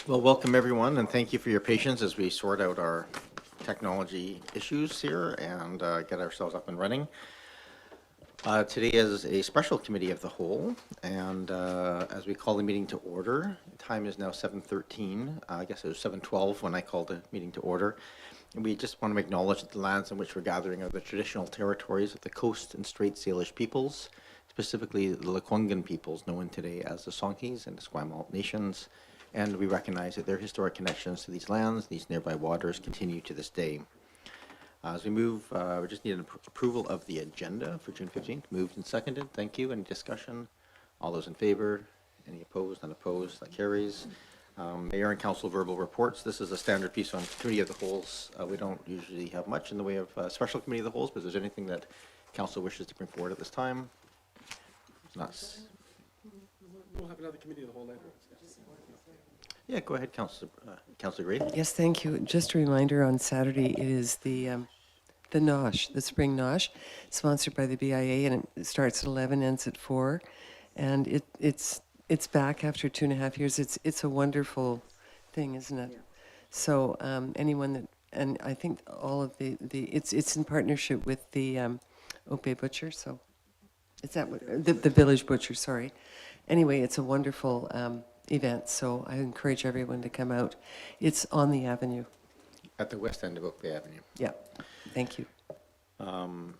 Well, welcome everyone, and thank you for your patience as we sort out our technology issues here and get ourselves up and running. Today is a special committee of the whole, and as we call the meeting to order, time is now 7:13. I guess it was 7:12 when I called the meeting to order. And we just want to acknowledge that the lands in which we're gathering are the traditional territories of the Coast and Straits Salish peoples, specifically the Lekwungen peoples, known today as the Songhees and Esquimalt nations. And we recognize that their historic connections to these lands, these nearby waters, continue to this day. As we move, we just need an approval of the agenda for June 15th. Moved and seconded. Thank you. Any discussion? All those in favor? Any opposed? Unopposed? That carries. Mayor and council verbal reports. This is a standard piece on committee of the wholes. We don't usually have much in the way of special committee of the wholes, but if there's anything that council wishes to bring forward at this time? Not. We'll have another committee of the whole later. Yeah, go ahead, Councillor Gray. Yes, thank you. Just a reminder, on Saturday it is the NOSH, the Spring NOSH, sponsored by the BIA, and it starts at 11, ends at 4, and it's back after 2.5 years. It's a wonderful thing, isn't it? Yeah. So anyone that, and I think all of it's in partnership with the Ope Butcher, so it's that the Village Butcher, sorry. Anyway, it's a wonderful event, so I encourage everyone to come out. It's on the avenue. At the west end of Oak Bay Avenue. Yeah, thank you. Not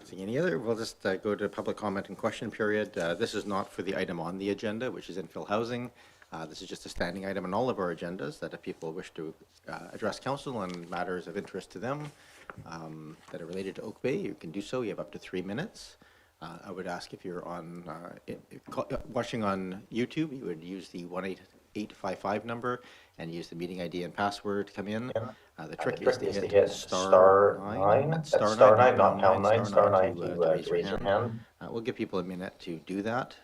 seeing any other. We'll just go to public comment and question period. This is not for the item on the agenda, which is infill housing. This is just a standing item on all of our agendas that if people wish to address council on matters of interest to them that are related to Oak Bay, you can do so. You have up to 3 minutes. I would ask if you're on watching on YouTube, you would use the 18855 number and use the meeting ID and password to come in. The trick is to hit star 9. That's star 9, not pound 9, star 9 to raise your hand. We'll give people a minute to do that.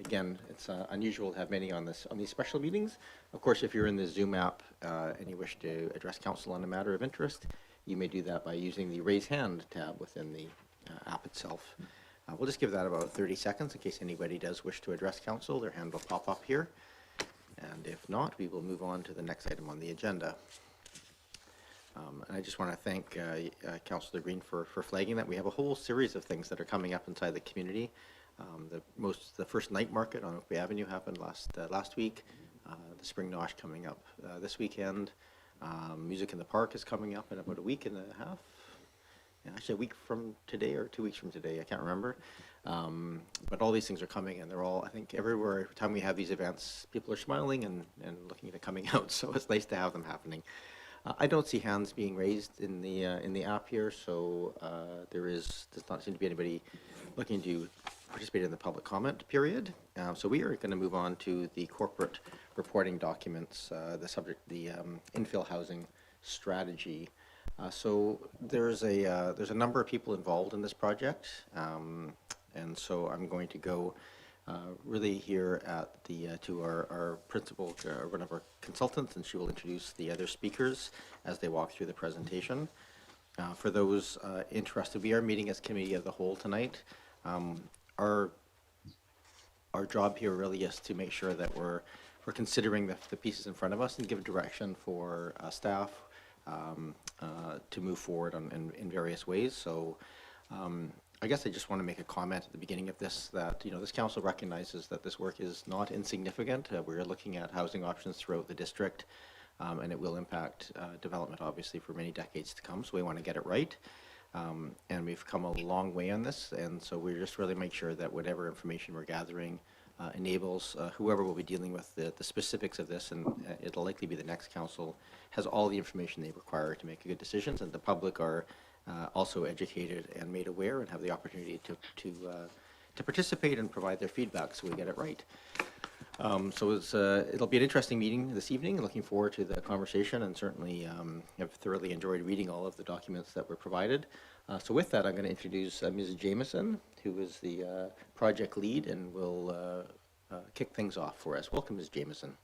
Again, it's unusual to have many on these special meetings. Of course, if you're in the Zoom app and you wish to address council on a matter of interest, you may do that by using the raise hand tab within the app itself. We'll just give that about 30 seconds in case anybody does wish to address council. Their hand will pop up here. And if not, we will move on to the next item on the agenda. And I just want to thank Councillor Green for flagging that. We have a whole series of things that are coming up inside the community. The first night market on Oak Bay Avenue happened last week. The Spring Nosh coming up this weekend. Music in the Park is coming up in about a week and a half. Actually, a week from today or 2 weeks from today, I can't remember. But all these things are coming, and they're all, I think, everywhere. Every time we have these events, people are smiling and looking at coming out, so it's nice to have them happening. I don't see hands being raised in the app here, so does not seem to be anybody looking to participate in the public comment period. So we are going to move on to the corporate reporting documents, the subject, the infill housing strategy. So there's a number of people involved in this project, and so I'm going to go really here at to our principal, one of our consultants, and she will introduce the other speakers as they walk through the presentation. For those interested, we are meeting as committee of the whole tonight. Our job here really is to make sure that we're considering the pieces in front of us and give direction for staff to move forward in various ways. So I guess I just want to make a comment at the beginning of this that, this council recognizes that this work is not insignificant. We're looking at housing options throughout the district, and it will impact development, obviously, for many decades to come. So we want to get it right. And we've come a long way on this, and so we're just really make sure that whatever information we're gathering enables whoever will be dealing with the specifics of this, and it'll likely be the next council, has all the information they require to make good decisions, and the public are also educated and made aware and have the opportunity to participate and provide their feedback so we get it right. So it'll be an interesting meeting this evening. Looking forward to the conversation, and certainly have thoroughly enjoyed reading all of the documents that were provided. So with that, I'm going to introduce Ms. Jameson, who is the project lead and will kick things off for us. Welcome, Ms. Jameson.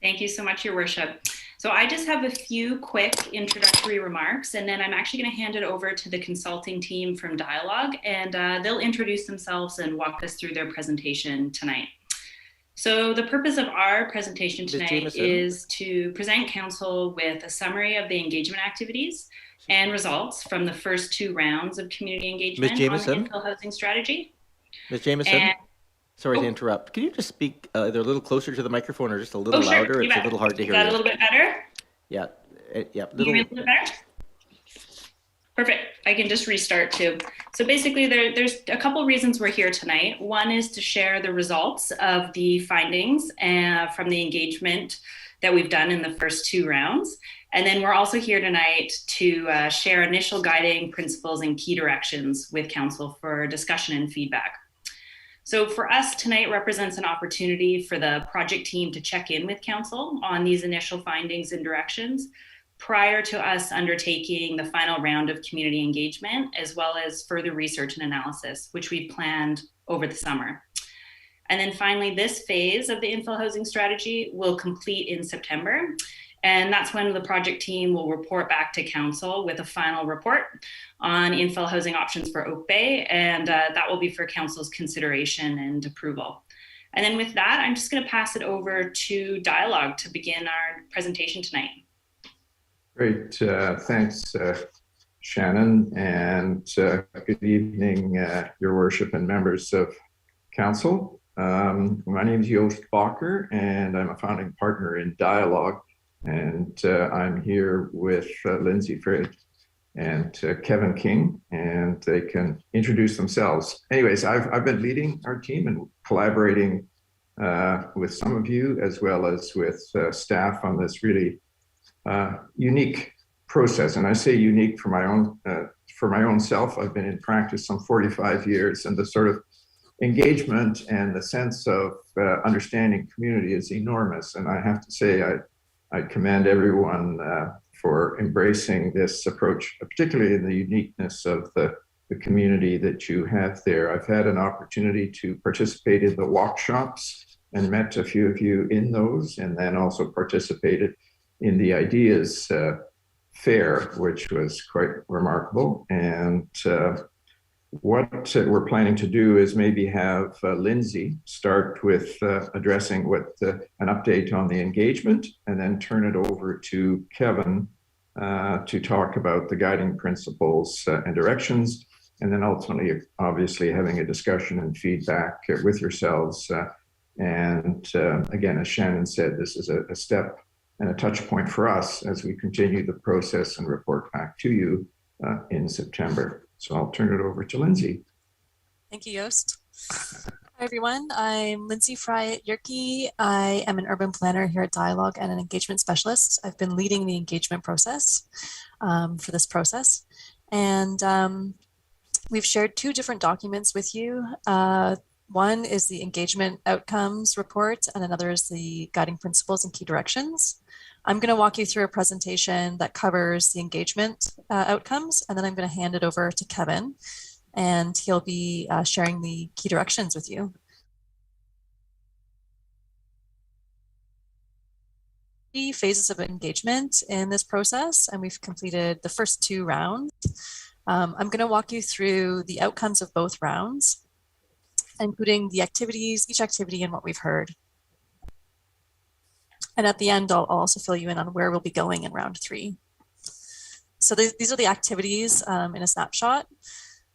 Thank you so much, Your Worship. So I just have a few quick introductory remarks, and then I'm actually going to hand it over to the consulting team from Dialogue, and they'll introduce themselves and walk us through their presentation tonight. So the purpose of our presentation Ms. tonight Jameson? is to present council with a summary of the engagement activities and results from the first 2 rounds of community engagement on the Jameson? infill housing strategy. Ms. Jameson? And Sorry to interrupt. Can you just speak either a little closer to the microphone or just a little oh, sure, louder? you It's a bet. little hard to Is hear that you. a little bit better? Yeah, yeah, Can you hear me a little bit better? Perfect. I can just restart too. So basically there's a couple reasons we're here tonight. One is to share the results of the findings from the engagement that we've done in the first 2 rounds. And then we're also here tonight to share initial guiding principles and key directions with council for discussion and feedback. So for us, tonight represents an opportunity for the project team to check in with council on these initial findings and directions prior to us undertaking the final round of community engagement, as well as further research and analysis, which we've planned over the summer. And then finally, this phase of the infill housing strategy will complete in September. And that's when the project team will report back to council with a final report on infill housing options for Oak Bay. And that will be for council's consideration and approval. And then with that, I'm just going to pass it over to Dialogue to begin our presentation tonight. Great. Thanks, Shannon, and good evening, Your Worship and members of Council. My name is Joost Bakker, and I'm a founding partner in Dialogue, and I'm here with Lindsay Fried and Kevin King, and they can introduce themselves. Anyways, I've been leading our team and collaborating with some of you, as well as with staff on this really unique process. And I say unique for my own self. I've been in practice some 45 years, and the sort of engagement and the sense of understanding community is enormous. And I have to say, I commend everyone for embracing this approach, particularly in the uniqueness of the community that you have there. I've had an opportunity to participate in the workshops and met a few of you in those, and then also participated in the Ideas Fair, which was quite remarkable. And what we're planning to do is maybe have Lindsay start with addressing an update on the engagement, and then turn it over to Kevin to talk about the guiding principles and directions, and then ultimately, obviously, having a discussion and feedback with yourselves. And again, as Shannon said, this is a step and a touch point for us as we continue the process and report back to you in September. So I'll turn it over to Lindsay. Thank you, Joost. Hi, everyone. I'm Lindsay Fry-Yerke. I am an urban planner here at Dialogue and an engagement specialist. I've been leading the engagement process for this process. And we've shared 2 different documents with you. One is the engagement outcomes report, and another is the guiding principles and key directions. I'm going to walk you through a presentation that covers the engagement outcomes, and then I'm going to hand it over to Kevin, and he'll be sharing the key directions with you. 3 phases of engagement in this process, and we've completed the first 2 rounds. I'm going to walk you through the outcomes of both rounds, including the activities, each activity, and what we've heard. And at the end, I'll also fill you in on where we'll be going in round 3. So these are the activities in a snapshot.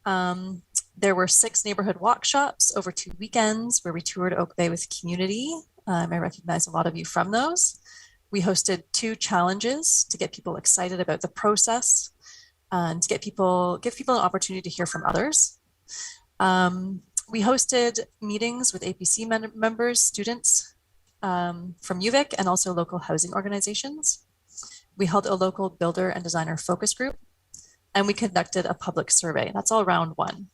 There were 6 neighborhood workshops over 2 weekends where we toured Oak Bay with community. I recognize a lot of you from those. We hosted 2 challenges to get people excited about the process and to give people an opportunity to hear from others. We hosted meetings with APC members, students from UVic, and also local housing organizations. We held a local builder and designer focus group, and we conducted a public survey. That's all round 1.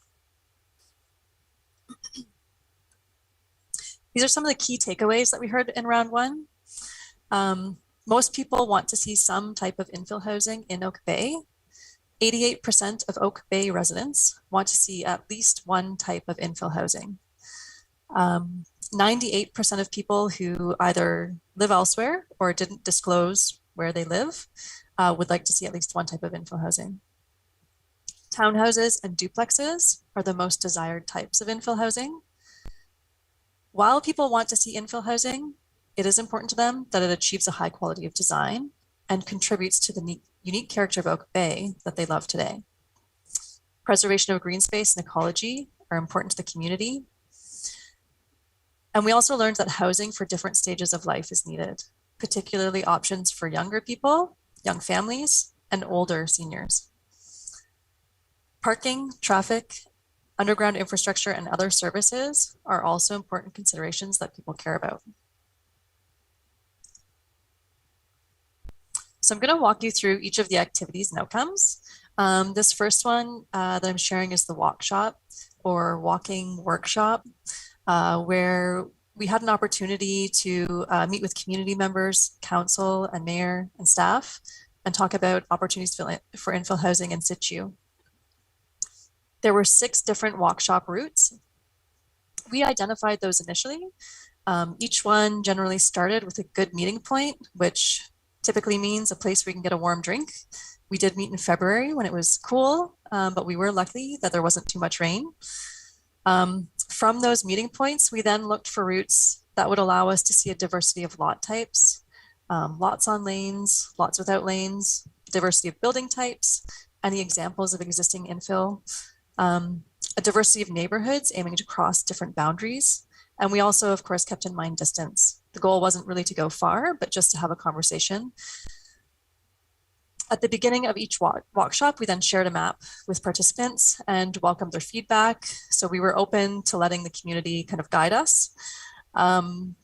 These are some of the key takeaways that we heard in round 1. Most people want to see some type of infill housing in Oak Bay. 88% of Oak Bay residents want to see at least one type of infill housing. 98% of people who either live elsewhere or didn't disclose where they live would like to see at least one type of infill housing. Townhouses and duplexes are the most desired types of infill housing. While people want to see infill housing, it is important to them that it achieves a high quality of design and contributes to the unique character of Oak Bay that they love today. Preservation of green space and ecology are important to the community. And we also learned that housing for different stages of life is needed, particularly options for younger people, young families, and older seniors. Parking, traffic, underground infrastructure, and other services are also important considerations that people care about. So I'm going to walk you through each of the activities and outcomes. This first one that I'm sharing is the walk shop or walking workshop, where we had an opportunity to meet with community members, council and mayor and staff, and talk about opportunities for infill housing in situ. There were 6 different walk shop routes. We identified those initially. Each one generally started with a good meeting point, which typically means a place where we can get a warm drink. We did meet in February when it was cool, but we were lucky that there wasn't too much rain. From those meeting points, we then looked for routes that would allow us to see a diversity of lot types, lots on lanes, lots without lanes, diversity of building types, any examples of existing infill, a diversity of neighborhoods aiming to cross different boundaries. And we also, of course, kept in mind distance. The goal wasn't really to go far, but just to have a conversation. At the beginning of each workshop, we then shared a map with participants and welcomed their feedback. So we were open to letting the community kind of guide us. Some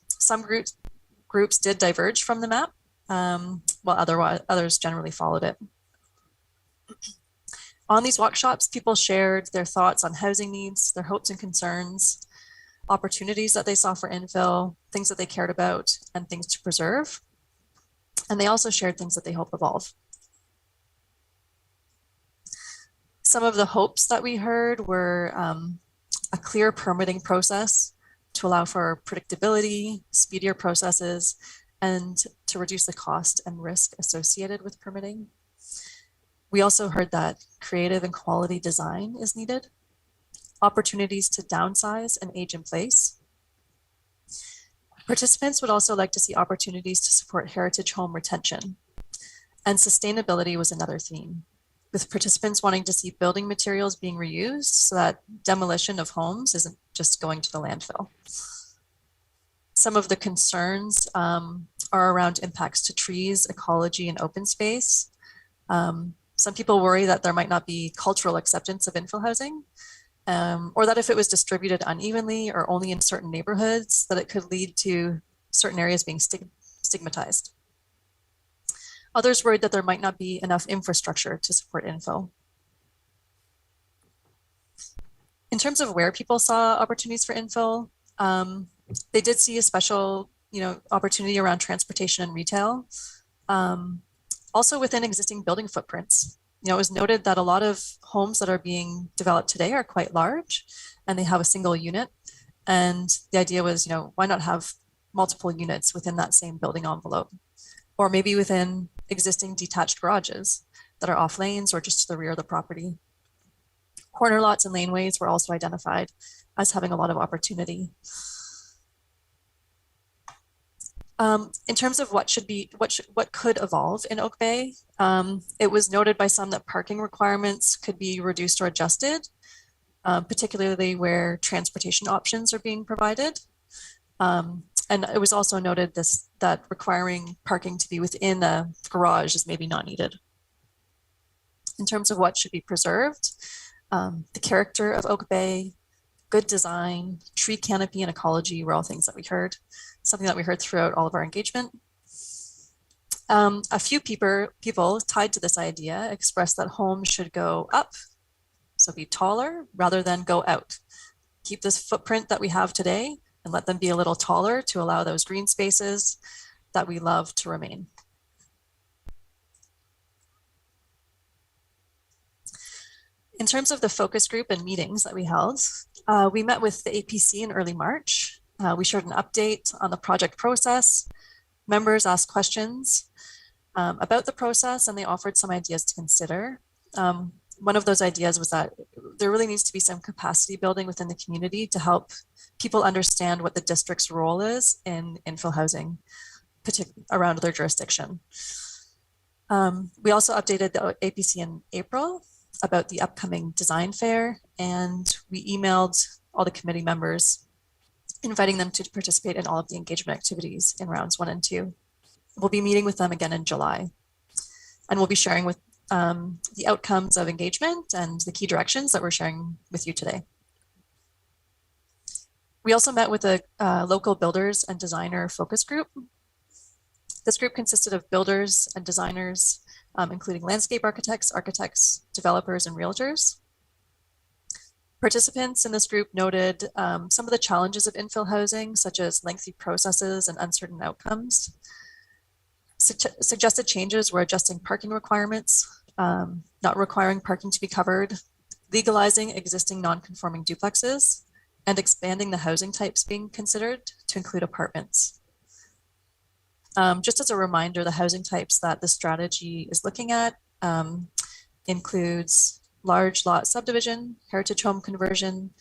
groups did diverge from the map, while others generally followed it. On these workshops, people shared their thoughts on housing needs, their hopes and concerns, opportunities that they saw for infill, things that they cared about, and things to preserve. And they also shared things that they hope evolve. Some of the hopes that we heard were a clear permitting process to allow for predictability, speedier processes, and to reduce the cost and risk associated with permitting. We also heard that creative and quality design is needed, opportunities to downsize and age in place. Participants would also like to see opportunities to support heritage home retention, and sustainability was another theme, with participants wanting to see building materials being reused so that demolition of homes isn't just going to the landfill. Some of the concerns are around impacts to trees, ecology, and open space. Some people worry that there might not be cultural acceptance of infill housing, or that if it was distributed unevenly or only in certain neighborhoods, that it could lead to certain areas being stigmatized. Others worried that there might not be enough infrastructure to support infill. In terms of where people saw opportunities for infill, they did see a special, opportunity around transportation and retail. Also within existing building footprints. It was noted that a lot of homes that are being developed today are quite large and they have a single unit. And the idea was, why not have multiple units within that same building envelope? Or maybe within existing detached garages that are off lanes or just to the rear of the property. Corner lots and laneways were also identified as having a lot of opportunity. In terms of what could evolve in Oak Bay, it was noted by some that parking requirements could be reduced or adjusted, particularly where transportation options are being provided. And it was also noted that requiring parking to be within a garage is maybe not needed. In terms of what should be preserved, the character of Oak Bay, good design, tree canopy, and ecology were all things that we heard. Something that we heard throughout all of our engagement. A few people tied to this idea expressed that homes should go up, so be taller, rather than go out. Keep this footprint that we have today and let them be a little taller to allow those green spaces that we love to remain. In terms of the focus group and meetings that we held, we met with the APC in early March. We shared an update on the project process. Members asked questions about the process and they offered some ideas to consider. one of those ideas was that there really needs to be some capacity building within the community to help people understand what the district's role is in infill housing around their jurisdiction. We also updated the APC in April about the upcoming design fair, and we emailed all the committee members, inviting them to participate in all of the engagement activities in rounds 1 and 2. We'll be meeting with them again in July, and we'll be sharing with the outcomes of engagement and the key directions that we're sharing with you today. We also met with a local builders and designer focus group. This group consisted of builders and designers, including landscape architects, developers, and realtors. Participants in this group noted some of the challenges of infill housing, such as lengthy processes and uncertain outcomes. Suggested changes were adjusting parking requirements, not requiring parking to be covered, legalizing existing non-conforming duplexes, and expanding the housing types being considered to include apartments. Just as a reminder, the housing types that the strategy is looking at includes large lot subdivision, heritage home conversion,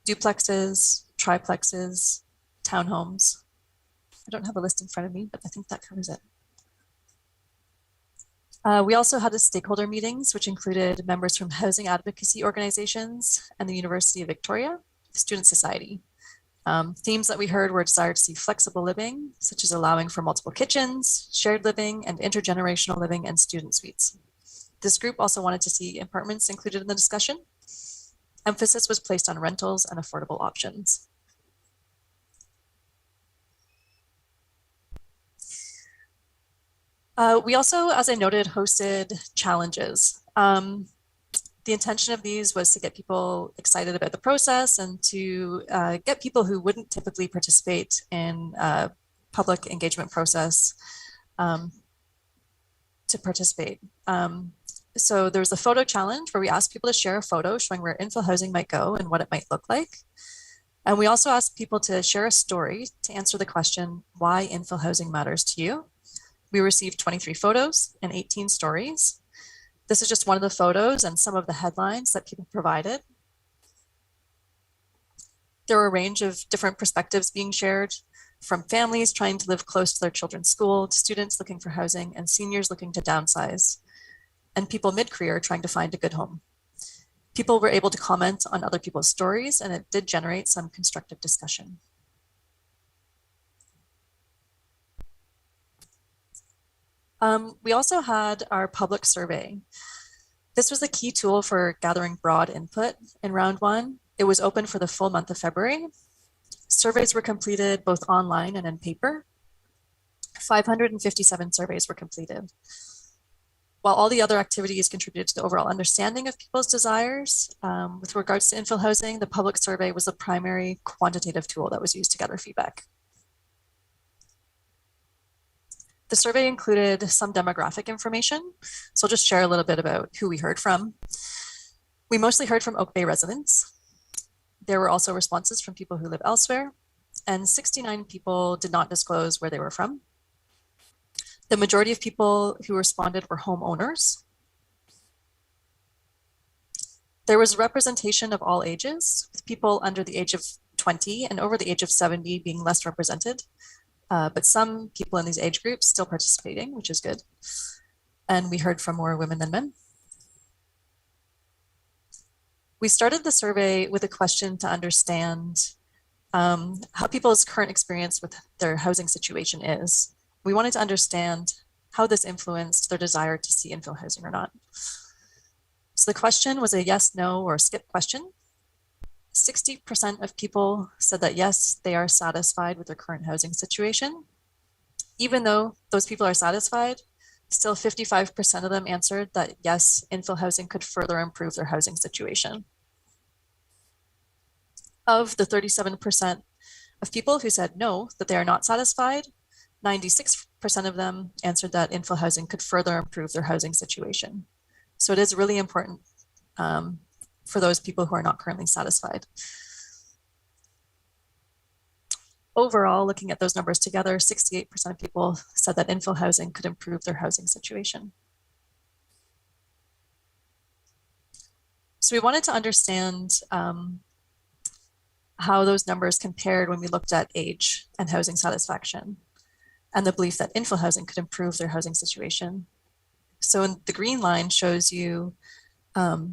duplexes, triplexes, townhomes. I don't have a list in front of me, but I think that covers it. We also had a stakeholder meetings, which included members from housing advocacy organizations and the University of Victoria, Student Society. Themes that we heard were desire to see flexible living, such as allowing for multiple kitchens, shared living, and intergenerational living and student suites. This group also wanted to see apartments included in the discussion. Emphasis was placed on rentals and affordable options. We also, as I noted, hosted challenges. The intention of these was to get people excited about the process and to get people who wouldn't typically participate in a public engagement process to participate. So there was a photo challenge where we asked people to share a photo showing where infill housing might go and what it might look like. And we also asked people to share a story to answer the question, why infill housing matters to you. We received 23 photos and 18 stories. This is just one of the photos and some of the headlines that people provided. There were a range of different perspectives being shared, from families trying to live close to their children's school, to students looking for housing, and seniors looking to downsize, and people mid-career trying to find a good home. People were able to comment on other people's stories, and it did generate some constructive discussion. We also had our public survey. This was the key tool for gathering broad input in round 1. It was open for the full month of February. Surveys were completed both online and in paper. 557 surveys were completed. While all the other activities contributed to the overall understanding of people's desires, with regards to infill housing, the public survey was the primary quantitative tool that was used to gather feedback. The survey included some demographic information, so I'll just share a little bit about who we heard from. We mostly heard from Oak Bay residents. There were also responses from people who live elsewhere, and 69 people did not disclose where they were from. The majority of people who responded were homeowners. There was representation of all ages, with people under the age of 20 and over the age of 70 being less represented. But some people in these age groups still participating, which is good. And we heard from more women than men. We started the survey with a question to understand how people's current experience with their housing situation is. We wanted to understand how this influenced their desire to see infill housing or not. So the question was a yes, no, or skip question. 60% of people said that yes, they are satisfied with their current housing situation. Even though those people are satisfied, still 55% of them answered that yes, infill housing could further improve their housing situation. Of the 37% of people who said no, that they are not satisfied, 96% of them answered that infill housing could further improve their housing situation. So it is really important for those people who are not currently satisfied. Overall, looking at those numbers together, 68% of people said that infill housing could improve their housing situation. So we wanted to understand how those numbers compared when we looked at age and housing satisfaction and the belief that infill housing could improve their housing situation. So in the green line shows you that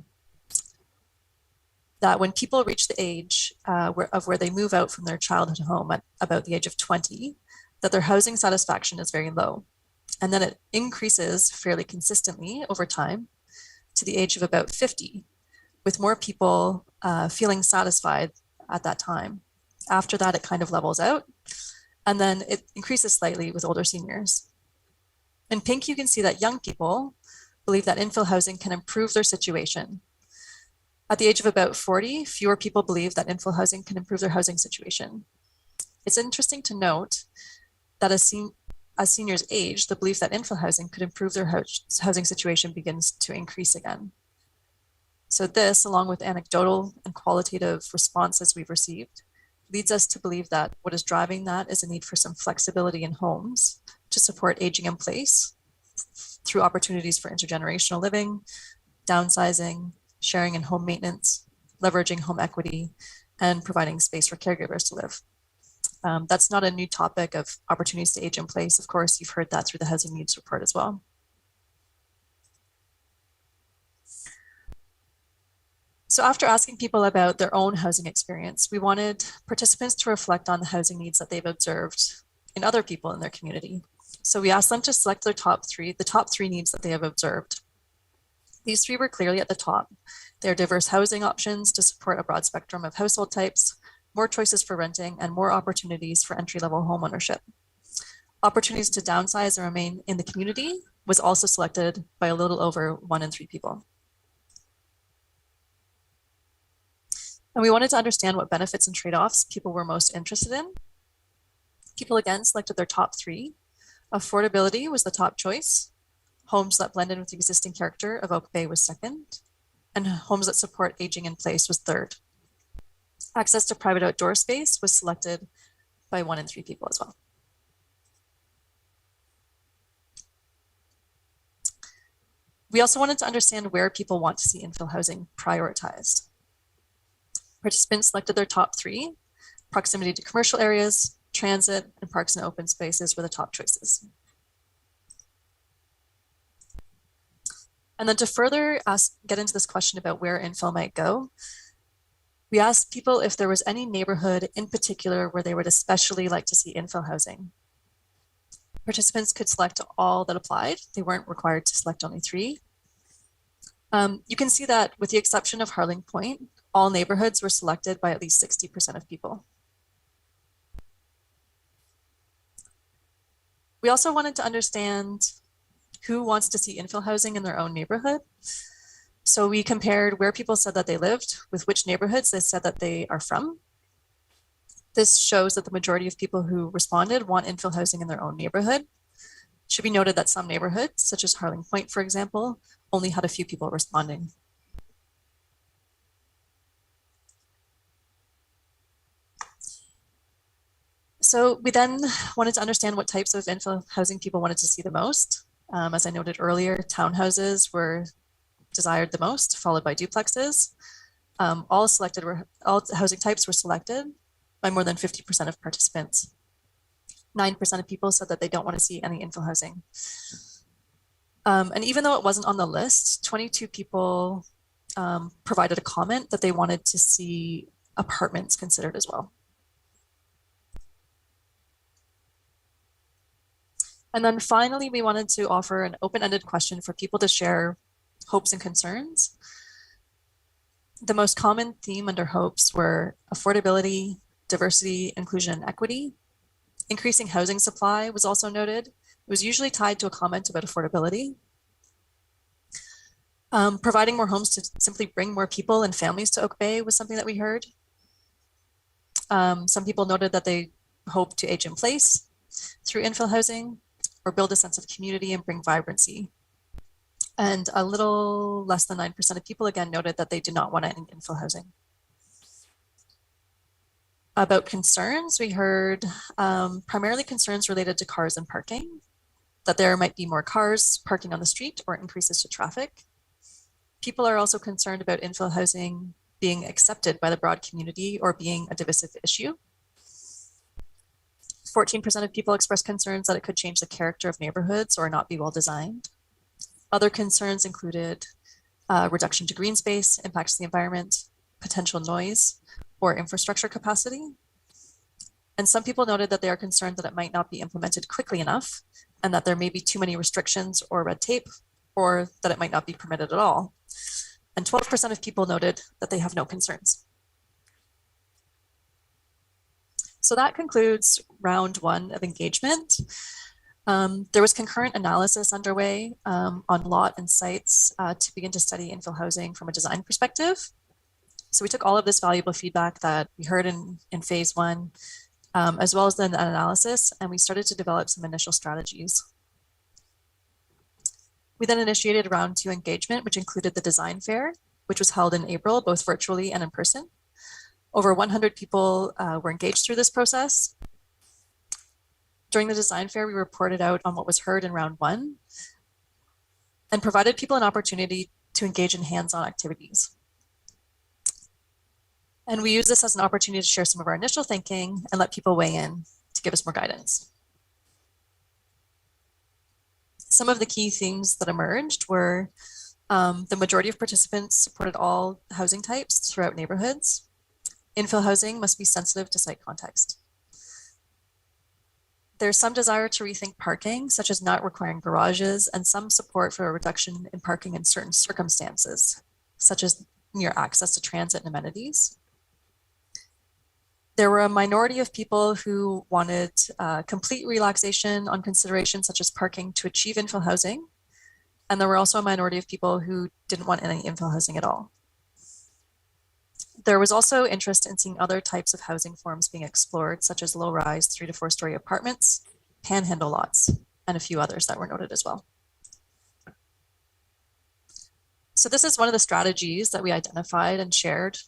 when people reach the age where they move out from their childhood home at about the age of 20, that their housing satisfaction is very low. And then it increases fairly consistently over time to the age of about 50, with more people feeling satisfied at that time. After that, it kind of levels out, and then it increases slightly with older seniors. In pink, you can see that young people believe that infill housing can improve their situation. At the age of about 40, fewer people believe that infill housing can improve their housing situation. It's interesting to note that as seniors age, the belief that infill housing could improve their housing situation begins to increase again. So this, along with anecdotal and qualitative responses we've received, leads us to believe that what is driving that is a need for some flexibility in homes to support aging in place through opportunities for intergenerational living, downsizing, sharing and home maintenance, leveraging home equity, and providing space for caregivers to live. That's not a new topic of opportunities to age in place. Of course, you've heard that through the Housing Needs Report as well. So after asking people about their own housing experience, we wanted participants to reflect on the housing needs that they've observed in other people in their community. So we asked them to select the top three needs that they have observed. These three were clearly at the top. They are diverse housing options to support a broad spectrum of household types, more choices for renting, and more opportunities for entry-level homeownership. Opportunities to downsize and remain in the community was also selected by a little over 1 in 3 people. And we wanted to understand what benefits and trade-offs people were most interested in. People again selected their top 3. Affordability was the top choice. Homes that blend in with the existing character of Oak Bay was second. And homes that support aging in place was third. Access to private outdoor space was selected by 1 in 3 people as well. We also wanted to understand where people want to see infill housing prioritized. Participants selected their top 3. Proximity to commercial areas, transit, and parks and open spaces were the top choices. And then to further get into this question about where infill might go, we asked people if there was any neighborhood in particular where they would especially like to see infill housing. Participants could select all that applied. They weren't required to select only 3. You can see that with the exception of Harling Point, all neighborhoods were selected by at least 60% of people. We also wanted to understand who wants to see infill housing in their own neighborhood. So we compared where people said that they lived with which neighborhoods they said that they are from. This shows that the majority of people who responded want infill housing in their own neighborhood. It should be noted that some neighborhoods, such as Harling Point, for example, only had a few people responding. So we then wanted to understand what types of infill housing people wanted to see the most. As I noted earlier, townhouses were desired the most, followed by duplexes. All housing types were selected by more than 50% of participants. 9% of people said that they don't want to see any infill housing. And even though it wasn't on the list, 22 people provided a comment that they wanted to see apartments considered as well. And then finally, we wanted to offer an open-ended question for people to share hopes and concerns. The most common theme under hopes were affordability, diversity, inclusion, and equity. Increasing housing supply was also noted. It was usually tied to a comment about affordability. Providing more homes to simply bring more people and families to Oak Bay was something that we heard. Some people noted that they hope to age in place through infill housing or build a sense of community and bring vibrancy. And a little less than 9% of people again noted that they did not want any infill housing. About concerns, we heard primarily concerns related to cars and parking, that there might be more cars parking on the street or increases to traffic. people are also concerned about infill housing being accepted by the broad community or being a divisive issue. 14% of people expressed concerns that it could change the character of neighborhoods or not be well designed. Other concerns included reduction to green space, impacts to the environment, potential noise, or infrastructure capacity. And some people noted that they are concerned that it might not be implemented quickly enough and that there may be too many restrictions or red tape, or that it might not be permitted at all. And 12% of people noted that they have no concerns. So that concludes round 1 of engagement. There was concurrent analysis underway on lot and sites to begin to study infill housing from a design perspective. So we took all of this valuable feedback that we heard in phase 1, as well as the analysis, and we started to develop some initial strategies. We then initiated round 2 engagement, which included the design fair, which was held in April, both virtually and in person. Over 100 people were engaged through this process. During the design fair, we reported out on what was heard in round 1 and provided people an opportunity to engage in hands-on activities. And we use this as an opportunity to share some of our initial thinking and let people weigh in to give us more guidance. Some of the key themes that emerged were the majority of participants supported all housing types throughout neighborhoods. Infill housing must be sensitive to site context. There's some desire to rethink parking, such as not requiring garages, and some support for a reduction in parking in certain circumstances, such as near access to transit and amenities. There were a minority of people who wanted complete relaxation on considerations such as parking to achieve infill housing. And there were also a minority of people who didn't want any infill housing at all. There was also interest in seeing other types of housing forms being explored, such as low-rise 3 to 4-story apartments, panhandle lots, and a few others that were noted as well. So this is one of the strategies that we identified and shared.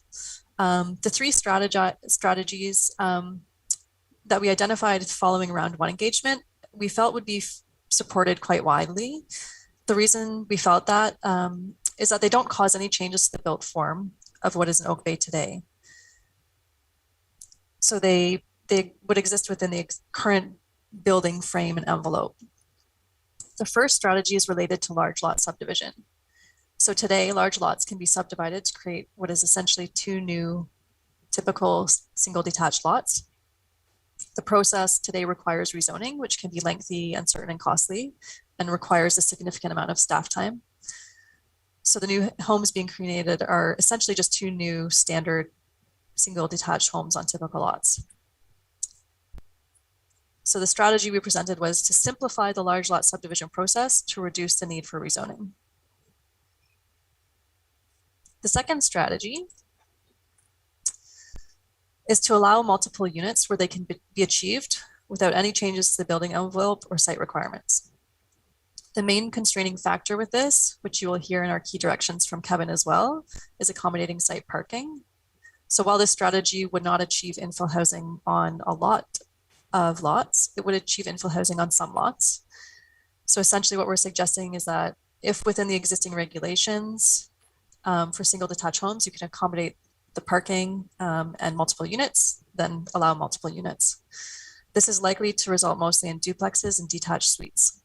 The 3 strategies that we identified following round 1 engagement, we felt would be supported quite widely. The reason we felt that is that they don't cause any changes to the built form of what is in Oak Bay today. So they would exist within the current building frame and envelope. The first strategy is related to large lot subdivision. So today, large lots can be subdivided to create what is essentially 2 new typical single detached lots. The process today requires rezoning, which can be lengthy, uncertain, and costly, and requires a significant amount of staff time. So the new homes being created are essentially just 2 new standard single detached homes on typical lots. So the strategy we presented was to simplify the large lot subdivision process to reduce the need for rezoning. The second strategy is to allow multiple units where they can be achieved without any changes to the building envelope or site requirements. The main constraining factor with this, which you will hear in our key directions from Kevin as well, is accommodating site parking. So while this strategy would not achieve infill housing on a lot of lots, it would achieve infill housing on some lots. So essentially what we're suggesting is that if within the existing regulations for single detached homes, you can accommodate the parking and multiple units, then allow multiple units. This is likely to result mostly in duplexes and detached suites.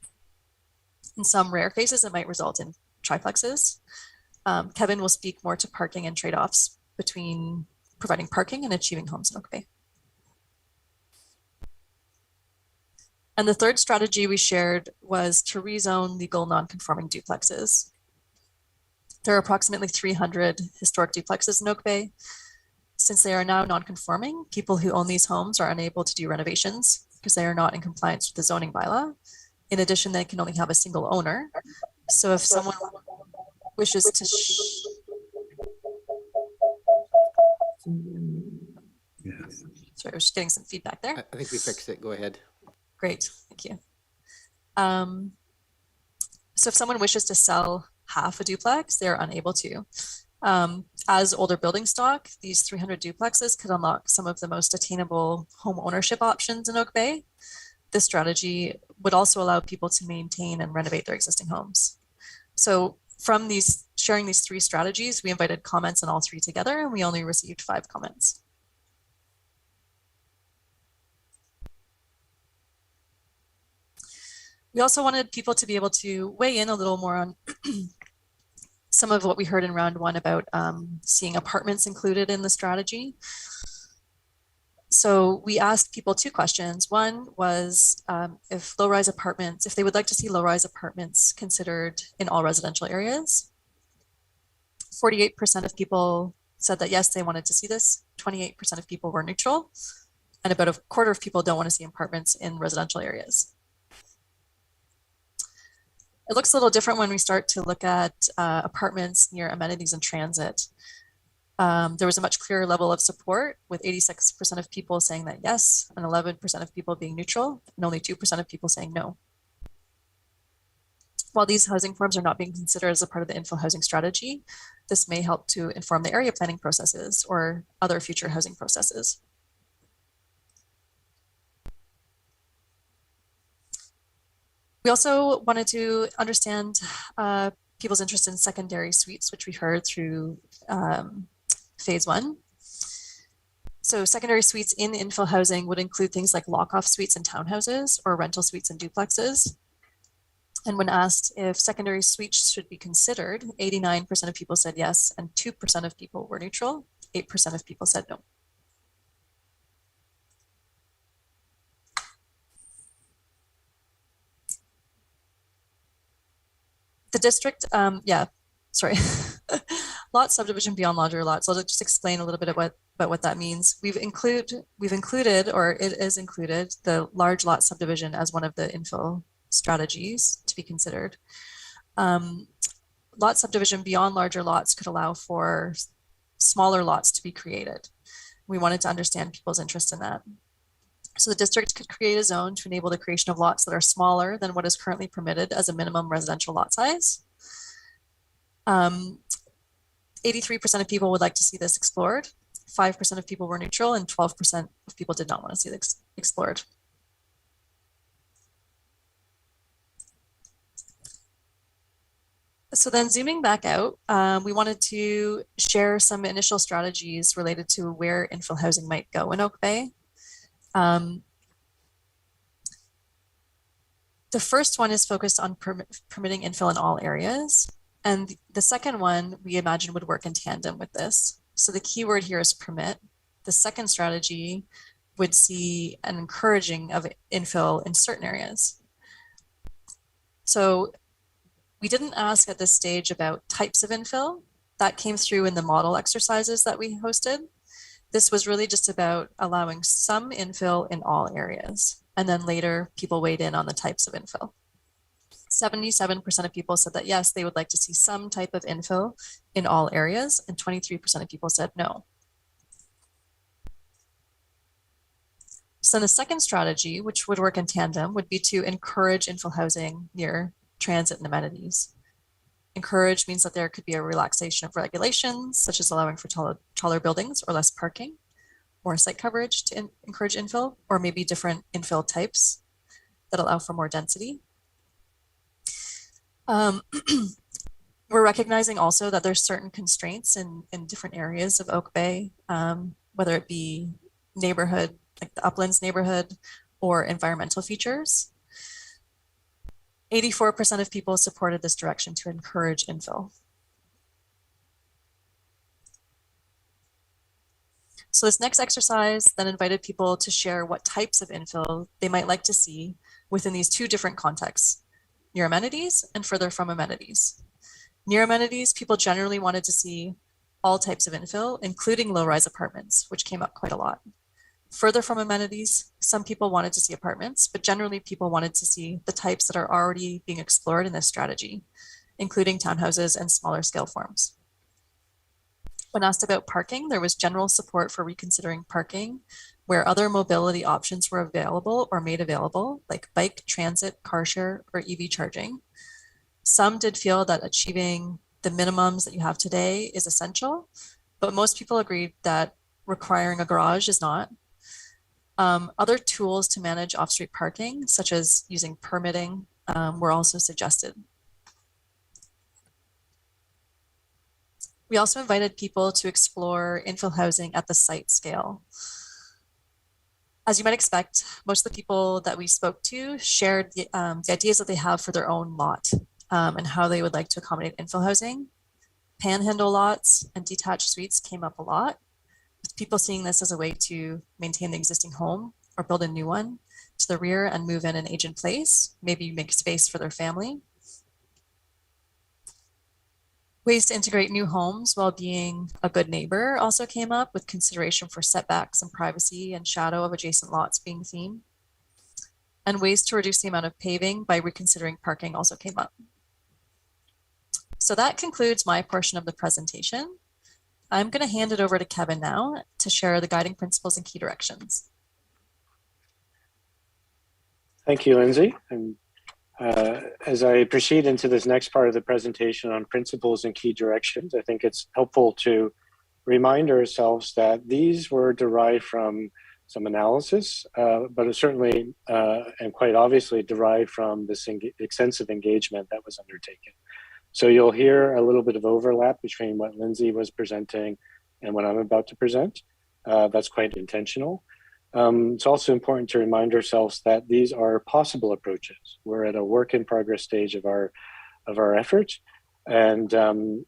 In some rare cases, it might result in triplexes. Kevin will speak more to parking and trade-offs between providing parking and achieving homes in Oak Bay. And the third strategy we shared was to rezone legal non-conforming duplexes. There are approximately 300 historic duplexes in Oak Bay. Since they are now non-conforming, people who own these homes are unable to do renovations because they are not in compliance with the zoning bylaw. In addition, they can only have a single owner. So if someone wishes to... Yes. Sorry, I was just getting some feedback there. I think we fixed it. Go ahead. Great, thank you. So if someone wishes to sell half a duplex, they're unable to. As older building stock, these 300 duplexes could unlock some of the most attainable home ownership options in Oak Bay. This strategy would also allow people to maintain and renovate their existing homes. So From sharing these 3 strategies, we invited comments on all 3 together, and we only received 5 comments. We also wanted people to be able to weigh in a little more on some of what we heard in round 1 about seeing apartments included in the strategy. So we asked people 2 questions. One was if low-rise apartments, if they would like to see low-rise apartments considered in all residential areas. 48% of people said that yes, they wanted to see this. 28% of people were neutral, and about a quarter of people don't want to see apartments in residential areas. It looks a little different when we start to look at apartments near amenities and transit. There was a much clearer level of support, with 86% of people saying that yes, and 11% of people being neutral, and only 2% of people saying no. While these housing forms are not being considered as a part of the infill housing strategy, this may help to inform the area planning processes or other future housing processes. We also wanted to understand people's interest in secondary suites, which we heard through phase 1. So secondary suites in infill housing would include things like lock-off suites and townhouses, or rental suites and duplexes. And when asked if secondary suites should be considered, 89% of people said yes, and 2% of people were neutral. 8% of people said no. The district, lot subdivision beyond larger lots. I'll just explain a little bit about what that means. We've included, or it is included, the large lot subdivision as one of the infill strategies to be considered. Lot subdivision beyond larger lots could allow for smaller lots to be created. We wanted to understand people's interest in that. So the district could create a zone to enable the creation of lots that are smaller than what is currently permitted as a minimum residential lot size. 83% of people would like to see this explored. 5% of people were neutral, and 12% of people did not want to see this explored. So then zooming back out, we wanted to share some initial strategies related to where infill housing might go in Oak Bay. The first one is focused on permitting infill in all areas. And the second one we imagine would work in tandem with this. So the key word here is permit. The second strategy would see an encouraging of infill in certain areas. So we didn't ask at this stage about types of infill. That came through in the model exercises that we hosted. This was really just about allowing some infill in all areas. And then later, people weighed in on the types of infill. 77% of people said that yes, they would like to see some type of infill in all areas, and 23% of people said no. So the second strategy, which would work in tandem, would be to encourage infill housing near transit and amenities. Encourage means that there could be a relaxation of regulations, such as allowing for taller buildings or less parking, more site coverage to encourage infill, or maybe different infill types that allow for more density. We're recognizing also that there's certain constraints in different areas of Oak Bay, whether it be neighborhood, like the Uplands neighborhood, or environmental features. 84% of people supported this direction to encourage infill. So this next exercise then invited people to share what types of infill they might like to see within these 2 different contexts: near amenities and further from amenities. Near amenities, people generally wanted to see all types of infill, including low-rise apartments, which came up quite a lot. Further from amenities, some people wanted to see apartments, but generally people wanted to see the types that are already being explored in this strategy, including townhouses and smaller scale forms. When asked about parking, there was general support for reconsidering parking where other mobility options were available or made available, like bike, transit, car share, or EV charging. Some did feel that achieving the minimums that you have today is essential, but most people agreed that requiring a garage is not. Other tools to manage off-street parking, such as using permitting, were also suggested. We also invited people to explore infill housing at the site scale. As you might expect, most of the people that we spoke to shared the ideas that they have for their own lot and how they would like to accommodate infill housing. Panhandle lots and detached suites came up a lot, with people seeing this as a way to maintain the existing home or build a new one to the rear and move in and age in place, maybe make space for their family. Ways to integrate new homes while being a good neighbor also came up, with consideration for setbacks and privacy and shadow of adjacent lots being the theme. And ways to reduce the amount of paving by reconsidering parking also came up. So that concludes my portion of the presentation. I'm going to hand it over to Kevin now to share the guiding principles and key directions. Thank you, Lindsay. And as I proceed into this next part of the presentation on principles and key directions, I think it's helpful to remind ourselves that these were derived from some analysis, but it certainly and quite obviously derived from this extensive engagement that was undertaken. So you'll hear a little bit of overlap between what Lindsay was presenting and what I'm about to present. That's quite intentional. It's also important to remind ourselves that these are possible approaches. We're at a work in progress stage of our effort, and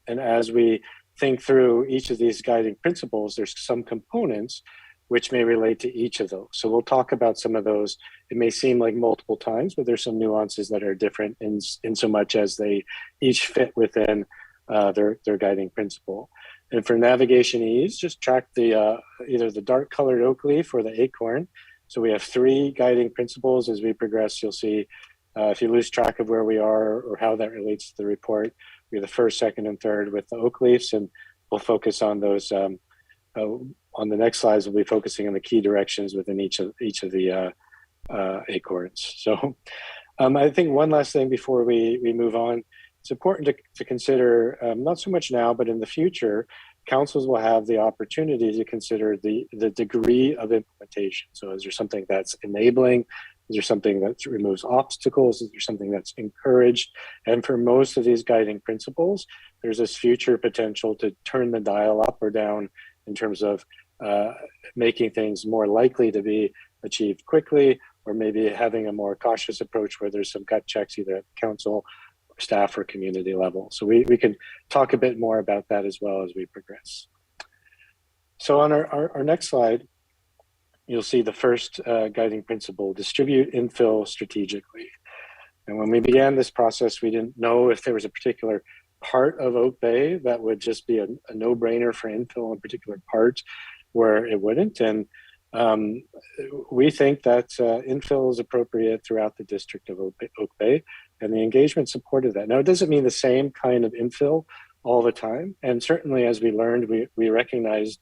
as we think through each of these guiding principles, there's some components which may relate to each of those. So we'll talk about some of those. It may seem like multiple times, but there's some nuances that are different in so much as they each fit within their guiding principle. And for navigation ease, just track the either the dark colored oak leaf or the acorn. So we have 3 guiding principles. As we progress, you'll see if you lose track of where we are or how that relates to the report, we have the first, second, and third with the oak leaves, and we'll focus on those. On the next slides, we'll be focusing on the key directions within each of the acorns. So I think one last thing before we move on. It's important to consider, not so much now, but in the future, councils will have the opportunity to consider the degree of implementation. So is there something that's enabling? Is there something that removes obstacles? Is there something that's encouraged? And for most of these guiding principles, there's this future potential to turn the dial up or down in terms of making things more likely to be achieved quickly, or maybe having a more cautious approach where there's some gut checks either at council, staff, or community level. So we can talk a bit more about that as well as we progress. So on our next slide, you'll see the first guiding principle: distribute infill strategically. And when we began this process, we didn't know if there was a particular part of Oak Bay that would just be a no-brainer for infill, in a particular part where it wouldn't. And we think that infill is appropriate throughout the district of Oak Bay, and the engagement supported that. Now, it doesn't mean the same kind of infill all the time. And certainly as we learned, we recognized,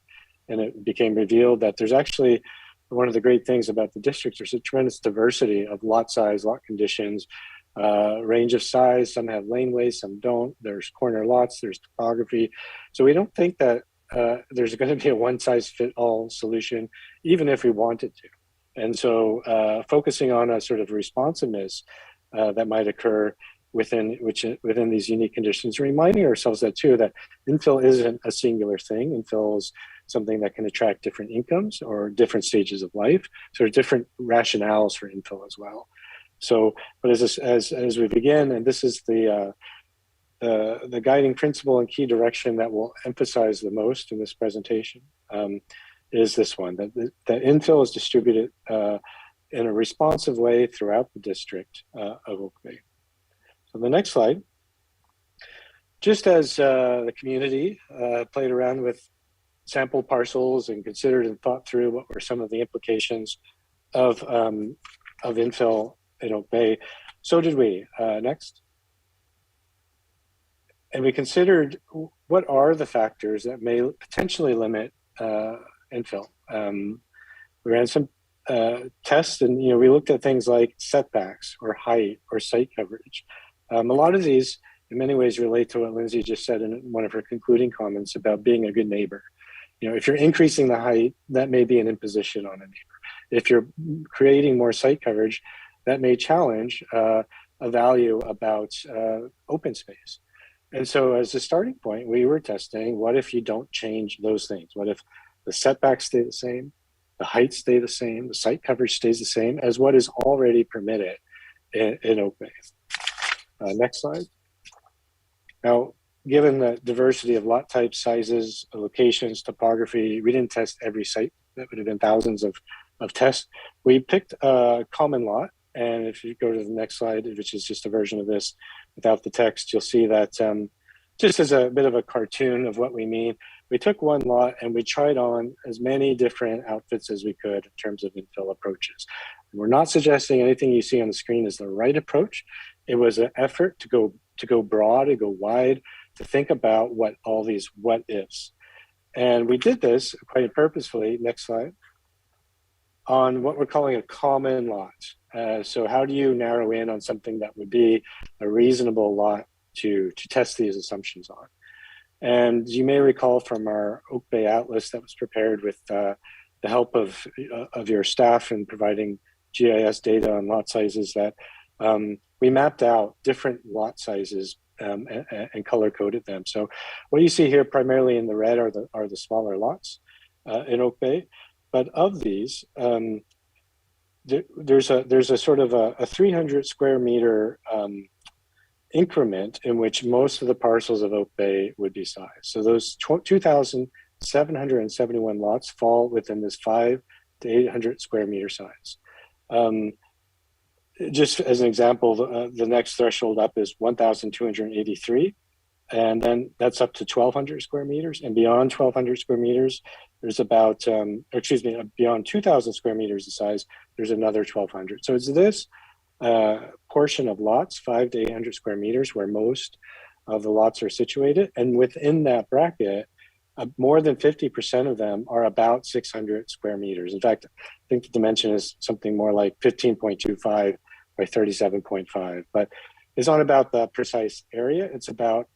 and it became revealed, that there's actually one of the great things about the district. There's a tremendous diversity of lot size, lot conditions, range of size. Some have laneways, some don't. There's corner lots, there's topography. So we don't think that there's going to be a one-size-fit-all solution, even if we wanted to. And so focusing on a sort of responsiveness that might occur within these unique conditions, reminding ourselves that too, that infill isn't a singular thing. Infill is something that can attract different incomes or different stages of life. So there are different rationales for infill as well. So, but as we begin, and this is the guiding principle and key direction that we'll emphasize the most in this presentation, is this one, that infill is distributed in a responsive way throughout the district of Oak Bay. So the next slide, just as the community played around with sample parcels and considered and thought through what were some of the implications of infill in Oak Bay, so did we. Next. And we considered what are the factors that may potentially limit infill. We ran some tests, and we looked at things like setbacks or height or site coverage. A lot of these, in many ways, relate to what Lindsay just said in one of her concluding comments about being a good neighbor. If you're increasing the height, that may be an imposition on a neighbor. If you're creating more site coverage, that may challenge a value about open space. And so as a starting point, we were testing, what if you don't change those things? What if the setbacks stay the same, the heights stay the same, the site coverage stays the same as what is already permitted in Oak Bay? Next slide. Now, given the diversity of lot types, sizes, locations, topography, we didn't test every site. That would have been thousands of tests. We picked a common lot. And if you go to the next slide, which is just a version of this without the text, you'll see that just as a bit of a cartoon of what we mean, we took one lot and we tried on as many different outfits as we could in terms of infill approaches. We're not suggesting anything you see on the screen is the right approach. It was an effort to go broad, to go wide, to think about what all these what ifs. And we did this quite purposefully, next slide, on what we're calling a common lot. So how do you narrow in on something that would be a reasonable lot to test these assumptions on? And you may recall from our Oak Bay Atlas that was prepared with the help of your staff in providing GIS data on lot sizes that we mapped out different lot sizes and color coded them. So what you see here primarily in the red are the smaller lots in Oak Bay. But of these, there's a sort of a 300 square meter increment in which most of the parcels of Oak Bay would be sized. So those 2,771 lots fall within this 500 to 800 square meter size. Just as an example, the next threshold up is 1,283. And then that's up to 1,200 square meters. And beyond 1,200 square meters, there's about, beyond 2,000 square meters of size, there's another 1,200. So it's this portion of lots, 500 to 800 square meters, where most of the lots are situated. And within that bracket, more than 50% of them are about 600 square meters. In fact, I think the dimension is something more like 15.25 by 37.5. But it's not about the precise area. It's about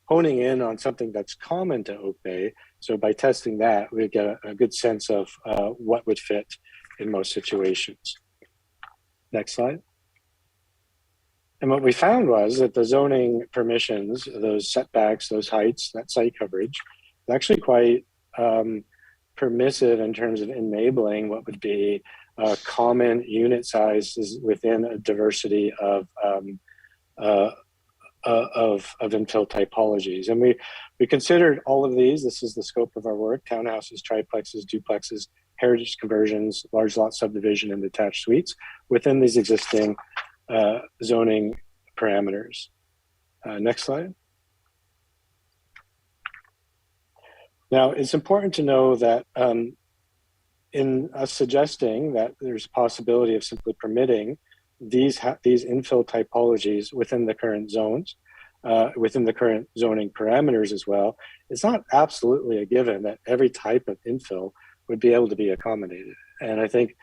honing in on something that's common to Oak Bay. So by testing that, we get a good sense of what would fit in most situations. Next slide. And what we found was that the zoning permissions, those setbacks, those heights, that site coverage, is actually quite permissive in terms of enabling what would be common unit sizes within a diversity of infill typologies. And we considered all of these. This is the scope of our work: townhouses, triplexes, duplexes, heritage conversions, large lot subdivision, and detached suites within these existing zoning parameters. Next slide. Now, it's important to know that in us suggesting that there's a possibility of simply permitting these infill typologies within the current zones, within the current zoning parameters as well, it's not absolutely a given that every type of infill would be able to be accommodated. And I think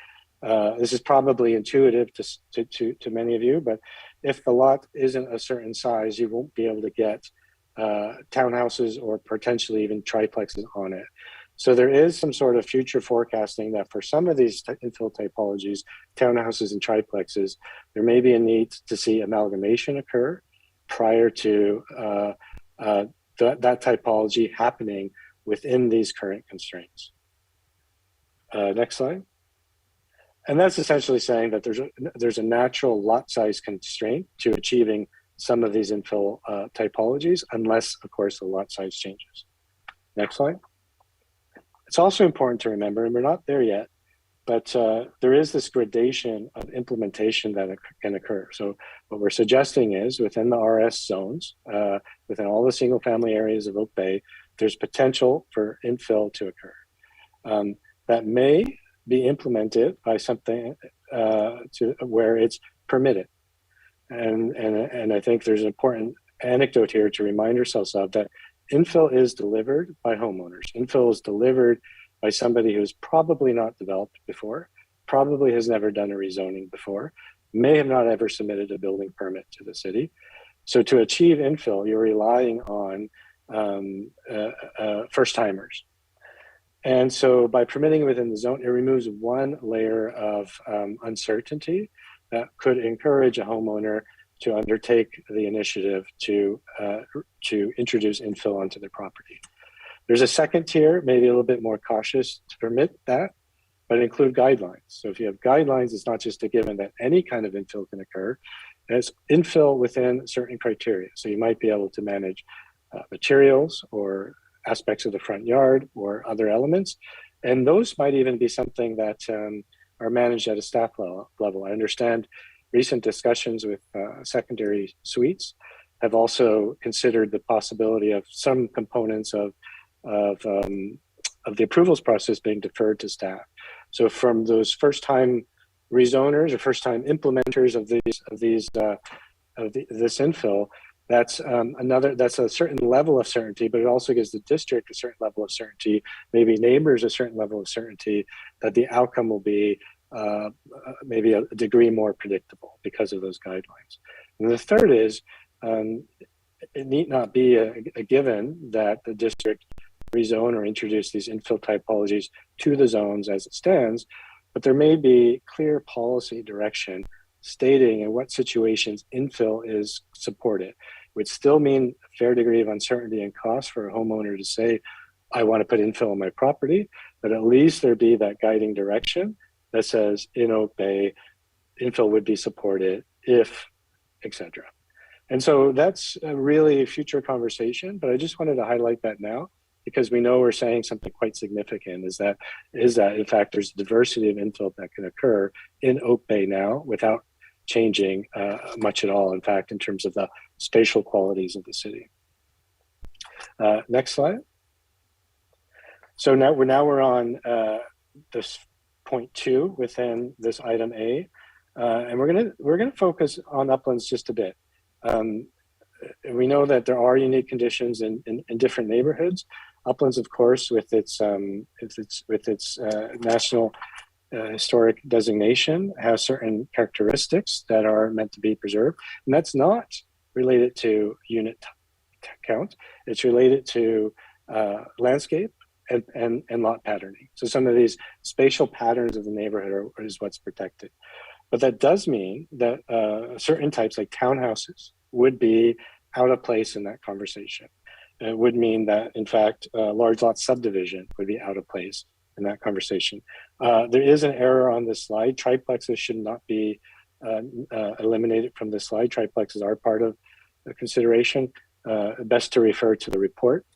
this is probably intuitive to many of you, but if the lot isn't a certain size, you won't be able to get townhouses or potentially even triplexes on it. So there is some sort of future forecasting that for some of these infill typologies, townhouses and triplexes, there may be a need to see amalgamation occur prior to that typology happening within these current constraints. Next slide. And that's essentially saying that there's a natural lot size constraint to achieving some of these infill typologies, unless, of course, the lot size changes. Next slide. It's also important to remember, and we're not there yet, but there is this gradation of implementation that can occur. So what we're suggesting is within the RS zones, within all the single family areas of Oak Bay, there's potential for infill to occur. That may be implemented by something to where it's permitted. And I think there's an important anecdote here to remind ourselves of, that infill is delivered by homeowners. Infill is delivered by somebody who's probably not developed before, probably has never done a rezoning before, may have not ever submitted a building permit to the city. So to achieve infill, you're relying on first timers. And so by permitting within the zone, it removes one layer of uncertainty that could encourage a homeowner to undertake the initiative to introduce infill onto their property. There's a second tier, maybe a little bit more cautious to permit that, but include guidelines. So if you have guidelines, it's not just a given that any kind of infill can occur. It's infill within certain criteria. So you might be able to manage materials or aspects of the front yard or other elements. And those might even be something that are managed at a staff level. I understand recent discussions with secondary suites have also considered the possibility of some components of the approvals process being deferred to staff. So from those first-time rezoners or first-time implementers of this infill, that's a certain level of certainty, but it also gives the district a certain level of certainty, maybe neighbors a certain level of certainty that the outcome will be maybe a degree more predictable because of those guidelines. And the third is it need not be a given that the district rezone or introduce these infill typologies to the zones as it stands, but there may be clear policy direction stating in what situations infill is supported. It would still mean a fair degree of uncertainty and cost for a homeowner to say, I want to put infill on my property, but at least there be that guiding direction that says in Oak Bay, infill would be supported if, etc. And so that's a really future conversation, but I just wanted to highlight that now because we know we're saying something quite significant is that in fact there's a diversity of infill that can occur in Oak Bay now without changing much at all, in fact, in terms of the spatial qualities of the city. Next slide. So now we're on this point 2 within this item A, and we're gonna focus on uplands just a bit. We know that there are unique conditions in different neighborhoods. Uplands, of course, with its national historic designation, has certain characteristics that are meant to be preserved, and that's not related to unit count. It's related to landscape and lot patterning. So some of these spatial patterns of the neighborhood is what's protected. But that does mean that certain types like townhouses would be out of place in that conversation. It would mean that, in fact, large lot subdivision would be out of place in that conversation. There is an error on this slide. Triplexes should not be eliminated from this slide. Triplexes are part of the consideration. Best to refer to the report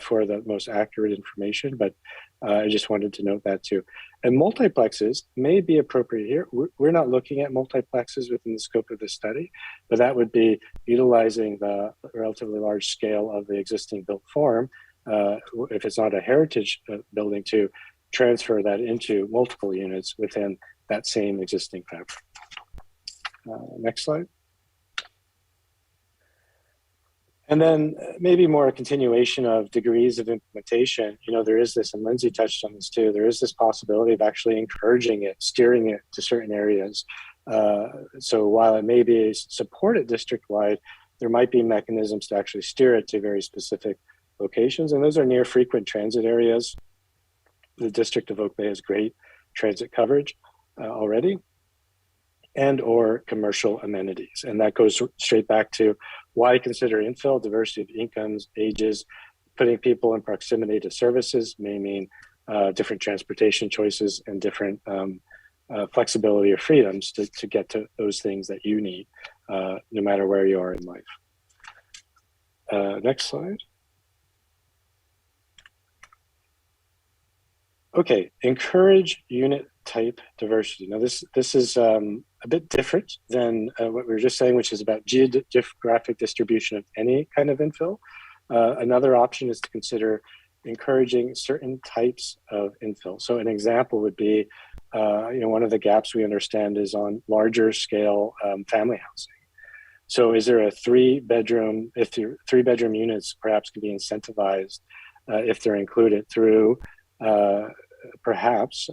for the most accurate information, but I just wanted to note that too. And multiplexes may be appropriate here. We're not looking at multiplexes within the scope of the study, but that would be utilizing the relatively large scale of the existing built form, if it's not a heritage building, to transfer that into multiple units within that same existing fabric. Next slide. And then maybe more a continuation of degrees of implementation. You know, there is this, and Lindsay touched on this too, there is this possibility of actually encouraging it, steering it to certain areas. So while it may be supported district-wide, there might be mechanisms to actually steer it to very specific locations. And those are near frequent transit areas. The District of Oak Bay has great transit coverage already, and or commercial amenities. And that goes straight back to why consider infill. Diversity of incomes, ages, putting people in proximity to services may mean different transportation choices and different flexibility or freedoms to get to those things that you need, no matter where you are in life. Next slide. Okay, encourage unit type diversity. Now this is a bit different than what we were just saying, which is about geographic distribution of any kind of infill. Another option is to consider encouraging certain types of infill. So an example would be, one of the gaps we understand is on larger scale family housing. So is there a 3-bedroom, if the 3-bedroom units perhaps can be incentivized if they're included through perhaps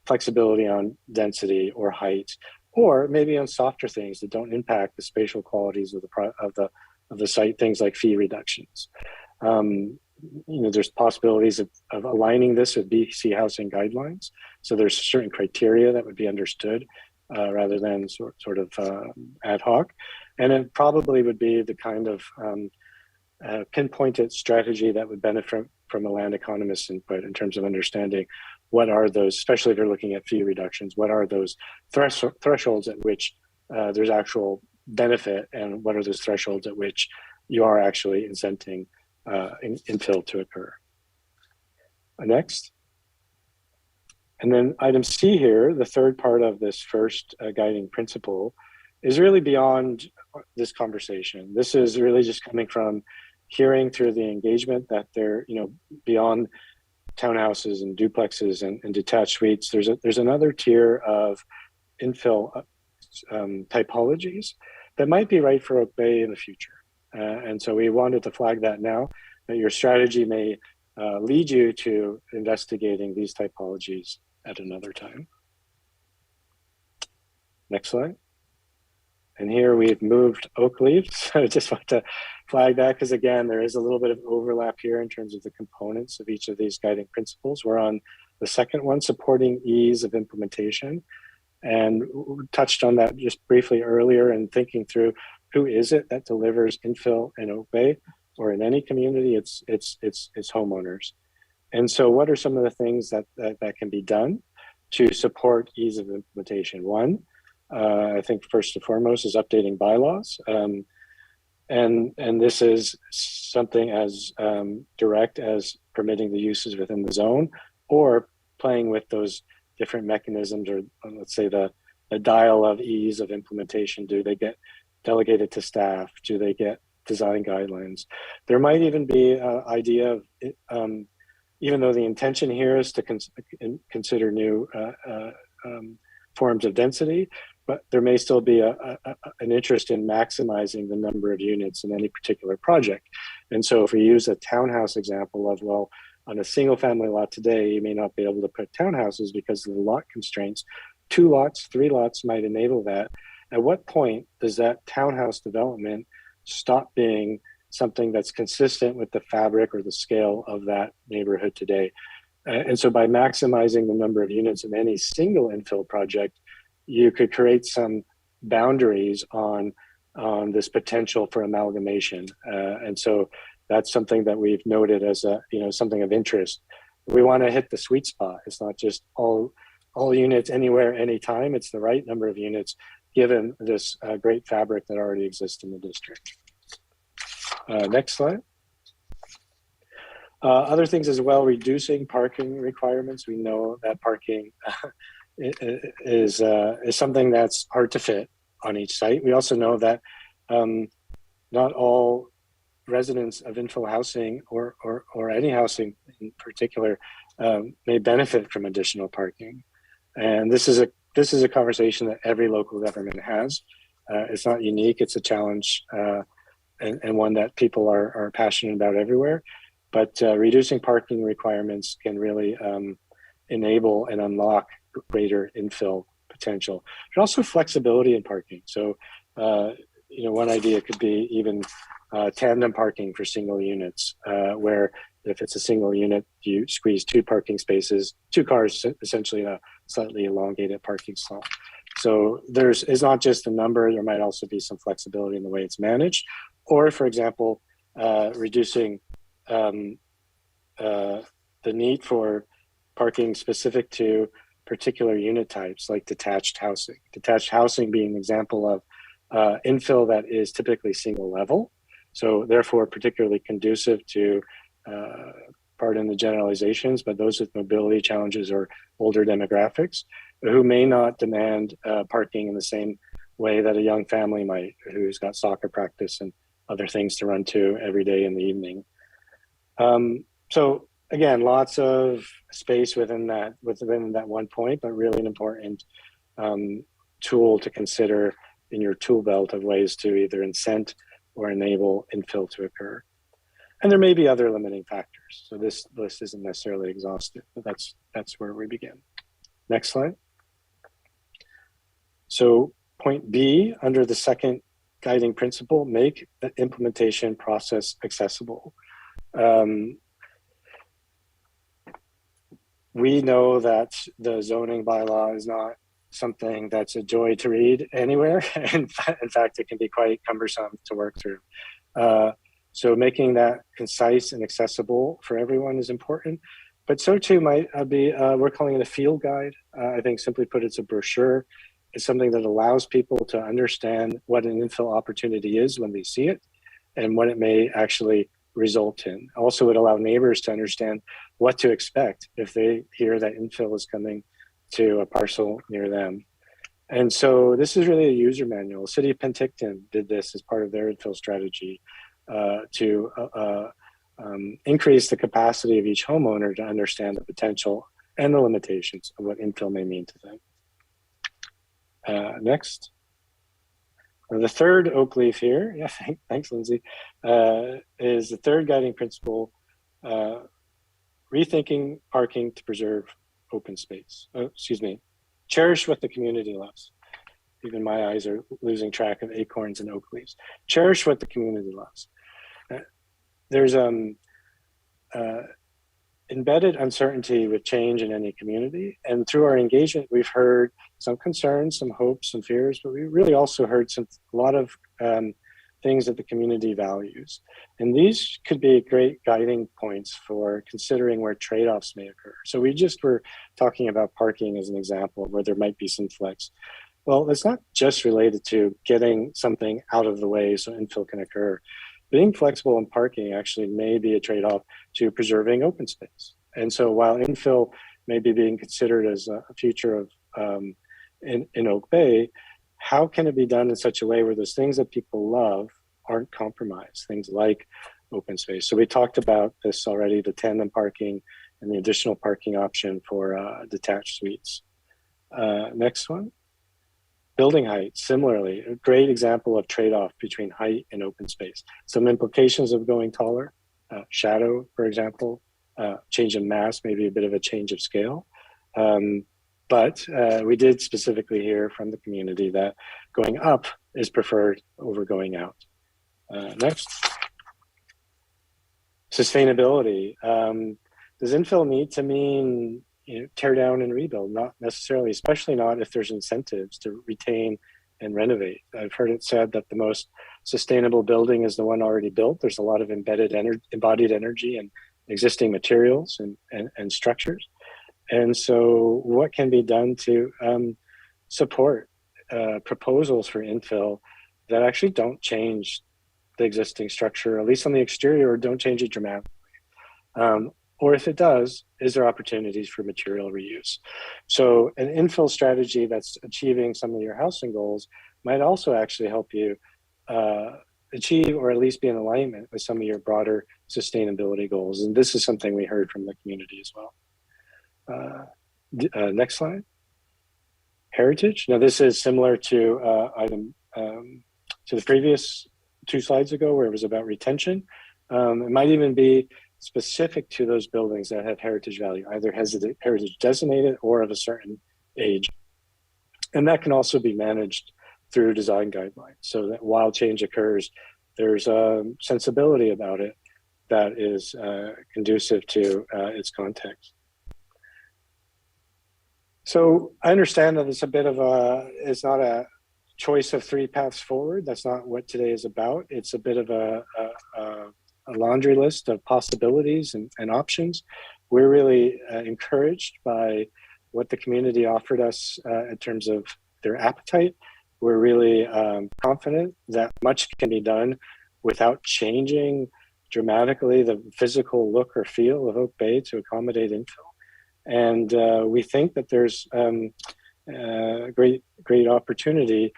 flexibility on density or height, or maybe on softer things that don't impact the spatial qualities of the site, things like fee reductions. There's possibilities of aligning this with BC housing guidelines. So there's certain criteria that would be understood rather than sort of ad hoc. And it probably would be the kind of pinpointed strategy that would benefit from a land economist's input in terms of understanding what are those, especially if you're looking at fee reductions, what are those thresholds at which there's actual benefit, and what are those thresholds at which you are actually incenting infill to occur. Next. And then item C here, the third part of this first guiding principle, is really beyond this conversation. This is really just coming from hearing through the engagement that they're, beyond townhouses and duplexes and detached suites, there's another tier of infill typologies that might be right for Oak Bay in the future. And so we wanted to flag that now, that your strategy may lead you to investigating these typologies at another time. Next slide. And here we've moved oak leaves. So I just want to flag that because, again, there is a little bit of overlap here in terms of the components of each of these guiding principles. We're on the second one, supporting ease of implementation. And we touched on that just briefly earlier, and thinking through who is it that delivers infill in Oak Bay or in any community. It's homeowners. And so what are some of the things that can be done to support ease of implementation? One, I think first and foremost is updating bylaws. And this is something as direct as permitting the uses within the zone, or playing with those different mechanisms, or let's say the dial of ease of implementation. Do they get delegated to staff? Do they get design guidelines? There might even be an idea of, even though the intention here is to consider new forms of density, but there may still be an interest in maximizing the number of units in any particular project. And so if we use a townhouse example of, well, on a single family lot today, you may not be able to put townhouses because of the lot constraints. 2 lots, 3 lots might enable that. At what point does that townhouse development stop being something that's consistent with the fabric or the scale of that neighborhood today? And so by maximizing the number of units in any single infill project, you could create some boundaries on this potential for amalgamation. And so that's something that we've noted as something of interest. We want to hit the sweet spot. It's not just all units anywhere, anytime. It's the right number of units given this great fabric that already exists in the district. Next slide. Other things as well, reducing parking requirements. We know that parking is something that's hard to fit on each site. We also know that not all residents of infill housing or any housing in particular may benefit from additional parking. And this is a conversation that every local government has. It's not unique. It's a challenge and one that people are passionate about everywhere. But reducing parking requirements can really enable and unlock greater infill potential. But also flexibility in parking. So, one idea could be even tandem parking for single units, where if it's a single unit, you squeeze 2 parking spaces, 2 cars, essentially in a slightly elongated parking slot. So it's not just a number, there might also be some flexibility in the way it's managed. Or, for example, reducing the need for parking specific to particular unit types, like detached housing. Detached housing being an example of infill that is typically single level, so therefore particularly conducive to, pardon the generalizations, but those with mobility challenges or older demographics who may not demand parking in the same way that a young family might, who's got soccer practice and other things to run to every day in the evening. So again, lots of space within that one point, but really an important tool to consider in your tool belt of ways to either incent or enable infill to occur. And there may be other limiting factors. So this list isn't necessarily exhaustive, but that's where we begin. Next slide. So point B, under the second guiding principle, make the implementation process accessible. We know that the zoning bylaw is not something that's a joy to read anywhere. In fact, it can be quite cumbersome to work through. So making that concise and accessible for everyone is important. But so too might be, we're calling it a field guide. I think simply put, it's a brochure. It's something that allows people to understand what an infill opportunity is when they see it and what it may actually result in. Also, it allows neighbors to understand what to expect if they hear that infill is coming to a parcel near them. And so this is really a user manual. City of Penticton did this as part of their infill strategy to increase the capacity of each homeowner to understand the potential and the limitations of what infill may mean to them. Next. The third oak leaf here, yeah, thanks, Lindsay, is the third guiding principle, rethinking parking to preserve open space. Cherish what the community loves. Even my eyes are losing track of acorns and oak leaves. Cherish what the community loves. There's embedded uncertainty with change in any community. And through our engagement, we've heard some concerns, some hopes, some fears, but we really also heard a lot of things that the community values. And these could be great guiding points for considering where trade-offs may occur. So we just were talking about parking as an example where there might be some flex. Well, it's not just related to getting something out of the way so infill can occur. Being flexible in parking actually may be a trade-off to preserving open space. And so while infill may be being considered as a future of in Oak Bay, how can it be done in such a way where those things that people love aren't compromised, things like open space? So we talked about this already, the tandem parking and the additional parking option for detached suites. Next one. Building height, similarly, a great example of trade-off between height and open space. Some implications of going taller, shadow, for example, change in mass, maybe a bit of a change of scale. But we did specifically hear from the community that going up is preferred over going out. Next. Sustainability. Does infill need to mean tear down and rebuild? Not necessarily, especially not if there's incentives to retain and renovate. I've heard it said that the most sustainable building is the one already built. There's a lot of embodied energy and existing materials and structures. And so what can be done to support proposals for infill that actually don't change the existing structure, at least on the exterior, or don't change it dramatically? Or if it does, is there opportunities for material reuse? So an infill strategy that's achieving some of your housing goals might also actually help you achieve or at least be in alignment with some of your broader sustainability goals. And this is something we heard from the community as well. Next slide. Heritage. Now this is similar to to the previous 2 slides ago where it was about retention. It might even be specific to those buildings that have heritage value, either heritage designated or of a certain age. And that can also be managed through design guidelines so that while change occurs, there's a sensibility about it that is conducive to its context. So I understand that it's a bit of it's not a choice of 3 paths forward. That's not what today is about. It's a bit of a laundry list of possibilities and options. We're really encouraged by what the community offered us in terms of their appetite. We're really confident that much can be done without changing dramatically the physical look or feel of Oak Bay to accommodate infill. And we think that there's great opportunity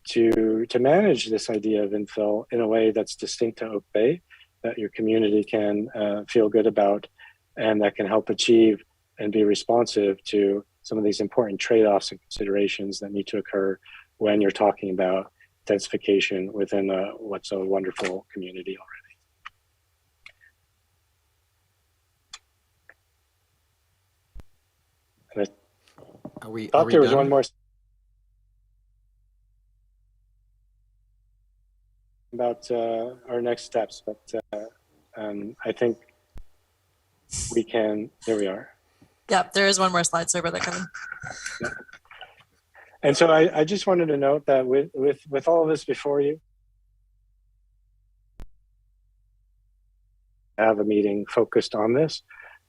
to manage this idea of infill in a way that's distinct to Oak Bay, that your community can feel good about, and that can help achieve and be responsive to some of these important trade-offs and considerations that need to occur when you're talking about densification within what's a wonderful community already. And I thought there was one more about our next steps, but I think we can, there we are. Yeah, there is one more slide. Sorry about that, Kevin. And so I just wanted to note that with all of this before you, have a meeting focused on this.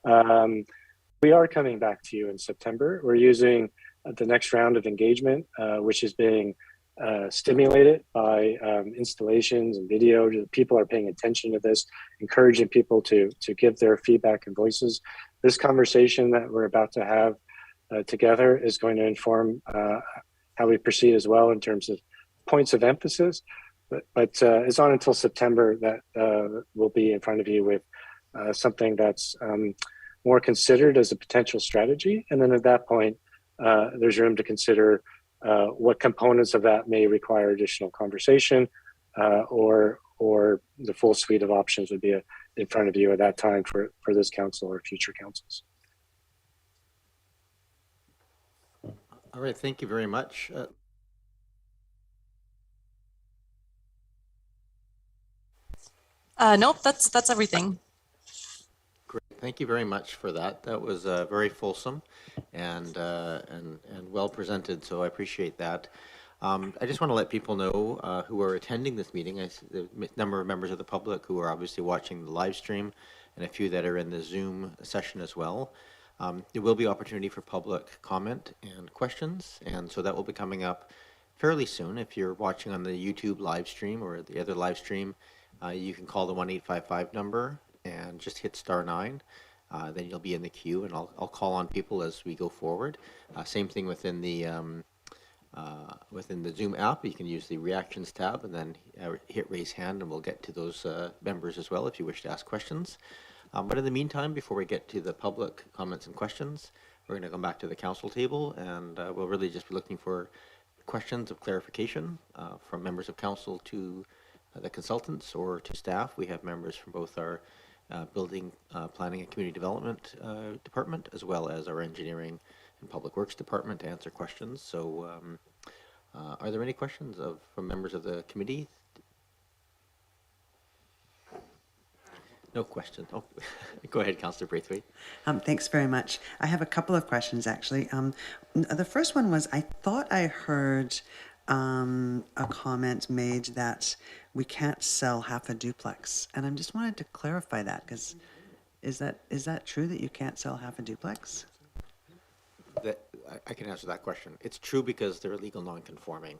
We are coming back to you in September. We're using the next round of engagement, which is being stimulated by installations and video. People are paying attention to this, encouraging people to give their feedback and voices. This conversation that we're about to have together is going to inform how we proceed as well in terms of points of emphasis. But it's on until September that we'll be in front of you with something that's more considered as a potential strategy. And then at that point, there's room to consider what components of that may require additional conversation, or the full suite of options would be in front of you at that time for this council or future councils. All right, thank you very much. Nope, that's everything. Great, thank you very much for that. That was very fulsome and well presented, so I appreciate that. I just want to let people know who are attending this meeting. I see the number of members of the public who are obviously watching the live stream, and a few that are in the Zoom session as well. There will be opportunity for public comment and questions, and so that will be coming up fairly soon. If you're watching on the YouTube live stream or the other live stream, you can call the 1-855 number and just hit *9. Then you'll be in the queue, and I'll call on people as we go forward. Same thing within the Zoom app. You can use the reactions tab and then hit raise hand, and we'll get to those members as well if you wish to ask questions. But in the meantime, before we get to the public comments and questions, we're going to come back to the council table, and we'll really just be looking for questions of clarification from members of council to the consultants or to staff. We have members from both our building, planning and community development department, as well as our engineering and public works department to answer questions. So are there any questions from members of the committee? No question. Oh, go ahead, Councillor Braithwaite. Thanks very much. I have a couple of questions, actually. The first one was, I thought I heard a comment made that we can't sell half a duplex, and I just wanted to clarify that, because is that true that you can't sell half a duplex? I can answer that question. It's true because they're illegal non-conforming.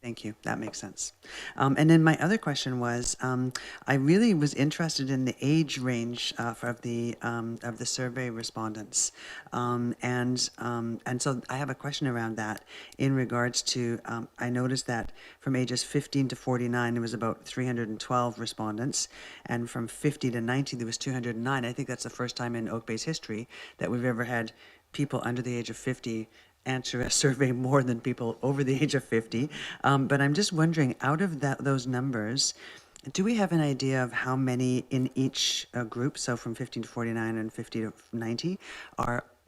Thank you. That makes sense. And then my other question was, I really was interested in the age range of the survey respondents, and so I have a question around that in regards to. I noticed that from ages 15 to 49 there was about 312 respondents, and from 50 to 90 there was 209. I think that's the first time in Oak Bay's history that we've ever had people under the age of 50 answer a survey more than people over the age of 50. But I'm just wondering, out of those numbers, do we have an idea of how many in each group, so from 15 to 49 and 50 to 90,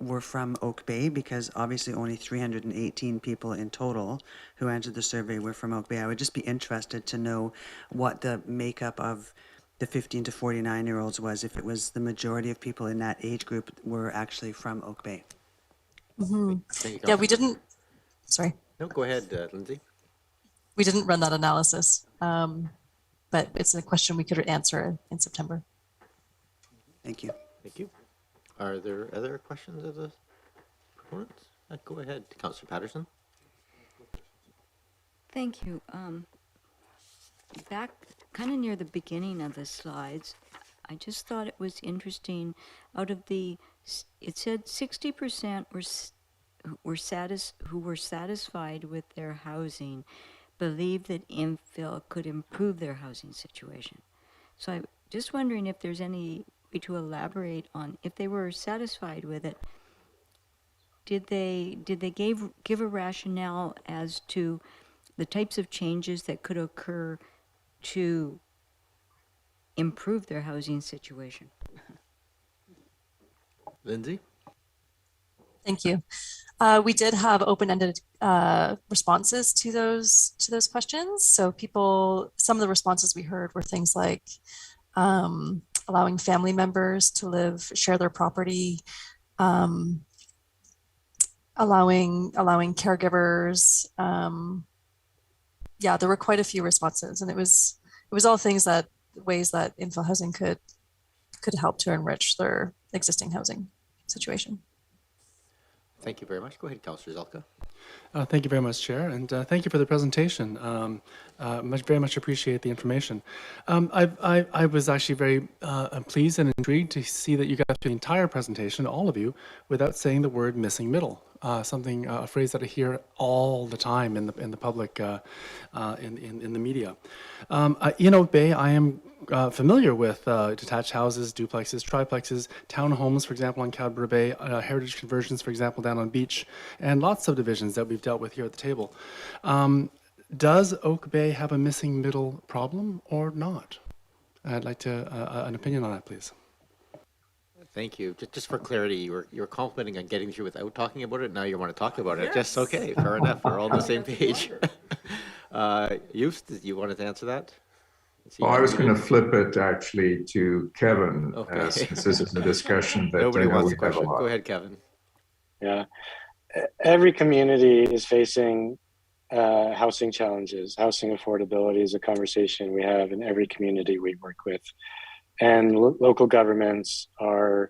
were from Oak Bay? Because obviously only 318 people in total who answered the survey were from Oak Bay. I would just be interested to know what the makeup of the 15 to 49-year-olds was, if it was the majority of people in that age group were actually from Oak Bay. Mm-hmm. Yeah, we didn't. Sorry. No, go ahead, Lindsay. We didn't run that analysis, but it's a question we could answer in September. Thank you. Thank you. Are there other questions of the proponents? Go ahead, Councillor Patterson. Thank you. Back kind of near the beginning of the slides, I just thought it was interesting. It said 60% who were satisfied with their housing believed that Infill could improve their housing situation. So I'm just wondering if there's any way to elaborate on, if they were satisfied with it, did they give a rationale as to the types of changes that could occur to improve their housing situation? Lindsay? Thank you. We did have open-ended responses to those questions. So some of the responses we heard were things like allowing family members to share their property, allowing caregivers. Yeah, there were quite a few responses, and it was all ways that infill housing could help to enrich their existing housing situation. Thank you very much. Go ahead, Councillor Zelka. Thank you very much, Chair, and thank you for the presentation. Very much appreciate the information. I was actually very pleased and intrigued to see that you got through the entire presentation, all of you, without saying the word missing middle. A phrase that I hear all the time in the public, in the media. In Oak Bay, I am familiar with detached houses, duplexes, triplexes, townhomes, for example, on Cadbury Bay, heritage conversions, for example, down on Beach, and lots of divisions that we've dealt with here at the table. Does Oak Bay have a missing middle problem or not? I'd like an opinion on that, please. Thank you. Just for clarity, you're complimenting on getting through without talking about it. Now you want to talk about it. Just okay. Fair enough. We're all on the same page. Youst, you wanted to answer that? Well, I was going to flip it actually to Kevin, Okay. since this is a discussion that Nobody I know wants we the have a question. lot. Go ahead, Kevin. Yeah. Every community is facing housing challenges. Housing affordability is a conversation we have in every community we work with. And local governments are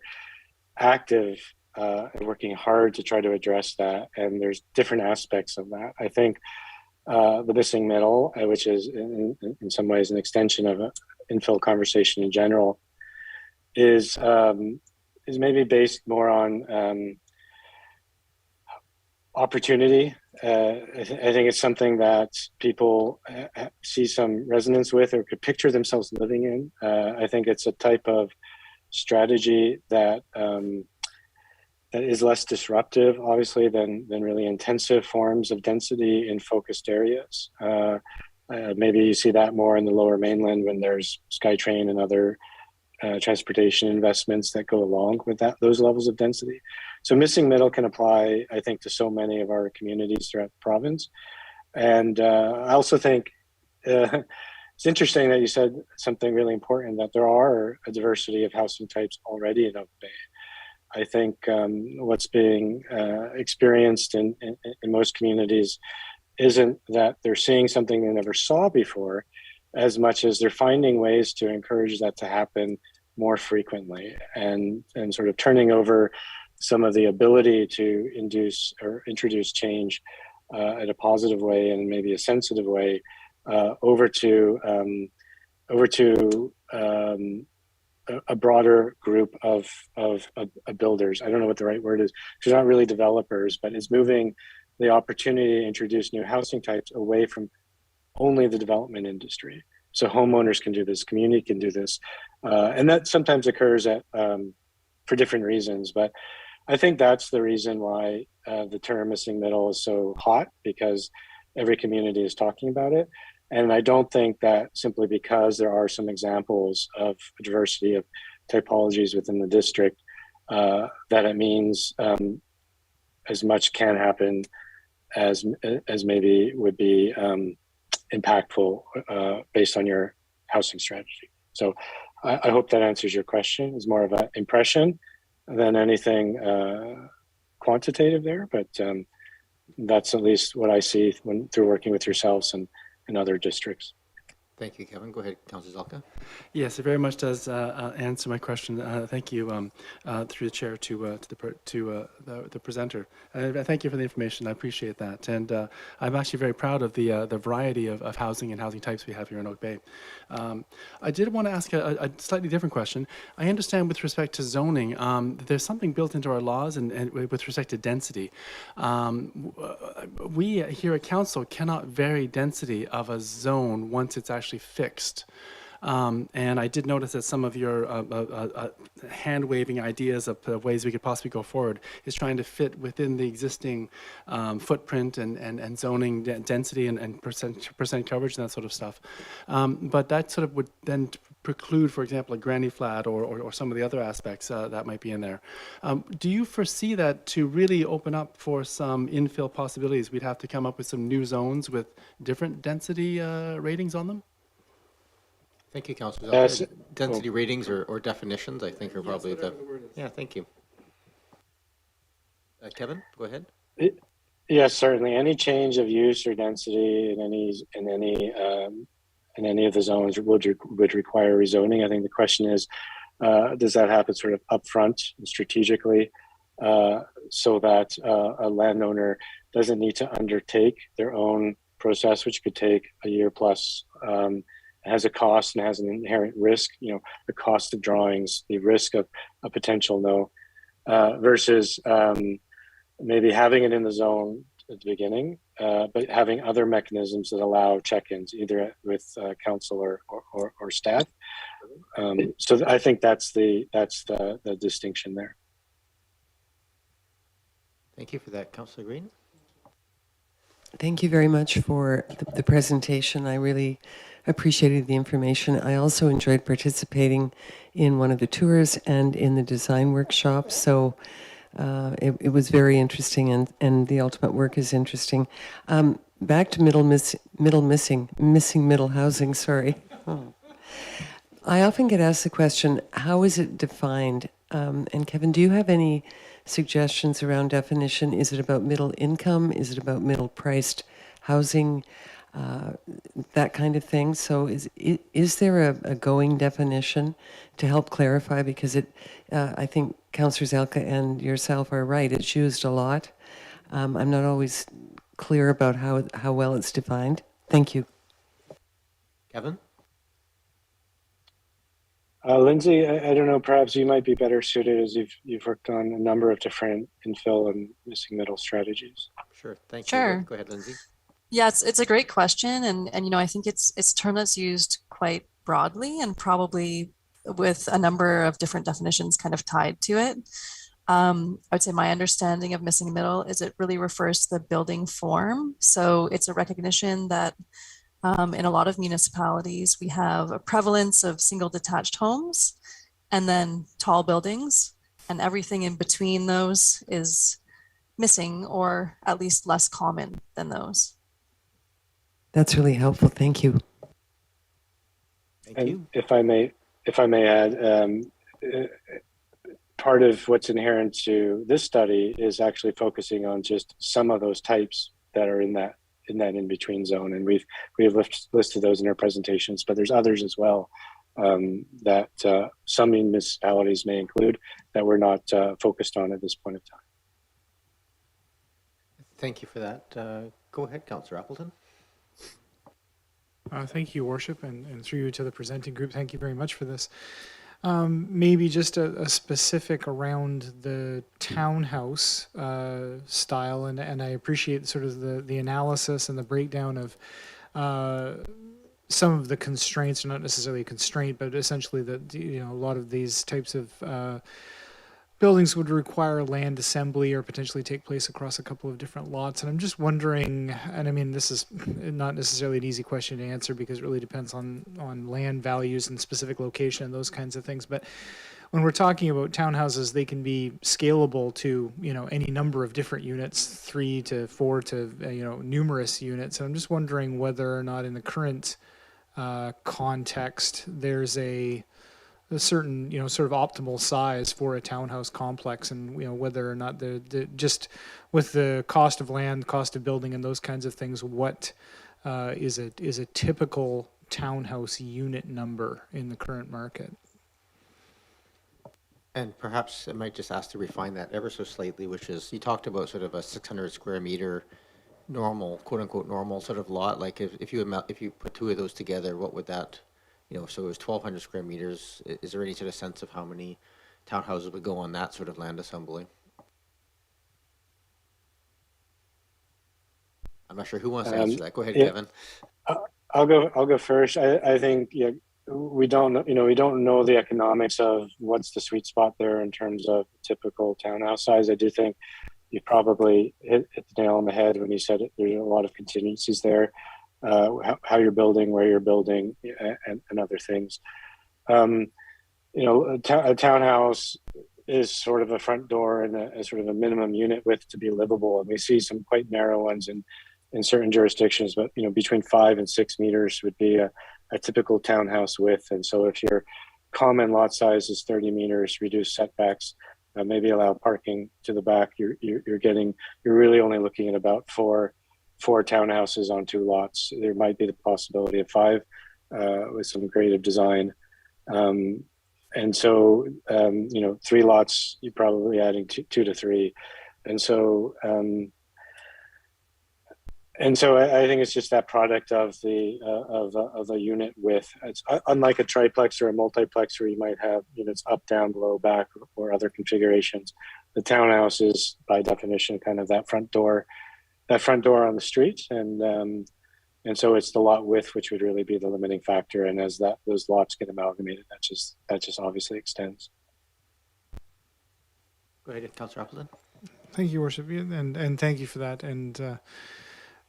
active and working hard to try to address that. And there's different aspects of that. I think the missing middle, which is in some ways an extension of an infill conversation in general, is maybe based more on opportunity. I think it's something that people see some resonance with or could picture themselves living in. I think it's a type of strategy that is less disruptive, obviously, than really intensive forms of density in focused areas. Maybe you see that more in the Lower Mainland when there's SkyTrain and other transportation investments that go along with those levels of density. So missing middle can apply, I think, to so many of our communities throughout the province. And I also think it's interesting that you said something really important, that there are a diversity of housing types already in Oak Bay. I think what's being experienced in most communities isn't that they're seeing something they never saw before, as much as they're finding ways to encourage that to happen more frequently, and sort of turning over some of the ability to induce or introduce change in a positive way and maybe a sensitive way over to a broader group of builders. I don't know what the right word is, because they're not really developers, but it's moving the opportunity to introduce new housing types away from only the development industry. So homeowners can do this, community can do this, and that sometimes occurs for different reasons. But I think that's the reason why the term missing middle is so hot, because every community is talking about it. And I don't think that simply because there are some examples of a diversity of typologies within the district, that it means as much can happen as maybe would be impactful based on your housing strategy. So I hope that answers your question. It's more of an impression than anything quantitative there, but that's at least what I see through working with yourselves and other districts. Thank you, Kevin. Go ahead, Councillor Zelka. Yes, it very much does answer my question. Thank you, through the chair, to the presenter. Thank you for the information. I appreciate that, and I'm actually very proud of the variety of housing and housing types we have here in Oak Bay. I did want to ask a slightly different question. I understand with respect to zoning, there's something built into our laws and with respect to density. We here at council cannot vary density of a zone once it's actually fixed. And I did notice that some of your hand-waving ideas of ways we could possibly go forward is trying to fit within the existing footprint and zoning density and percent coverage and that sort of stuff. But that sort of would then preclude, for example, a granny flat or some of the other aspects that might be in there. Do you foresee that to really open up for some infill possibilities, we'd have to come up with some new zones with different density ratings on them? Thank you, Councillor Zelka. Density ratings or definitions, I think, are probably the... Yeah, thank you. Kevin, go ahead. Yes, certainly. Any change of use or density in any of the zones would require rezoning. I think the question is, does that happen sort of upfront and strategically, so that a landowner doesn't need to undertake their own process, which could take a year plus, has a cost and has an inherent risk, the cost of drawings, the risk of a potential no, versus maybe having it in the zone at the beginning, but having other mechanisms that allow check-ins either with council or staff. So I think that's the distinction there. Thank you for that, Councillor Green. Thank you very much for the presentation. I really appreciated the information. I also enjoyed participating in one of the tours and in the design workshop. So it was very interesting, and the ultimate work is interesting. Back to missing middle housing, sorry. I often get asked the question, how is it defined? And Kevin, do you have any suggestions around definition? Is it about middle income? Is it about middle priced housing? That kind of thing. So is there a going definition to help clarify? Because I think Councillor Zelka and yourself are right. It's used a lot. I'm not always clear about how well it's defined. Thank you. Kevin? Lindsay, I don't know, perhaps you might be better suited as you've worked on a number of different infill and missing middle strategies. Sure, thank Sure. you. Go ahead, Lindsay. Yeah, it's a great question, and I think it's a term that's used quite broadly and probably with a number of different definitions kind of tied to it. I would say my understanding of missing middle is it really refers to the building form. So it's a recognition that in a lot of municipalities, we have a prevalence of single detached homes and then tall buildings, and everything in between those is missing or at least less common than those. That's really helpful. Thank you. Thank you. If I may add, part of what's inherent to this study is actually focusing on just some of those types that are in that in-between zone, and we've listed those in our presentations, but there's others as well that some municipalities may include that we're not focused on at this point of time. Thank you for that. Go ahead, Councillor Appleton. Thank you, Worship, and through you to the presenting group, thank you very much for this. Maybe just a specific around the townhouse style, and I appreciate sort of the analysis and the breakdown of some of the constraints, or not necessarily a constraint, but essentially that a lot of these types of buildings would require land assembly or potentially take place across a couple of different lots. And I'm just wondering, and I mean, this is not necessarily an easy question to answer because it really depends on land values and specific location and those kinds of things. But when we're talking about townhouses, they can be scalable to, any number of different units, 3 to 4 to, numerous units. And I'm just wondering whether or not in the current context, there's a certain, sort of optimal size for a townhouse complex, and whether or not just with the cost of land, cost of building, and those kinds of things, what is a typical townhouse unit number in the current market? And perhaps I might just ask to refine that ever so slightly, which is, you talked about sort of a 600 square meter normal, quote unquote normal sort of lot. Like if you put two of those together, what would that, so it was 1,200 square meters. Is there any sort of sense of how many townhouses would go on that sort of land assembly? I'm not sure who wants to answer that. Go ahead, yeah. Kevin. I'll go first. I think we don't know the economics of what's the sweet spot there in terms of typical townhouse size. I do think you probably hit the nail on the head when you said it. There's a lot of contingencies there. How you're building, where you're building, and other things. A townhouse is sort of a front door and a sort of a minimum unit width to be livable, and we see some quite narrow ones in certain jurisdictions. But between 5 and 6 meters would be a typical townhouse width. And so if your common lot size is 30 meters, reduced setbacks, maybe allow parking to the back, you're really only looking at about four townhouses on 2 lots. There might be the possibility of 5 with some creative design. And so, 3 lots, you're probably adding 2 to 3. And so, I think it's just that product of the unit width. It's unlike a triplex or a multiplex where you might have units up, down, below, back, or other configurations. The townhouse is by definition kind of that front door on the street, and so it's the lot width which would really be the limiting factor. And as those lots get amalgamated, that just obviously extends. Go ahead, Councillor Appleton. Thank you, Worship, and thank you for that. And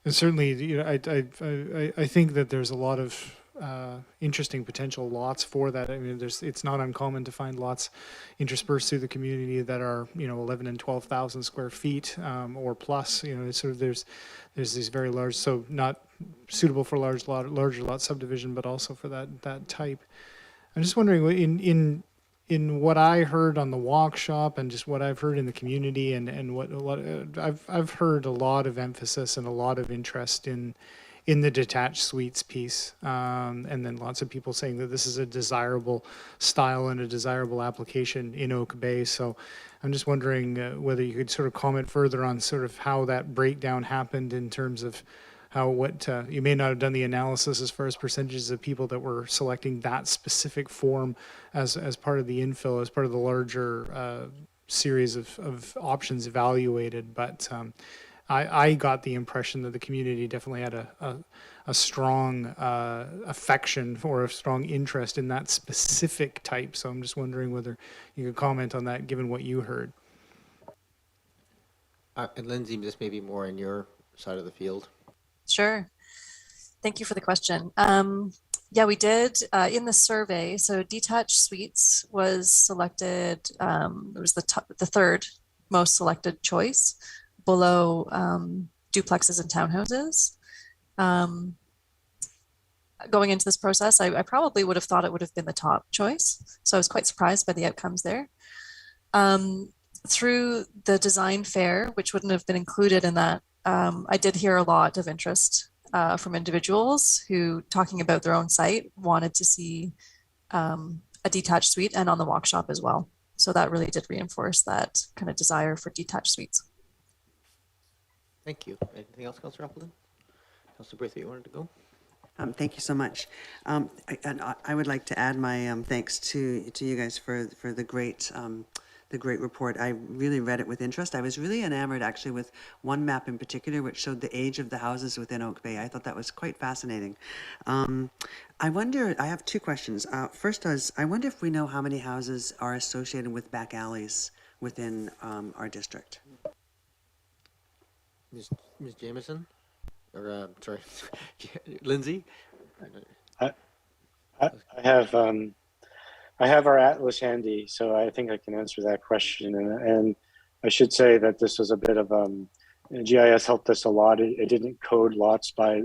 certainly, I think that there's a lot of interesting potential lots for that. I mean, it's not uncommon to find lots interspersed through the community that are 11 and 12,000 square feet or plus. It's sort of there's these very large, so not suitable for larger lot subdivision, but also for that type. I'm just wondering in what I heard on the walk shop and just what I've heard in the community and what I've heard a lot of emphasis and a lot of interest in the detached suites piece, and then lots of people saying that this is a desirable style and a desirable application in Oak Bay. So I'm just wondering whether you could sort of comment further on sort of how that breakdown happened in terms of what you may not have done the analysis as far as percentages of people that were selecting that specific form as part of the infill, as part of the larger series of options evaluated. But I got the impression that the community definitely had a strong affection or a strong interest in that specific type. So I'm just wondering whether you could comment on that, given what you heard. And Lindsay, this may be more in your side of the field. Sure. Thank you for the question. Yeah, we did in the survey. So detached suites was selected. It was the third most selected choice, below duplexes and townhouses. Going into this process, I probably would have thought it would have been the top choice. So I was quite surprised by the outcomes there. Through the design fair, which wouldn't have been included in that, I did hear a lot of interest from individuals who, talking about their own site, wanted to see a detached suite, and on the walk shop as well. So that really did reinforce that kind of desire for detached suites. Thank you. Anything else, Councillor Appleton? Councillor Braithwaite, you wanted to go? Thank you so much. I would like to add my thanks to you guys for the great report. I really read it with interest. I was really enamored actually with one map in particular which showed the age of the houses within Oak Bay. I thought that was quite fascinating. I wonder, I have 2 questions. First is, I wonder if we know how many houses are associated with back alleys within our district. Ms. Jameson? Or, sorry, Lindsay? I have our atlas handy, so I think I can answer that question. And I should say that this was a bit of GIS helped us a lot. It didn't code lots by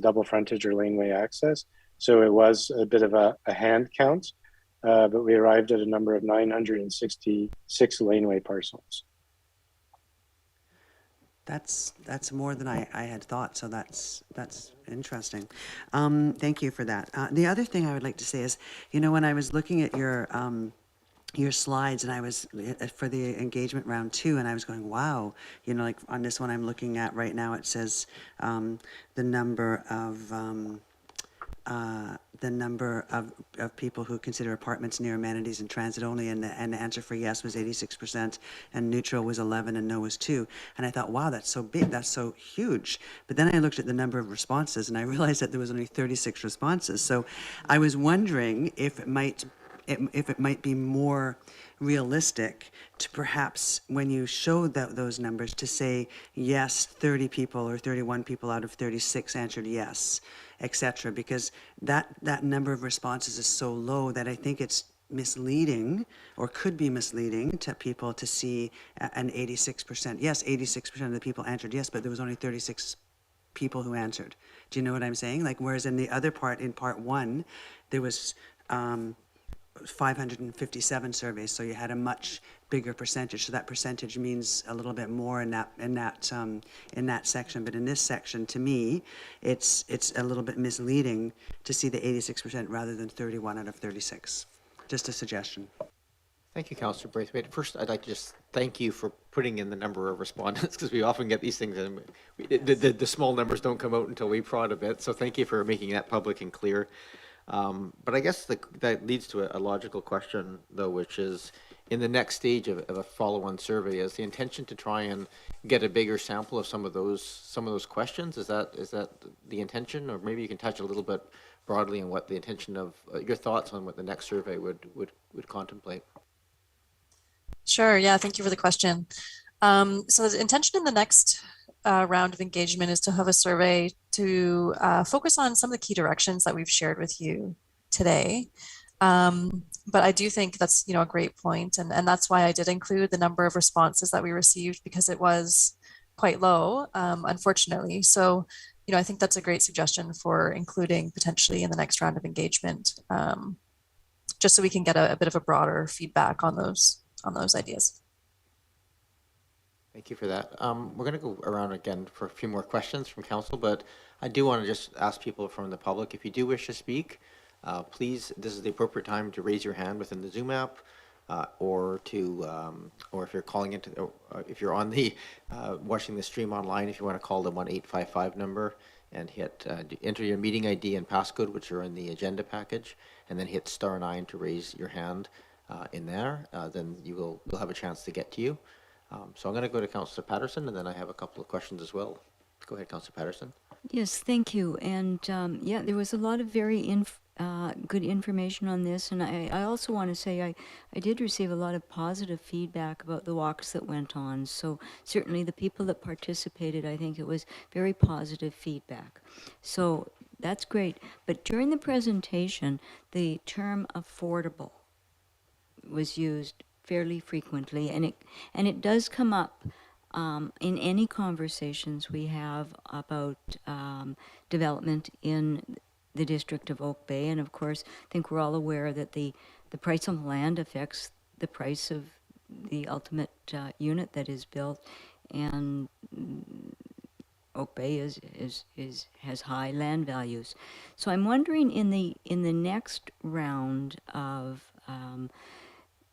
double frontage or laneway access, so it was a bit of a hand count. But we arrived at a number of 966 laneway parcels. That's more than I had thought, so that's interesting. Thank you for that. The other thing I would like to say is, when I was looking at your slides, and I was for the engagement round 2, and I was going, wow, like on this one I'm looking at right now, it says the number of people who consider apartments near amenities and transit only, and the answer for yes was 86%, and neutral was 11%, and no was 2%. And I thought, wow, that's so big, that's so huge. But then I looked at the number of responses, and I realized that there was only 36 responses. So I was wondering if it might be more realistic to perhaps, when you show those numbers, to say yes, 30 people or 31 people out of 36 answered yes, etc. Because that number of responses is so low that I think it's misleading, or could be misleading, to people to see an 86%. Yes, 86% of the people answered yes, but there was only 36 people who answered. Do you know what I'm saying? Like, whereas in the other part, in part 1, there was 557 surveys, so you had a much bigger percentage. So that percentage means a little bit more in that section. But in this section, to me, it's a little bit misleading to see the 86% rather than 31 out of 36. Just a suggestion. Thank you, Councillor Braithwaite. First, I'd like to just thank you for putting in the number of respondents, because we often get these things and the small numbers don't come out until we prod a bit. So thank you for making that public and clear. But I guess that leads to a logical question, though, which is, in the next stage of a follow-on survey, is the intention to try and get a bigger sample of some of those questions? Is that the intention, or maybe you can touch a little bit broadly on what the intention of your thoughts on what the next survey would contemplate? Sure. Yeah. Thank you for the question. So the intention in the next round of engagement is to have a survey to focus on some of the key directions that we've shared with you today. But I do think that's, a great point. And that's why I did include the number of responses that we received, because it was quite low, unfortunately. So, I think that's a great suggestion for including potentially in the next round of engagement, just so we can get a bit of a broader feedback on those ideas. Thank you for that. We're going to go around again for a few more questions from council, but I do want to just ask people from the public, if you do wish to speak, please, this is the appropriate time to raise your hand within the Zoom app, or if you're calling into, if you're on the, watching the stream online, if you want to call the 1-855 number and hit, enter your meeting ID and passcode, which are in the agenda package, and then hit *9 to raise your hand in there, then we'll have a chance to get to you. So I'm going to go to Councillor Patterson, and then I have a couple of questions as well. Go ahead, Councillor Patterson. Yes, thank you. And yeah, there was a lot of very good information on this. And I also want to say I did receive a lot of positive feedback about the walks that went on. So certainly the people that participated, I think it was very positive feedback. So that's great. But during the presentation, the term affordable was used fairly frequently, and it does come up in any conversations we have about development in the district of Oak Bay. And of course, I think we're all aware that the price of land affects the price of the ultimate unit that is built, and Oak Bay has high land values. So I'm wondering, in the next round of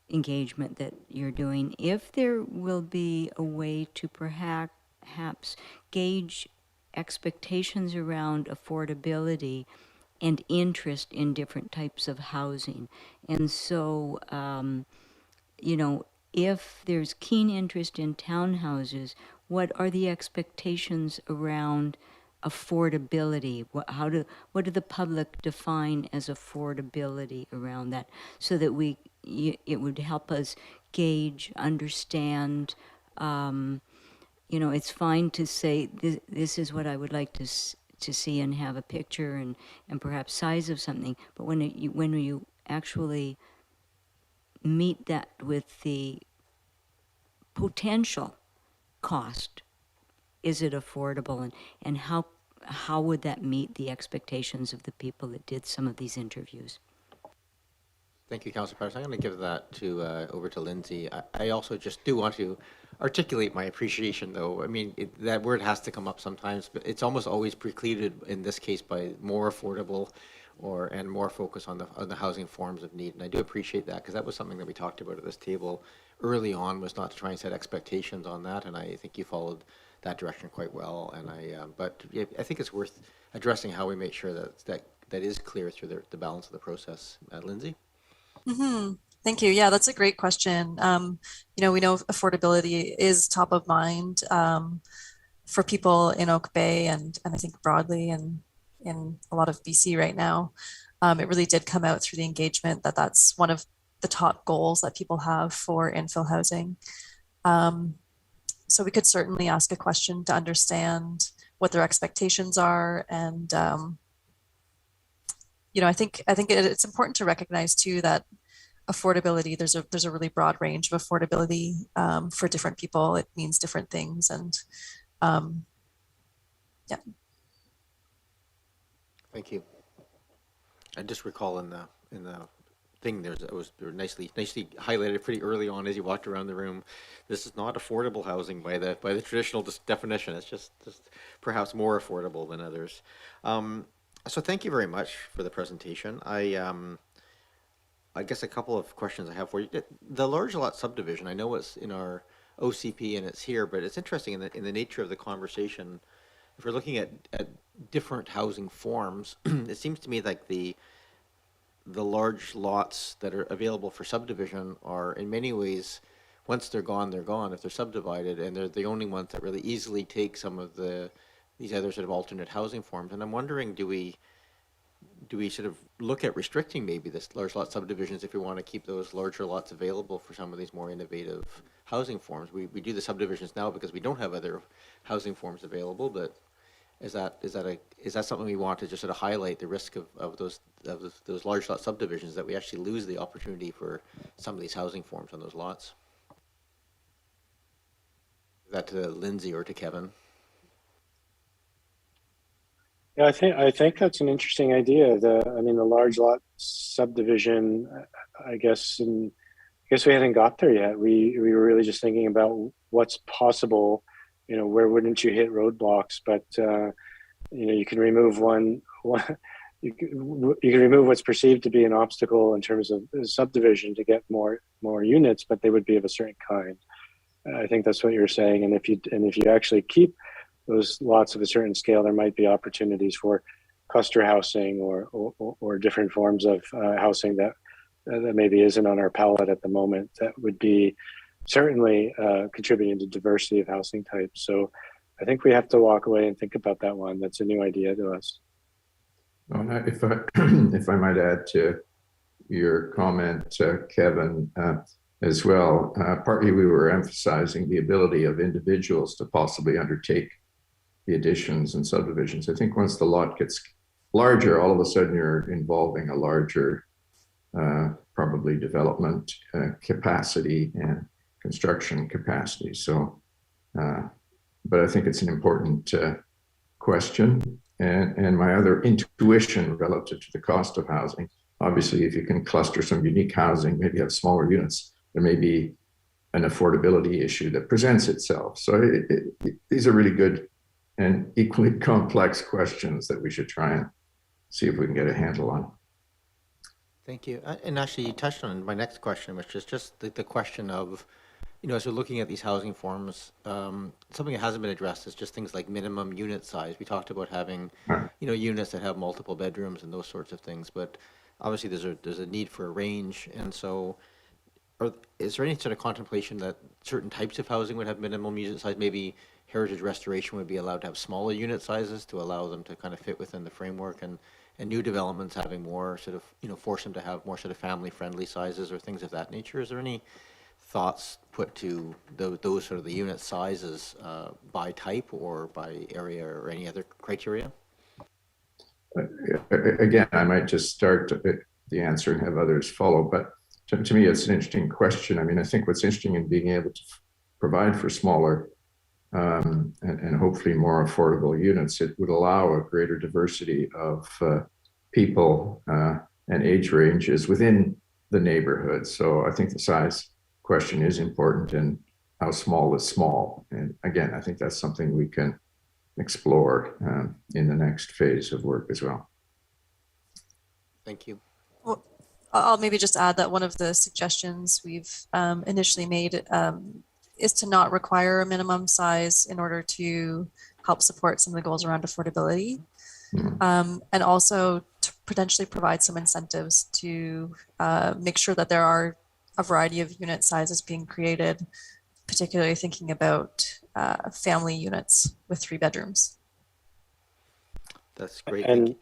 engagement that you're doing, if there will be a way to perhaps gauge expectations around affordability and interest in different types of housing. And so, if there's keen interest in townhouses, what are the expectations around affordability? What do the public define as affordability around that, so that it would help us gauge, understand. It's fine to say this is what I would like to see and have a picture and perhaps size of something, but when you actually meet that with the potential cost, is it affordable, and how would that meet the expectations of the people that did some of these interviews? Thank you, Councillor Patterson. I'm going to give that over to Lindsay. I also just do want to articulate my appreciation, though. I mean, that word has to come up sometimes, but it's almost always precluded in this case by more affordable and more focus on the housing forms of need. And I do appreciate that, because that was something that we talked about at this table early on, was not to try and set expectations on that. And I think you followed that direction quite well. And but I think it's worth addressing how we make sure that is clear through the balance of the process. Lindsay? Mm-hmm. Thank you. Yeah, that's a great question. We know affordability is top of mind for people in Oak Bay and I think broadly in a lot of BC right now. It really did come out through the engagement that's one of the top goals that people have for infill housing. So we could certainly ask a question to understand what their expectations are, and I think it's important to recognize too that affordability, there's a really broad range of affordability for different people. It means different things, and yeah. Thank you. I just recall in the thing there was nicely highlighted pretty early on as you walked around the room. This is not affordable housing by the traditional definition. It's just perhaps more affordable than others. So thank you very much for the presentation. I guess a couple of questions I have for you. The large lot subdivision, I know it's in our OCP and it's here, but it's interesting in the nature of the conversation. If we're looking at different housing forms, it seems to me like the large lots that are available for subdivision are in many ways, once they're gone, if they're subdivided, and they're the only ones that really easily take some of these other sort of alternate housing forms. And I'm wondering, do we sort of look at restricting maybe this large lot subdivisions if we want to keep those larger lots available for some of these more innovative housing forms? We do the subdivisions now because we don't have other housing forms available, but is that something we want to just sort of highlight the risk of those large lot subdivisions, that we actually lose the opportunity for some of these housing forms on those lots? Is that to Lindsay or to Kevin? Yeah, I think that's an interesting idea. The large lot subdivision. I guess we haven't got there yet. We were really just thinking about what's possible. Where wouldn't you hit roadblocks? But you can remove one. You can remove what's perceived to be an obstacle in terms of subdivision to get more units, but they would be of a certain kind. I think that's what you're saying. And if you actually keep those lots of a certain scale, there might be opportunities for cluster housing or different forms of housing that maybe isn't on our palette at the moment. That would be certainly contributing to diversity of housing types. So I think we have to walk away and think about that one. That's a new idea to us. If I might add to your comment, Kevin, as well, partly we were emphasizing the ability of individuals to possibly undertake the additions and subdivisions. I think once the lot gets larger, all of a sudden you're involving a larger probably development capacity and construction capacity. So, but I think it's an important question. And my other intuition relative to the cost of housing, obviously, if you can cluster some unique housing, maybe have smaller units, there may be an affordability issue that presents itself. So these are really good and equally complex questions that we should try and see if we can get a handle on. Thank you. And actually, you touched on my next question, which is just the question of, as we're looking at these housing forms, something that hasn't been addressed is just things like minimum unit size. We talked about having, units that have multiple bedrooms and those sorts of things, but obviously there's a need for a range. And so is there any sort of contemplation that certain types of housing would have minimum unit size? Maybe heritage restoration would be allowed to have smaller unit sizes to allow them to kind of fit within the framework, and new developments having more sort of, force them to have more sort of family-friendly sizes or things of that nature. Is there any thoughts put to those sort of the unit sizes by type or by area or any other criteria? Again, I might just start the answer and have others follow, but to me, it's an interesting question. I mean, I think what's interesting in being able to provide for smaller and hopefully more affordable units, it would allow a greater diversity of people and age ranges within the neighborhood. So I think the size question is important, and how small is small. And again, I think that's something we can explore in the next phase of work as well. Thank you. Well, I'll maybe just add that one of the suggestions we've initially made is to not require a minimum size in order to help support some of the goals around affordability. And also to potentially provide some incentives to make sure that there are a variety of unit sizes being created, particularly thinking about family units with 3 bedrooms. That's great. And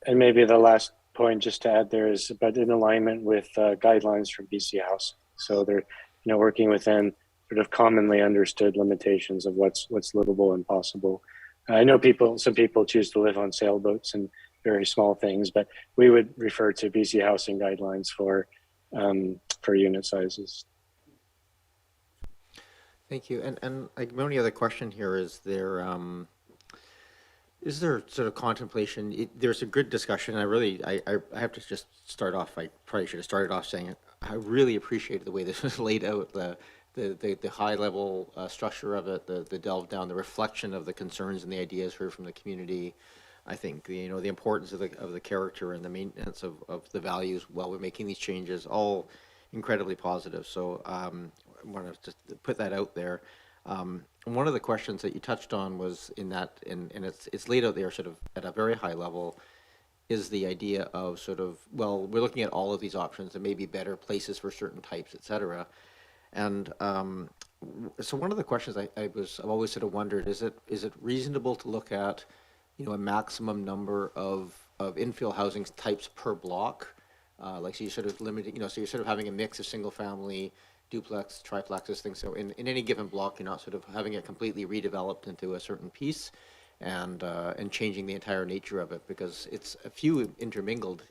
maybe the last point just to add there is, but in alignment with guidelines from BC House. So they're working within sort of commonly understood limitations of what's livable and possible. I know some people choose to live on sailboats and very small things, but we would refer to BC housing guidelines for unit sizes. Thank you. And my only other question here is Is there sort of contemplation? There's a good discussion. I have to just start off. I probably should have started off saying I really appreciated the way this was laid out, the high level structure of it, the delve down, the reflection of the concerns and the ideas heard from the community. I think the importance of the character and the maintenance of the values while we're making these changes, all incredibly positive. So I want to just put that out there. And one of the questions that you touched on was in that, and it's laid out there sort of at a very high level, is the idea of sort of, well, we're looking at all of these options and maybe better places for certain types, et cetera. And so one of the questions I've always sort of wondered, is it reasonable to look at, a maximum number of infill housing types per block? Like, so you're sort of limiting, so you're sort of having a mix of single family, duplex, triplexes, things. So in any given block, you're not sort of having it completely redeveloped into a certain piece and changing the entire nature of it, because it's a few intermingled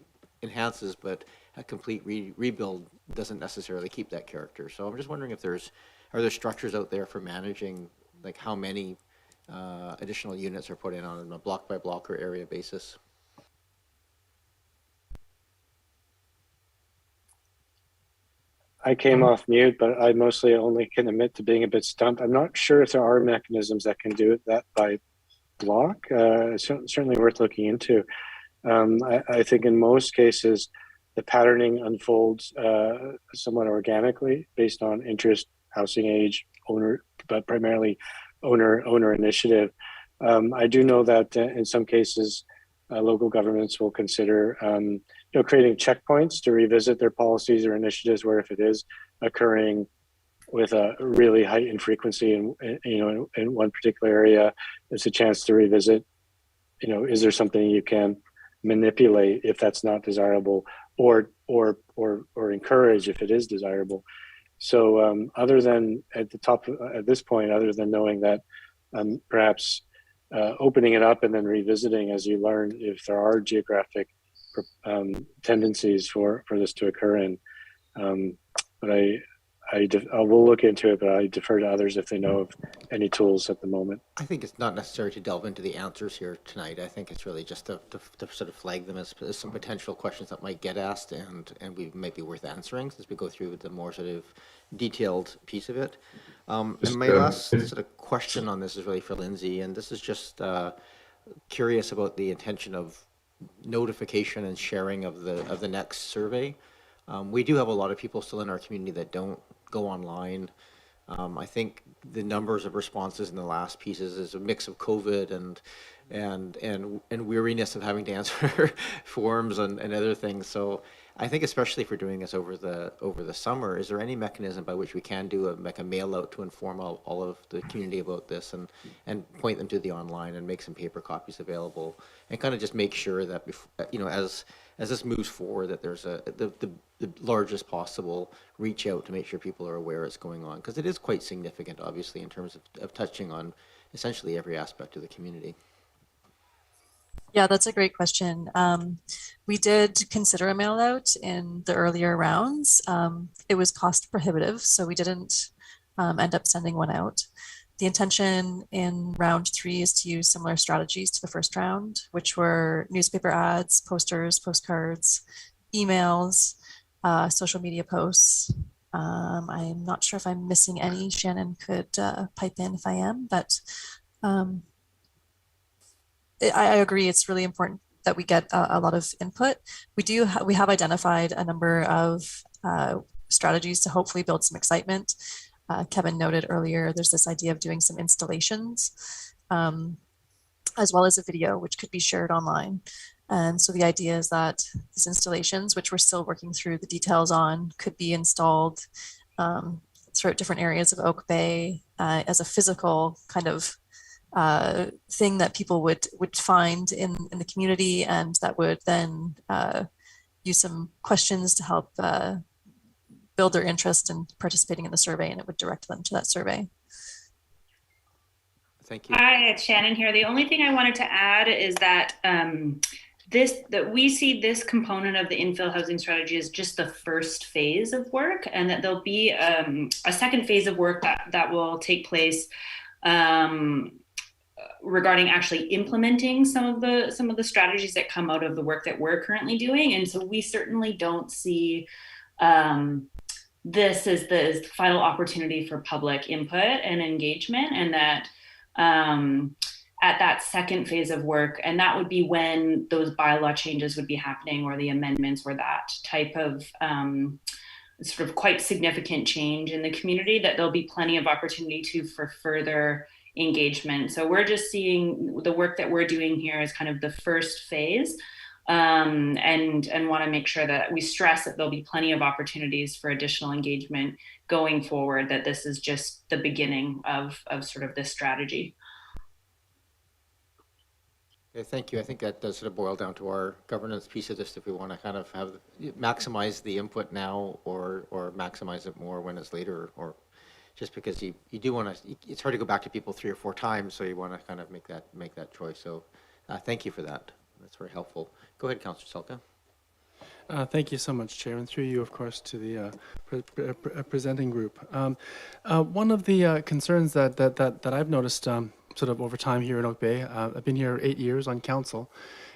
enhances, but a complete rebuild doesn't necessarily keep that character. So I'm just wondering if are there structures out there for managing, like, how many additional units are put in on a block by block or area basis? I came off mute, but I mostly only can admit to being a bit stumped. I'm not sure if there are mechanisms that can do that by block. Certainly worth looking into. I think in most cases, the patterning unfolds somewhat organically based on interest, housing age, owner, but primarily owner initiative. I do know that in some cases, local governments will consider creating checkpoints to revisit their policies or initiatives where if it is occurring with a really heightened frequency in one particular area, there's a chance to revisit, is there something you can manipulate if that's not desirable, or encourage if it is desirable. So other than at this point, other than knowing that perhaps opening it up and then revisiting as you learn if there are geographic tendencies for this to occur in. But I will look into it, but I defer to others if they know of any tools at the moment. I think it's not necessary to delve into the answers here tonight. I think it's really just to sort of flag them as some potential questions that might get asked, and we might be worth answering as we go through the more sort of detailed piece of it. And my last sort of question on this is really for Lindsay, and this is just curious about the intention of notification and sharing of the next survey. We do have a lot of people still in our community that don't go online. I think the numbers of responses in the last pieces is a mix of COVID and weariness of having to answer forms and other things. So I think especially if we're doing this over the summer, is there any mechanism by which we can do a mail out to inform all of the community about this and point them to the online and make some paper copies available and kind of just make sure that as this moves forward, that there's the largest possible reach out to make sure people are aware it's going on, because it is quite significant, obviously, in terms of touching on essentially every aspect of the community. Yeah, that's a great question. We did consider a mail out in the earlier rounds. It was cost prohibitive, so we didn't end up sending one out. The intention in round 3 is to use similar strategies to the first round, which were newspaper ads, posters, postcards, emails, social media posts. I'm not sure if I'm missing any. Shannon could pipe in if I am, but I agree. It's really important that we get a lot of input. We have identified a number of strategies to hopefully build some excitement. Kevin noted earlier, there's this idea of doing some installations, as well as a video, which could be shared online. And so the idea is that these installations, which we're still working through the details on, could be installed throughout different areas of Oak Bay as a physical kind of thing that people would find in the community, and that would then use some questions to help build their interest in participating in the survey, and it would direct them to that survey. Thank you. Hi, it's Shannon here. The only thing I wanted to add is that that we see this component of the infill housing strategy as just the first phase of work, and that there'll be a second phase of work that will take place regarding actually implementing some of the strategies that come out of the work that we're currently doing. And so we certainly don't see this as the final opportunity for public input and engagement, and that at that second phase of work, and that would be when those bylaw changes would be happening, or the amendments, or that type of sort of quite significant change in the community, that there'll be plenty of opportunity for further engagement. So we're just seeing the work that we're doing here as kind of the first phase, and want to make sure that we stress that there'll be plenty of opportunities for additional engagement going forward, that this is just the beginning of sort of this strategy. Okay, thank you. I think that does sort of boil down to our governance piece of this, if we want to kind of maximize the input now, or maximize it more when it's later, or just because you do want to, it's hard to go back to people 3 or 4 times, so you want to kind of make that choice. So thank you for that. That's very helpful. Go ahead, Councillor Selka. Thank you so much, Chair, and through you, of course, to the presenting group. One of the concerns that I've noticed sort of over time here in Oak Bay, I've been here 8 years on council,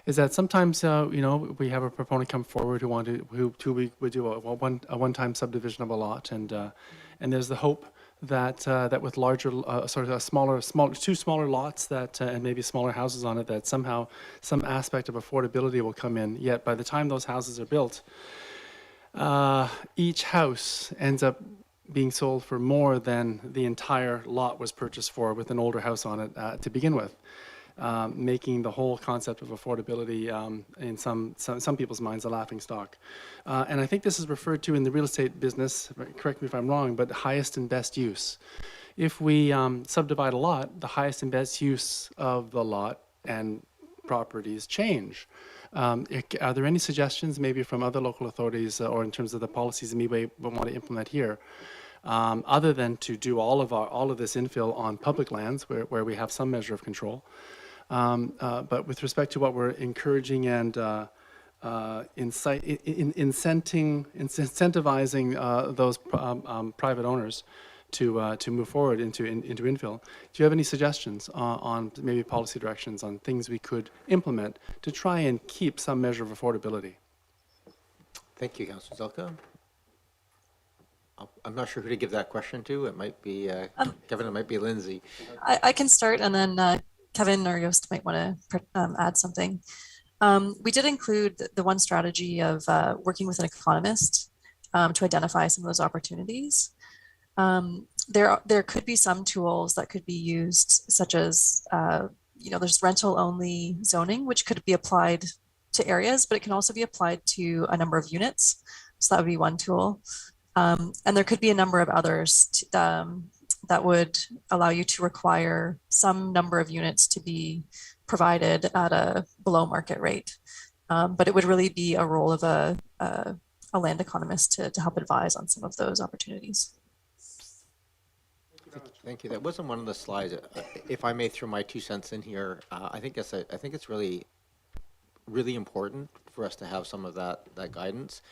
is that sometimes we have a proponent come forward who would do a one-time subdivision of a lot, and there's the hope that with larger sort of two smaller lots that and maybe smaller houses on it, that somehow some aspect of affordability will come in. Yet by the time those houses are built, each house ends up being sold for more than the entire lot was purchased for, with an older house on it to begin with, making the whole concept of affordability in some people's minds a laughingstock. And I think this is referred to in the real estate business, correct me if I'm wrong, but highest and best use. If we subdivide a lot, the highest and best use of the lot and properties change. Are there any suggestions maybe from other local authorities or in terms of the policies we want to implement here, other than to do all of this infill on public lands where we have some measure of control, but with respect to what we're encouraging and incentivizing those private owners to move forward into infill. Do you have any suggestions on maybe policy directions on things we could implement to try and keep some measure of affordability? Thank you, Councillor Zelka. I'm not sure who to give that question to. It might be Kevin, it might be Lindsay. I can start, and then Kevin or Joost might want to add something. We did include the one strategy of working with an economist to identify some of those opportunities. There could be some tools that could be used, such as, there's rental only zoning, which could be applied to areas, but it can also be applied to a number of units. So that would be one tool. And there could be a number of others that would allow you to require some number of units to be provided at a below market rate. But it would really be a role of a land economist to help advise on some of those opportunities. Thank you. That wasn't one of the slides. If I may throw my 2 cents in here, I think it's really important for us to have some of that guidance.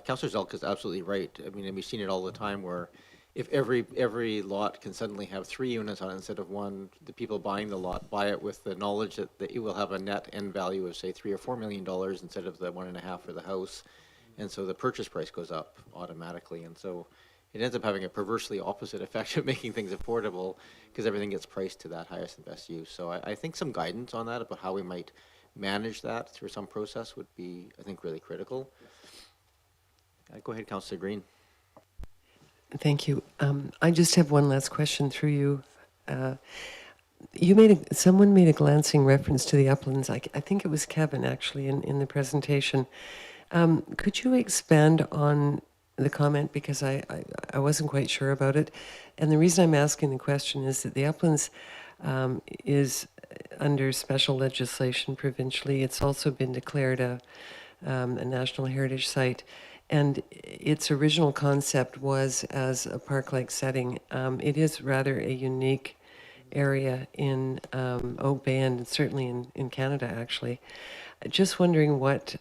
Councillor Zelka is absolutely right. I mean, and we've seen it all the time where if every lot can suddenly have 3 units on it instead of 1, the people buying the lot buy it with the knowledge that it will have a net end value of say $3 or $4 million instead of the 1.5 for the house, and so the purchase price goes up automatically, and so it ends up having a perversely opposite effect of making things affordable because everything gets priced to that highest and best use. So I think some guidance on that about how we might manage that through some process would be, I think, really critical. Go ahead, Councillor Green. Thank you. I just have one last question through you. Someone made a glancing reference to the uplands. I think it was Kevin, actually, in the presentation. Could you expand on the comment, because I wasn't quite sure about it? And the reason I'm asking the question is that the uplands is under special legislation provincially. It's also been declared a National Heritage Site. And its original concept was as a park-like setting. It is rather a unique area in Oak Bay and certainly in Canada, actually. Just wondering what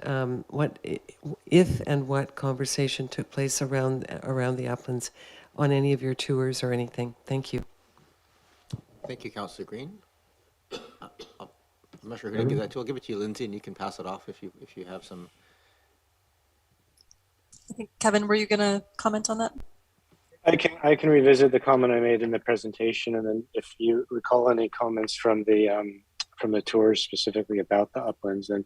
if and what conversation took place around the uplands on any of your tours or anything. Thank you. Thank you, Councillor Green. I'm not sure who to give that to. I'll give it to you, Lindsay, and you can pass it off if you have some. I think, Kevin, were you going to comment on that? I can revisit the comment I made in the presentation, and then if you recall any comments from the tours specifically about the uplands, then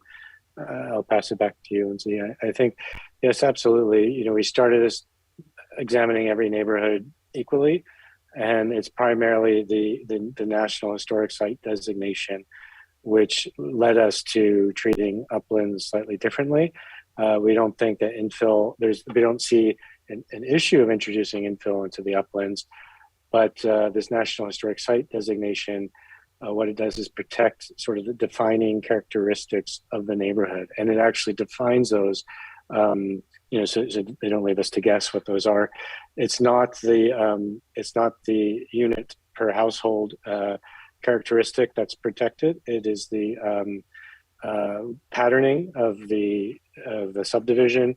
I'll pass it back to you and see. I think yes, absolutely. You know, we started this examining every neighborhood equally, and it's primarily the National Historic Site designation, which led us to treating uplands slightly differently. We don't think that infill. We don't see an issue of introducing infill into the uplands, but this National Historic Site designation, what it does is protect sort of the defining characteristics of the neighborhood, and it actually defines those. So they don't leave us to guess what those are. It's not the unit per household characteristic that's protected. It is the patterning of the subdivision.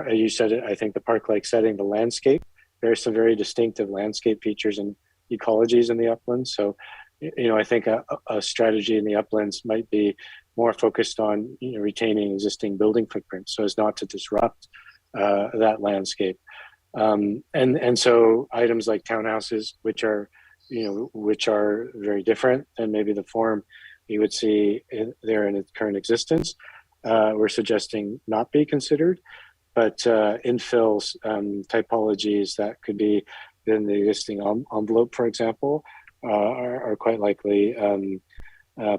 You said it, I think the park-like setting, the landscape. There are some very distinctive landscape features and ecologies in the uplands. So, I think a strategy in the uplands might be more focused on retaining existing building footprint so as not to disrupt that landscape. And so items like townhouses, which are very different than maybe the form you would see there in its current existence, we're suggesting not be considered. But infill typologies that could be in the existing envelope, for example, are quite likely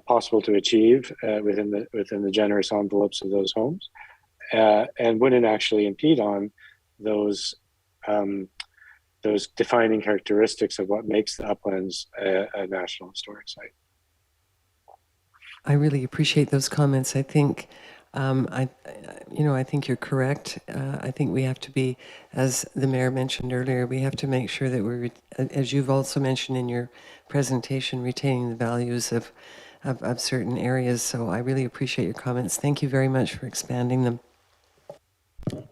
possible to achieve within the generous envelopes of those homes, and wouldn't actually impede on those defining characteristics of what makes the uplands a National Historic Site. I really appreciate those comments. I think, I think you're correct. I think we have to be, as the mayor mentioned earlier, we have to make sure that we're, as you've also mentioned in your presentation, retaining the values of certain areas. So I really appreciate your comments. Thank you very much for expanding them.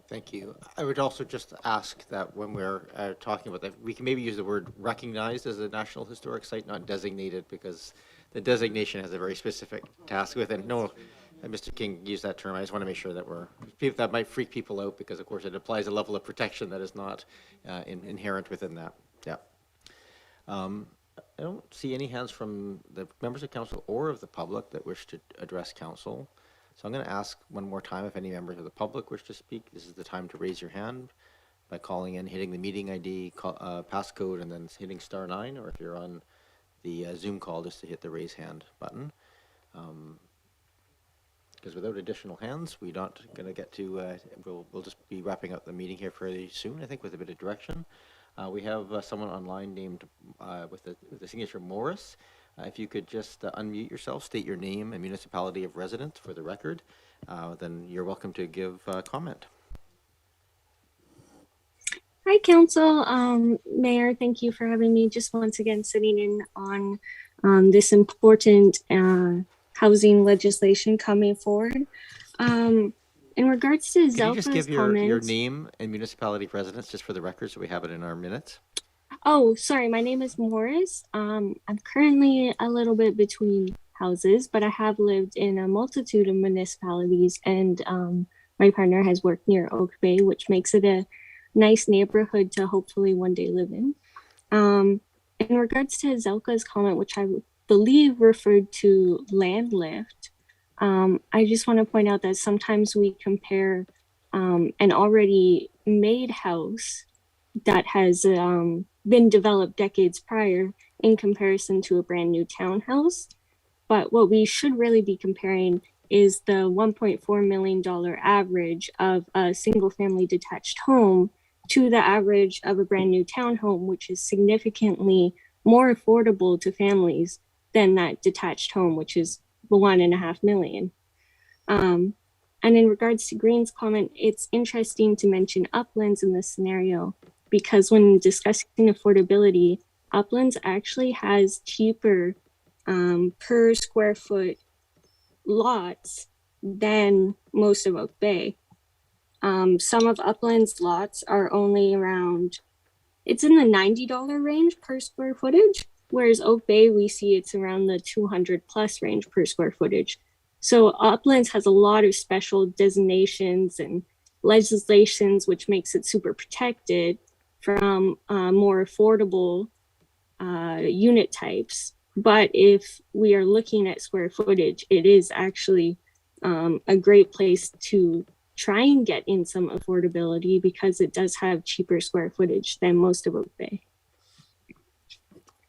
Thank you. I would also just ask that when we're talking about that, we can maybe use the word recognized as a National Historic Site, not designated, because the designation has a very specific task with it. No, Mr. King used that term. I just want to make sure that that might freak people out because, of course, it applies a level of protection that is not inherent within that. Yeah. I don't see any hands from the members of council or of the public that wish to address council. So I'm going to ask one more time if any members of the public wish to speak. This is the time to raise your hand by calling in, hitting the meeting ID, passcode, and then hitting *9, or if you're on the Zoom call, just to hit the raise hand button. Because without additional hands, we're not going to get to, we'll just be wrapping up the meeting here fairly soon, I think, with a bit of direction. We have someone online named with the signature Morris. If you could just unmute yourself, state your name and municipality of residence for the record, then you're welcome to give comment. Hi, Council. Mayor, thank you for having me just once again sitting in on this important housing legislation coming forward. In regards to Zelka's comments... Can you just give your name and municipality of residence just for the record so we have it in our minutes? Oh, sorry. My name is Morris. I'm currently a little bit between houses, but I have lived in a multitude of municipalities, and my partner has worked near Oak Bay, which makes it a nice neighborhood to hopefully one day live in. In regards to Zelka's comment, which I believe referred to land lift, I just want to point out that sometimes we compare an already made house that has been developed decades prior in comparison to a brand new townhouse. But what we should really be comparing is the $1.4 million average of a single family detached home to the average of a brand new townhome, which is significantly more affordable to families than that detached home, which is $1.5 million. And in regards to Green's comment, it's interesting to mention uplands in this scenario, because when discussing affordability, uplands actually has cheaper per square foot lots than most of Oak Bay. Some of uplands lots are only around, it's in the $90 range per square footage, Whereas Oak Bay, we see it's around the 200 plus range per square footage. So Uplands has a lot of special designations and legislations, which makes it super protected from more affordable unit types. But if we are looking at square footage, it is actually a great place to try and get in some affordability because it does have cheaper square footage than most of Oak Bay.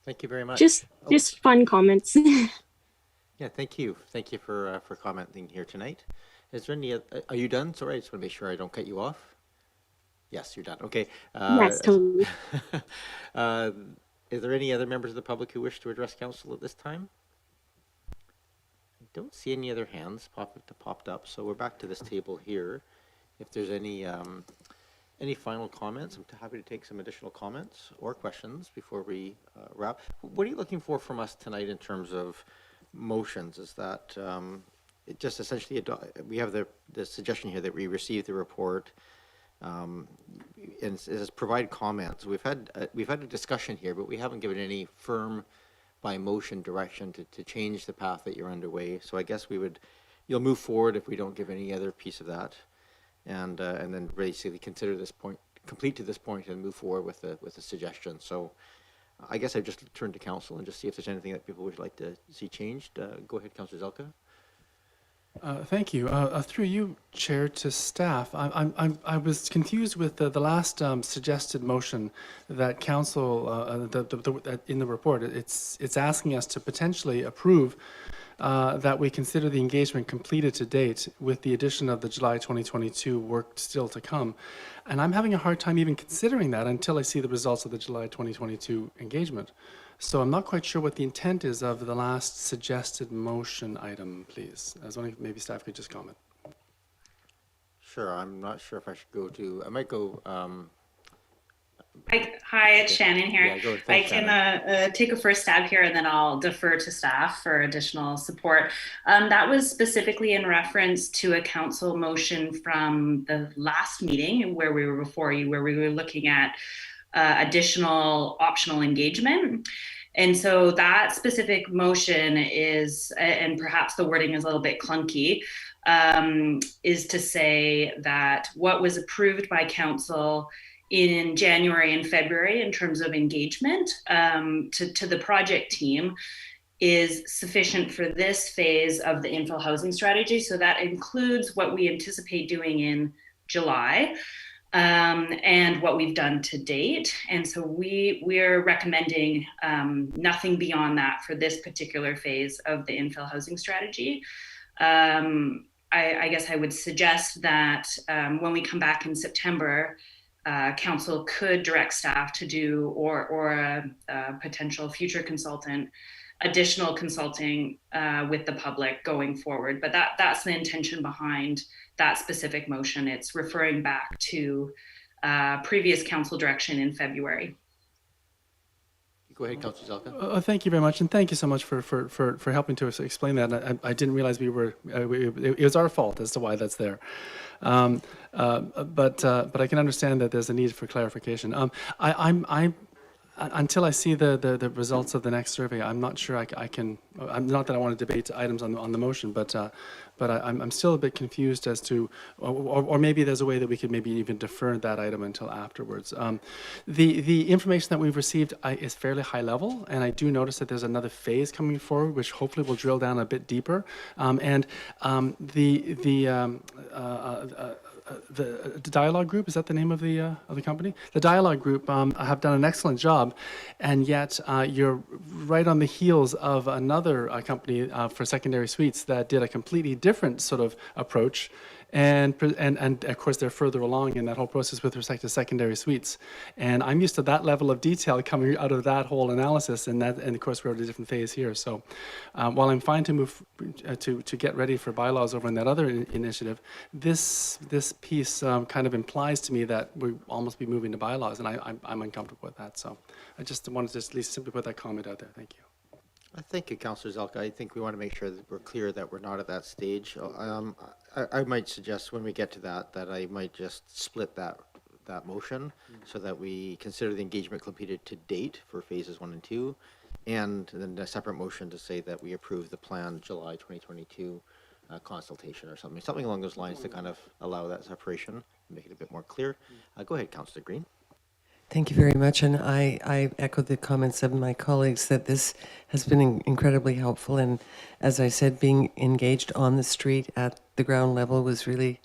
Thank you very much. Just fun comments. Yeah, thank you. Thank you for commenting here tonight. Is there any, are you done? Sorry, I just want to make sure I don't cut you off. Yes, you're done. Okay. Yes, totally. Is there any other members of the public who wish to address council at this time? I don't see any other hands popped up, so we're back to this table here. If there's any final comments, I'm happy to take some additional comments or questions before we wrap. What are you looking for from us tonight in terms of motions? Is that it just essentially we have the suggestion here that we receive the report and it says provide comments. We've had a discussion here, but we haven't given any firm by motion direction to change the path that you're underway. So I guess you'll move forward if we don't give any other piece of that, and then basically consider this point complete to this point and move forward with a suggestion. So I guess I just turn to council and just see if there's anything that people would like to see changed. Go ahead, Councillor Zelka. Thank you. Through you, Chair, to staff. I was confused with the last suggested motion that council in the report. It's asking us to potentially approve that we consider the engagement completed to date with the addition of the July 2022 work still to come. And I'm having a hard time even considering that until I see the results of the July 2022 engagement. So I'm not quite sure what the intent is of the last suggested motion item, please. I was wondering if maybe staff could just comment. Sure, I'm not sure if I should go to, I might go, Hi, it's Shannon here. Yeah, go ahead. I Thanks, can take a first stab here and then I'll defer to staff for additional support. That was specifically in reference to a council motion from the last meeting where we were before you, where we were looking at additional optional engagement. And so that specific motion is, and perhaps the wording is a little bit clunky, is to say that what was approved by council in January and February in terms of engagement to the project team is sufficient for this phase of the infill housing strategy. So that includes what we anticipate doing in July and what we've done to date. And so we're recommending nothing beyond that for this particular phase of the infill housing strategy. I guess I would suggest that when we come back in September, council could direct staff to do, or a potential future consultant, additional consulting with the public going forward. But that's the intention behind that specific motion. It's referring back to previous council direction in February. go ahead, Councillor Zelka. Thank you very much, and thank you so much for helping to explain that. I didn't realize it was our fault as to why that's there. But I can understand that there's a need for clarification. Until I see the results of the next survey, I'm not sure I can. I'm not that I want to debate items on the motion, but I'm still a bit confused as to, or maybe there's a way that we could maybe even defer that item until afterwards. The information that we've received is fairly high level, and I do notice that there's another phase coming forward, which hopefully will drill down a bit deeper. The dialogue group, is that the name of the company? The dialogue group have done an excellent job, and yet you're right on the heels of another company for secondary suites that did a completely different sort of approach, and of course they're further along in that whole process with respect to secondary suites. And I'm used to that level of detail coming out of that whole analysis, and of course we're at a different phase here. So while I'm fine to move to get ready for bylaws over in that other initiative, this piece kind of implies to me that we'll almost be moving to bylaws, and I'm uncomfortable with that. So I just wanted to at least simply put that comment out there. Thank you. Thank you, Councillor Zelka. I think we want to make sure that we're clear that we're not at that stage. I might suggest when we get to that I might just split that motion so that we consider the engagement completed to date for phases 1 and 2, and then a separate motion to say that we approve the plan July 2022 consultation or something along those lines to kind of allow that separation, make it a bit more clear. Go ahead, Councillor Green. Thank you very much. And I echo the comments of my colleagues that this has been incredibly helpful. And as I said, being engaged on the street at the ground level was really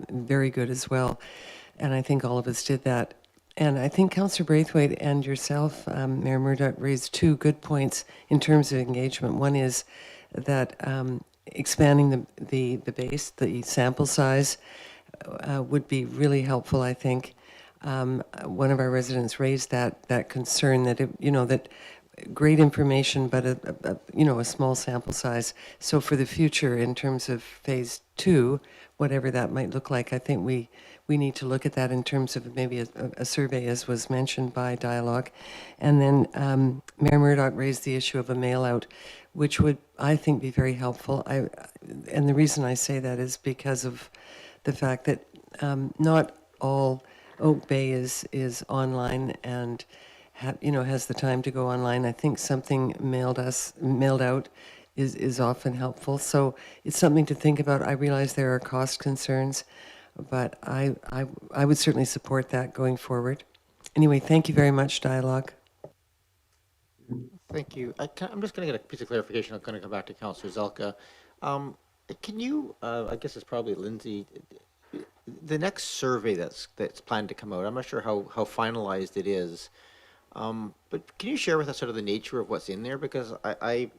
very good as well. And I think all of us did that. And I think Councillor Braithwaite and yourself, Mayor Murdoch, raised two good points in terms of engagement. One is that expanding the base, the sample size, would be really helpful, I think. One of our residents raised that concern that that great information, but a small sample size. So for the future, in terms of phase 2, whatever that might look like, I think we need to look at that in terms of maybe a survey, as was mentioned by Dialogue. And then Mayor Murdoch raised the issue of a mail out, which would, I think, be very helpful. And the reason I say that is because of the fact that not all Oak Bay is online and has the time to go online. I think something mailed out is often helpful. So it's something to think about. I realize there are cost concerns, but I would certainly support that going forward. Anyway, thank you very much, Dialogue. Thank you. I'm just going to get a piece of clarification. I'm going to come back to Councillor Zelka. Can you, I guess it's probably Lindsay, the next survey that's planned to come out, I'm not sure how finalized it is, but can you share with us sort of the nature of what's in there? Because I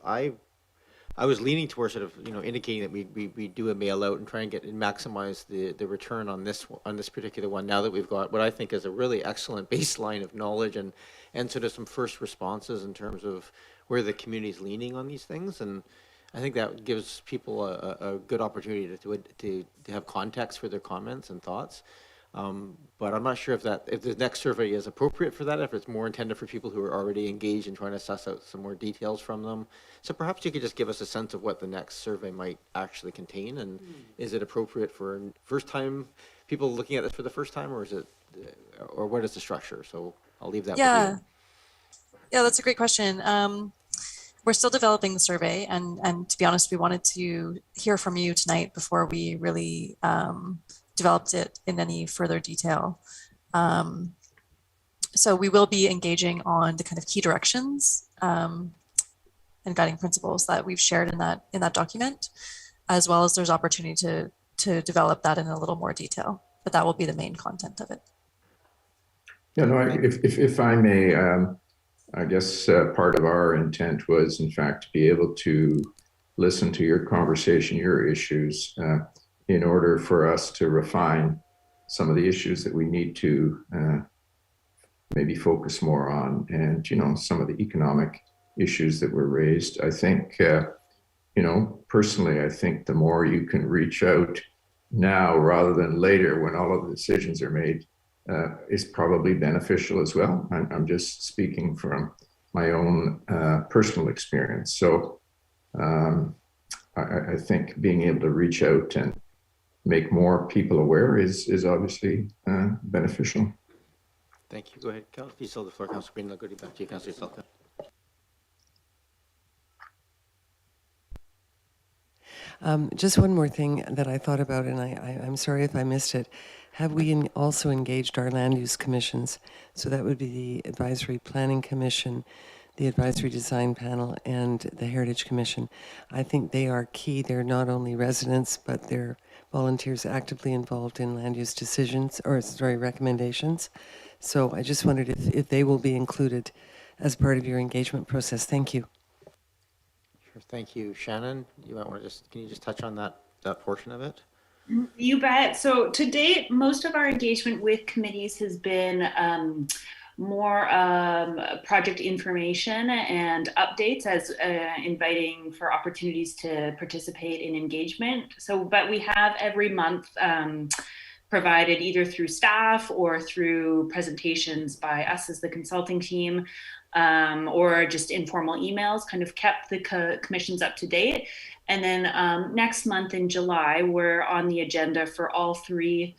was leaning towards sort of indicating that we do a mail out and try and maximize the return on this particular one. Now that we've got what I think is a really excellent baseline of knowledge and sort of some first responses in terms of where the community is leaning on these things, and I think that gives people a good opportunity to have context for their comments and thoughts. But I'm not sure if the next survey is appropriate for that, if it's more intended for people who are already engaged in trying to suss out some more details from them. So perhaps you could just give us a sense of what the next survey might actually contain, and is it appropriate for first-time people looking at this for the first time, or what is the structure? So I'll leave that with you. Yeah, that's a great question. We're still developing the survey, and to be honest, we wanted to hear from you tonight before we really developed it in any further detail. So we will be engaging on the kind of key directions and guiding principles that we've shared in that document, as well as there's opportunity to develop that in a little more detail, but that will be the main content of it. Yeah, no, if I may, I guess part of our intent was, in fact, to be able to listen to your conversation, your issues, in order for us to refine some of the issues that we need to maybe focus more on, and some of the economic issues that were raised. I think, personally, I think the more you can reach out now rather than later when all of the decisions are made, is probably beneficial as well. I'm just speaking from my own personal experience. So I think being able to reach out and make more people aware is obviously beneficial. Thank you. Go ahead, Cal. You still have the floor, Councillor Green. I'll go back to you, Councillor Zelka. Just one more thing that I thought about, and I'm sorry if I missed it. Have we also engaged our land use commissions? So that would be the Advisory Planning Commission, the Advisory Design Panel, and the Heritage Commission. I think they are key. They're not only residents, but they're volunteers actively involved in land use decisions, recommendations. So I just wondered if they will be included as part of your engagement process. Thank you. Sure. Thank you. Shannon, you might want to can you just touch on that portion of it? You bet. So to date, most of our engagement with committees has been more project information and updates, as inviting for opportunities to participate in engagement. So, but we have every month provided either through staff or through presentations by us as the consulting team, or just informal emails, kind of kept the commissions up to date. And then next month in July, we're on the agenda for all three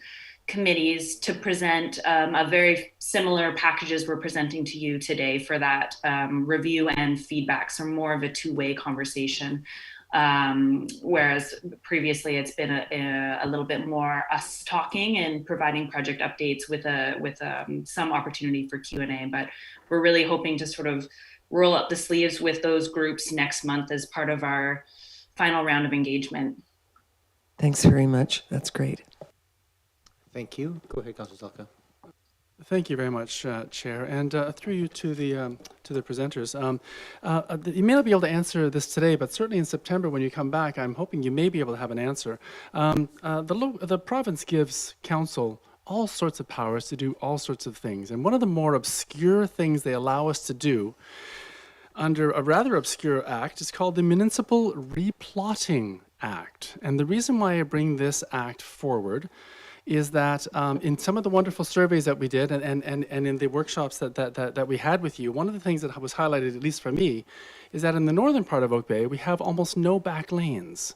committees to present a very similar packages we're presenting to you today for that review and feedback. So more of a two-way conversation. Whereas previously it's been a little bit more us talking and providing project updates with some opportunity for Q&A, but we're really hoping to sort of roll up the sleeves with those groups next month as part of our final round of engagement. Thanks very much. That's great. Thank you. Go ahead, Councillor Zelka. Thank you very much, Chair, and through you to the presenters. You may not be able to answer this today, but certainly in September when you come back, I'm hoping you may be able to have an answer. The province gives council all sorts of powers to do all sorts of things, and one of the more obscure things they allow us to do under a rather obscure act is called the Municipal Replotting Act. And the reason why I bring this act forward is that in some of the wonderful surveys that we did and in the workshops that we had with you, one of the things that was highlighted, at least for me, is that in the northern part of Oak Bay, we have almost no back lanes.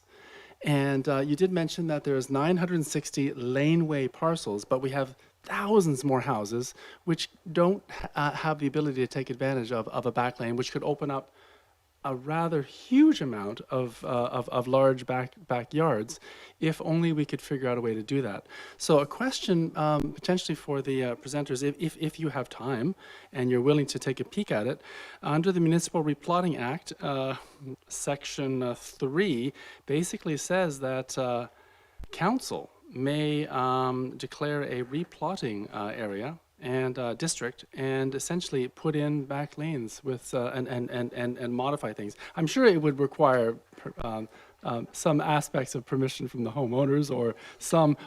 And you did mention that there's 960 laneway parcels, but we have thousands more houses which don't have the ability to take advantage of a back lane, which could open up a rather huge amount of large backyards, if only we could figure out a way to do that. So a question potentially for the presenters, if you have time and you're willing to take a peek at it, under the Municipal Replotting Act, Section 3 basically says that council may declare a replotting area and district, and essentially put in back lanes with and modify things. I'm sure it would require some aspects of permission from the homeowners, or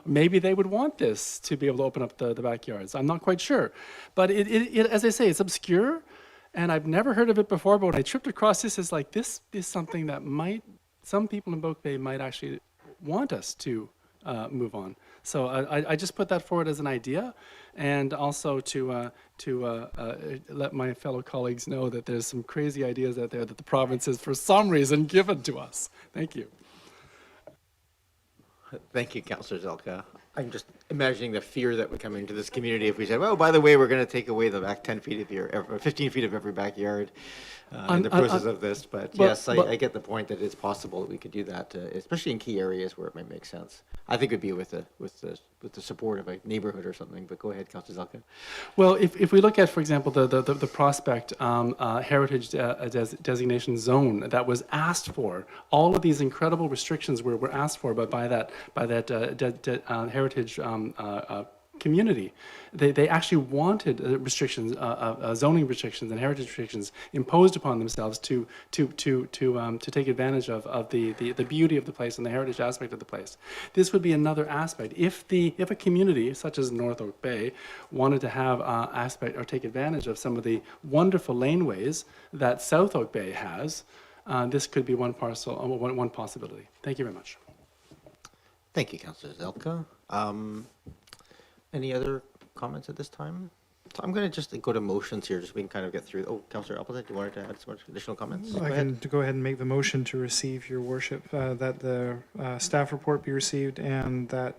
maybe they would want this to be able to open up the backyards. I'm not quite sure, but it as I say, it's obscure, and I've never heard of it before. But when I tripped across this, it's like this is something that some people in Oak Bay might actually want us to move on. So I just put that forward as an idea, and also to let my fellow colleagues know that there's some crazy ideas out there that the province has for some reason given to us. Thank you. Thank you, Councillor Zelka. I'm just imagining the fear that would come into this community if we said, well, by the way, we're going to take away the back 10 feet or 15 feet of every backyard in the process of this. But yes, I get the point that it's possible that we could do that, especially in key areas where it might make sense. I think it would be with the support of a neighborhood or something. But go ahead, Councillor Zelka. Well, if we look at, for example, the Prospect Heritage Designation Zone that was asked for, all of these incredible restrictions were asked for by that heritage community. They actually wanted restrictions, zoning restrictions and heritage restrictions imposed upon themselves to take advantage of the beauty of the place and the heritage aspect of the place. This would be another aspect. If a community such as North Oak Bay wanted to have aspect or take advantage of some of the wonderful laneways that South Oak Bay has, this could be one possibility. Thank you very much. Thank you, Councillor Zelka. Any other comments at this time? So I'm going to just go to motions here, just so we can kind of get through. Oh, Councillor Appleton, do you want to add some additional comments? I can go ahead and make the motion to receive, Your Worship, that the staff report be received, and that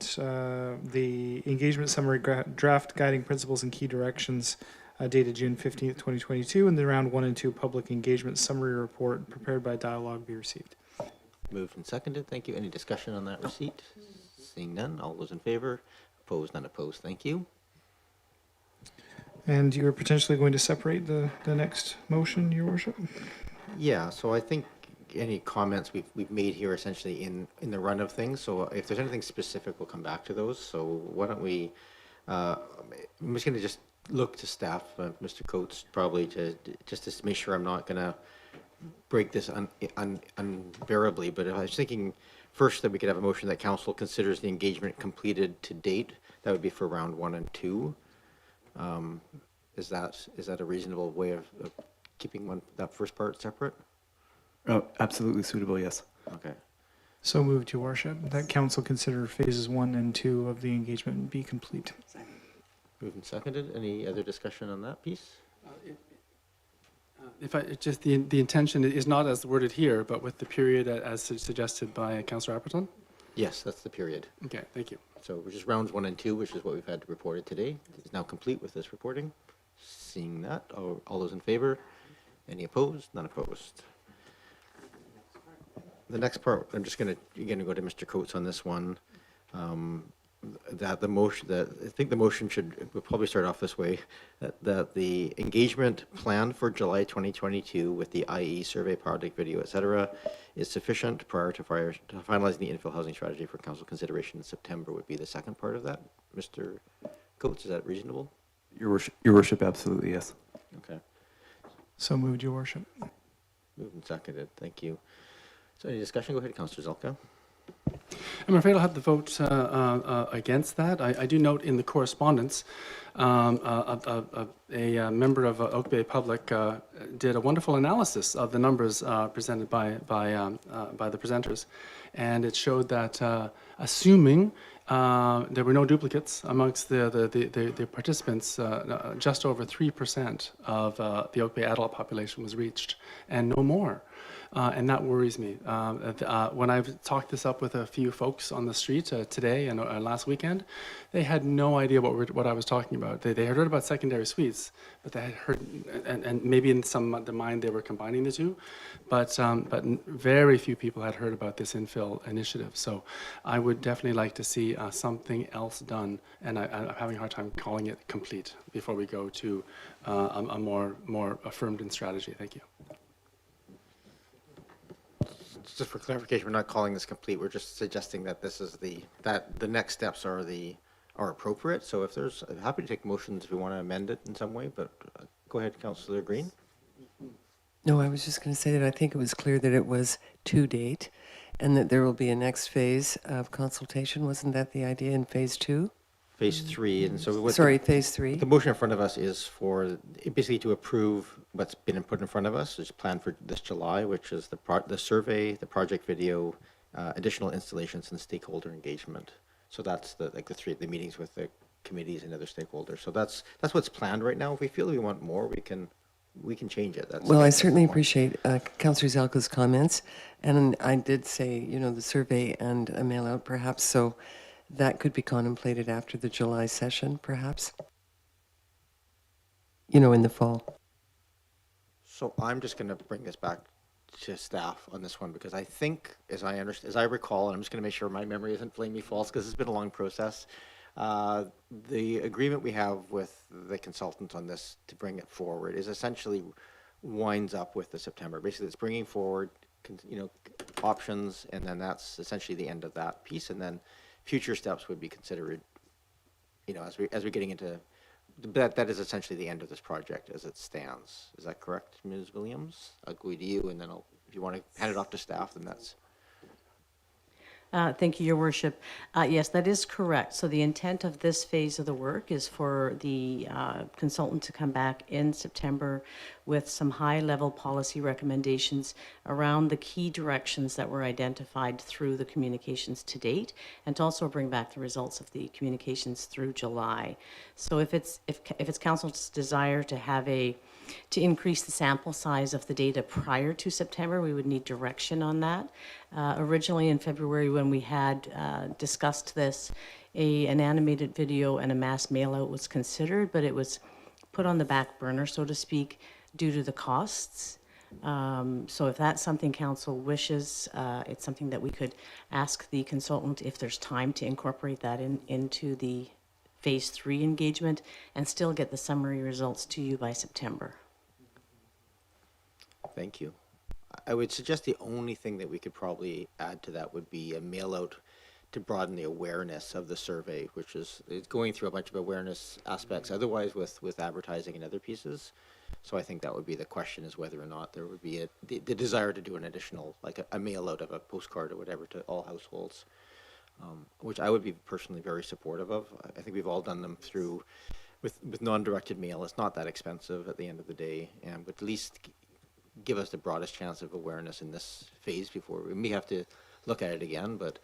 the engagement summary draft guiding principles and key directions dated June 15th, 2022, and the round 1 and 2 public engagement summary report prepared by Dialogue be received. Moved and seconded. Thank you. Any discussion on that receipt? Seeing none. All those in favor? Opposed? None opposed. Thank you. And you're potentially going to separate the next motion, Your Worship? Yeah. So I think any comments we've made here essentially in the run of things. So if there's anything specific, we'll come back to those. So why don't we? I'm just going to just look to staff, Mr. Coates, probably to make sure I'm not going to break this unbearably. But I was thinking first that we could have a motion that council considers the engagement completed to date. That would be for round 1 and 2. Is that a reasonable way of keeping that first part separate? Oh, absolutely suitable, yes. Okay. So moved, Your Worship, that council consider phases 1 and 2 of the engagement be complete. Moved and seconded. Any other discussion on that piece? If the intention is not as worded here, but with the period as suggested by Councillor Appleton? Yes, that's the period. Okay, thank you. So we're just rounds 1 and 2, which is what we've had reported today, is now complete with this reporting. Seeing that, all those in favor? Any opposed? None opposed. The next part, I'm just going to go to Mr. Coates on this one. That the motion, I think the motion we'll probably start off this way, that the engagement plan for July 2022 with the IE survey, project video, et cetera, is sufficient prior to finalizing the infill housing strategy for council consideration in September would be the second part of that. Mr. Coates, is that reasonable? Your worship, absolutely, yes. Okay. So moved, Your Worship. Moved and seconded. Thank you. So any discussion? Go ahead, Councillor Zelka. I'm afraid I'll have to vote against that. I do note in the correspondence, a member of Oak Bay Public did a wonderful analysis of the numbers presented by the presenters, and it showed that assuming there were no duplicates amongst the participants, just over 3% of the Oak Bay adult population was reached, and no more. And that worries me. When I've talked this up with a few folks on the street today and last weekend, they had no idea what I was talking about. They had heard about secondary suites, but they had heard, and maybe in their mind they were combining the two, but very few people had heard about this infill initiative. So I would definitely like to see something else done, and I'm having a hard time calling it complete before we go to a more affirmed-in strategy. Thank you. Just for clarification, we're not calling this complete. We're just suggesting that this is the next steps are appropriate. So if there's, I'm happy to take motions if we want to amend it in some way, but go ahead, Councillor Green. No, I was just going to say that I think it was clear that it was to date and that there will be a next phase of consultation. Wasn't that the idea in phase 2? Phase 3, and so Phase 3. The motion in front of us is for basically to approve what's been put in front of us. It's planned for this July, which is the survey, the project video, additional installations, and stakeholder engagement. So that's the meetings with the committees and other stakeholders. So that's what's planned right now. If we feel we want more, we can change it. Well, I certainly appreciate Councillor Zelka's comments, and I did say, the survey and a mail out perhaps, so that could be contemplated after the July session, perhaps, in the fall. So I'm just going to bring this back to staff on this one, because I think, as I recall, and I'm just going to make sure my memory isn't playing me false, because it's been a long process. The agreement we have with the consultant on this to bring it forward is essentially winds up with the September. Basically, it's bringing forward, options, and then that's essentially the end of that piece, and then future steps would be considered, as we're getting into. That is essentially the end of this project as it stands. Is that correct, Ms. Williams? I'll go to you, and then if you want to hand it off to staff, then that's. Thank you, Your Worship. Yes, that is correct. So the intent of this phase of the work is for the consultant to come back in September with some high-level policy recommendations around the key directions that were identified through the communications to date, and to also bring back the results of the communications through July. So if it's Council's desire to increase the sample size of the data prior to September, we would need direction on that. Originally in February, when we had discussed this, an animated video and a mass mail out was considered, but it was put on the back burner, so to speak, due to the costs. So if that's something council wishes, it's something that we could ask the consultant if there's time to incorporate that into the phase 3 engagement and still get the summary results to you by September. Thank you. I would suggest the only thing that we could probably add to that would be a mail out to broaden the awareness of the survey, which is going through a bunch of awareness aspects otherwise with advertising and other pieces. So I think that would be the question, is whether or not there would be the desire to do an additional, like a mail out of a postcard or whatever to all households, which I would be personally very supportive of. I think we've all done them through with non-directed mail. It's not that expensive at the end of the day, and would at least give us the broadest chance of awareness in this phase before we may have to look at it again. But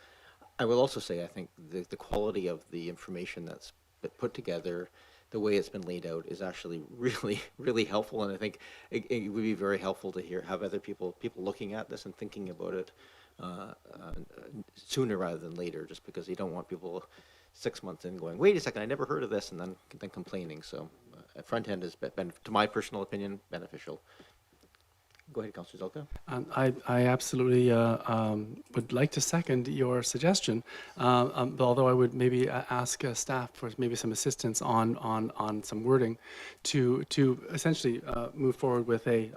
I will also say I think the quality of the information that's put together, the way it's been laid out, is actually really, really helpful. And I think it would be very helpful to have other people looking at this and thinking about it sooner rather than later, just because you don't want people 6 months in going, wait a second, I never heard of this, and then complaining. So front end has been, to my personal opinion, beneficial. Go ahead, Councillor Zolka. I absolutely would like to second your suggestion, but although I would maybe ask staff for maybe some assistance on some wording to essentially move forward with a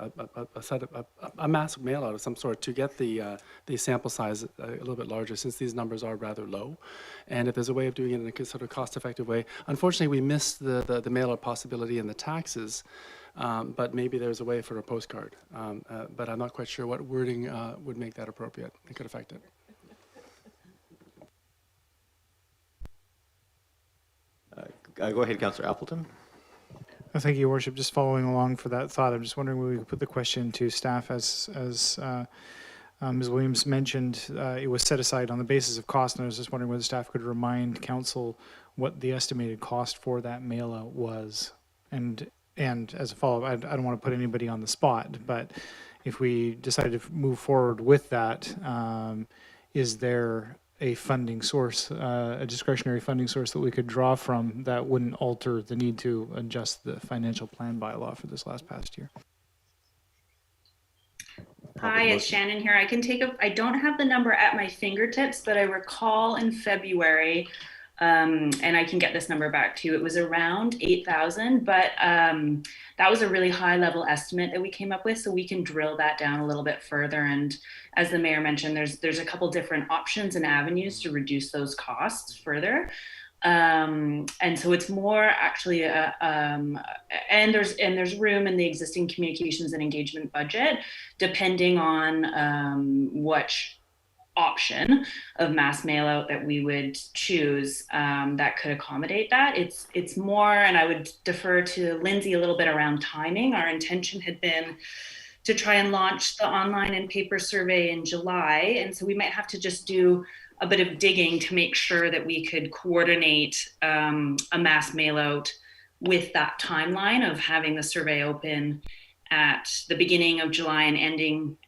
set of a mass mail out of some sort to get the sample size a little bit larger, since these numbers are rather low. And if there's a way of doing it in a sort of cost-effective way, unfortunately we missed the mail out possibility in the taxes. But maybe there's a way for a postcard. But I'm not quite sure what wording would make that appropriate. It could affect it. Go ahead, Councillor Appleton. Thank you, Your Worship. Just following along for that thought, I'm just wondering whether we could put the question to staff as Ms. Williams mentioned, it was set aside on the basis of cost, and I was just wondering whether staff could remind council what the estimated cost for that mail out was. And as a follow-up, I don't want to put anybody on the spot, but if we decide to move forward with that, is there a funding source, a discretionary funding source that we could draw from that wouldn't alter the need to adjust the financial plan bylaw for this past year? Hi, it's Shannon here. I don't have the number at my fingertips, but I recall in February, and I can get this number back to you, it was around 8,000, but that was a really high level estimate that we came up with, so we can drill that down a little bit further. And as the mayor mentioned, there's a couple different options and avenues to reduce those costs further. And so it's more actually, and there's room in the existing communications and engagement budget, depending on which option of mass mail out that we would choose that could accommodate that. It's more, and I would defer to Lindsay a little bit around timing. Our intention had been to try and launch the online and paper survey in July, and so we might have to just do a bit of digging to make sure that we could coordinate a mass mail out with that timeline of having the survey open at the beginning of July and ending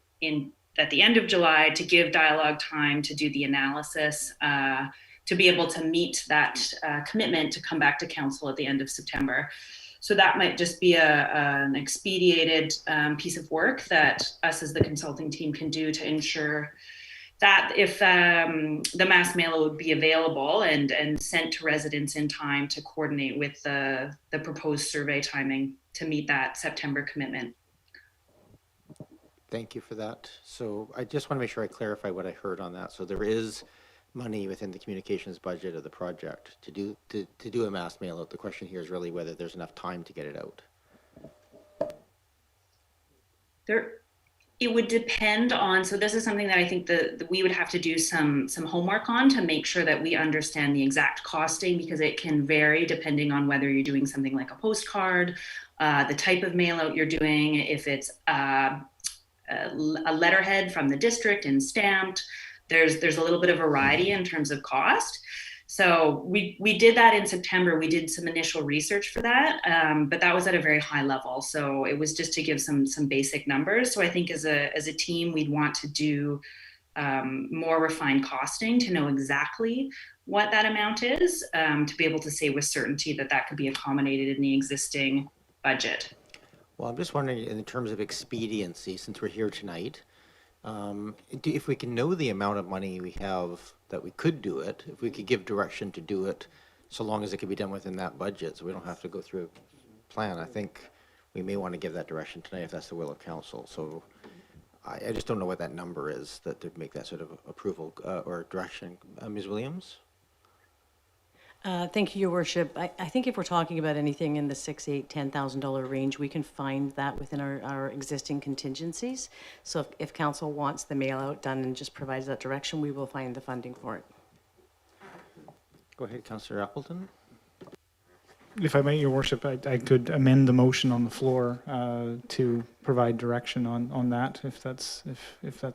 at the end of July, to give dialogue time to do the analysis, to be able to meet that commitment to come back to council at the end of September. So that might just be an expedited piece of work that us as the consulting team can do to ensure that if the mass mail would be available and sent to residents in time to coordinate with the proposed survey timing to meet that September commitment. Thank you for that. So I just want to make sure I clarify what I heard on that. So there is money within the communications budget of the project to do a mass mail out. The question here is really whether there's enough time to get it out. It would depend on, so this is something that I think that we would have to do some homework on to make sure that we understand the exact costing, because it can vary depending on whether you're doing something like a postcard, the type of mail out you're doing, if it's a letterhead from the district and stamped. There's a little bit of variety in terms of cost. So we did that in September. We did some initial research for that, but that was at a very high level. So it was just to give some basic numbers. So I think as a team, we'd want to do more refined costing to know exactly what that amount is, to be able to say with certainty that that could be accommodated in the existing budget. Well, I'm just wondering in terms of expediency, since we're here tonight, if we can know the amount of money we have that we could do it, if we could give direction to do it, so long as it could be done within that budget, so we don't have to go through a plan, I think we may want to give that direction tonight if that's the will of council. So I just don't know what that number is that would make that sort of approval or direction. Ms. Williams? Thank you, Your Worship. I think if we're talking about anything in the $6,000, $8,000, $10,000 range, we can find that within our existing contingencies. So if council wants the mail out done and just provides that direction, we will find the funding for it. Go ahead, Councillor Appleton. If I may, Your Worship, I could amend the motion on the floor to provide direction on that, if that's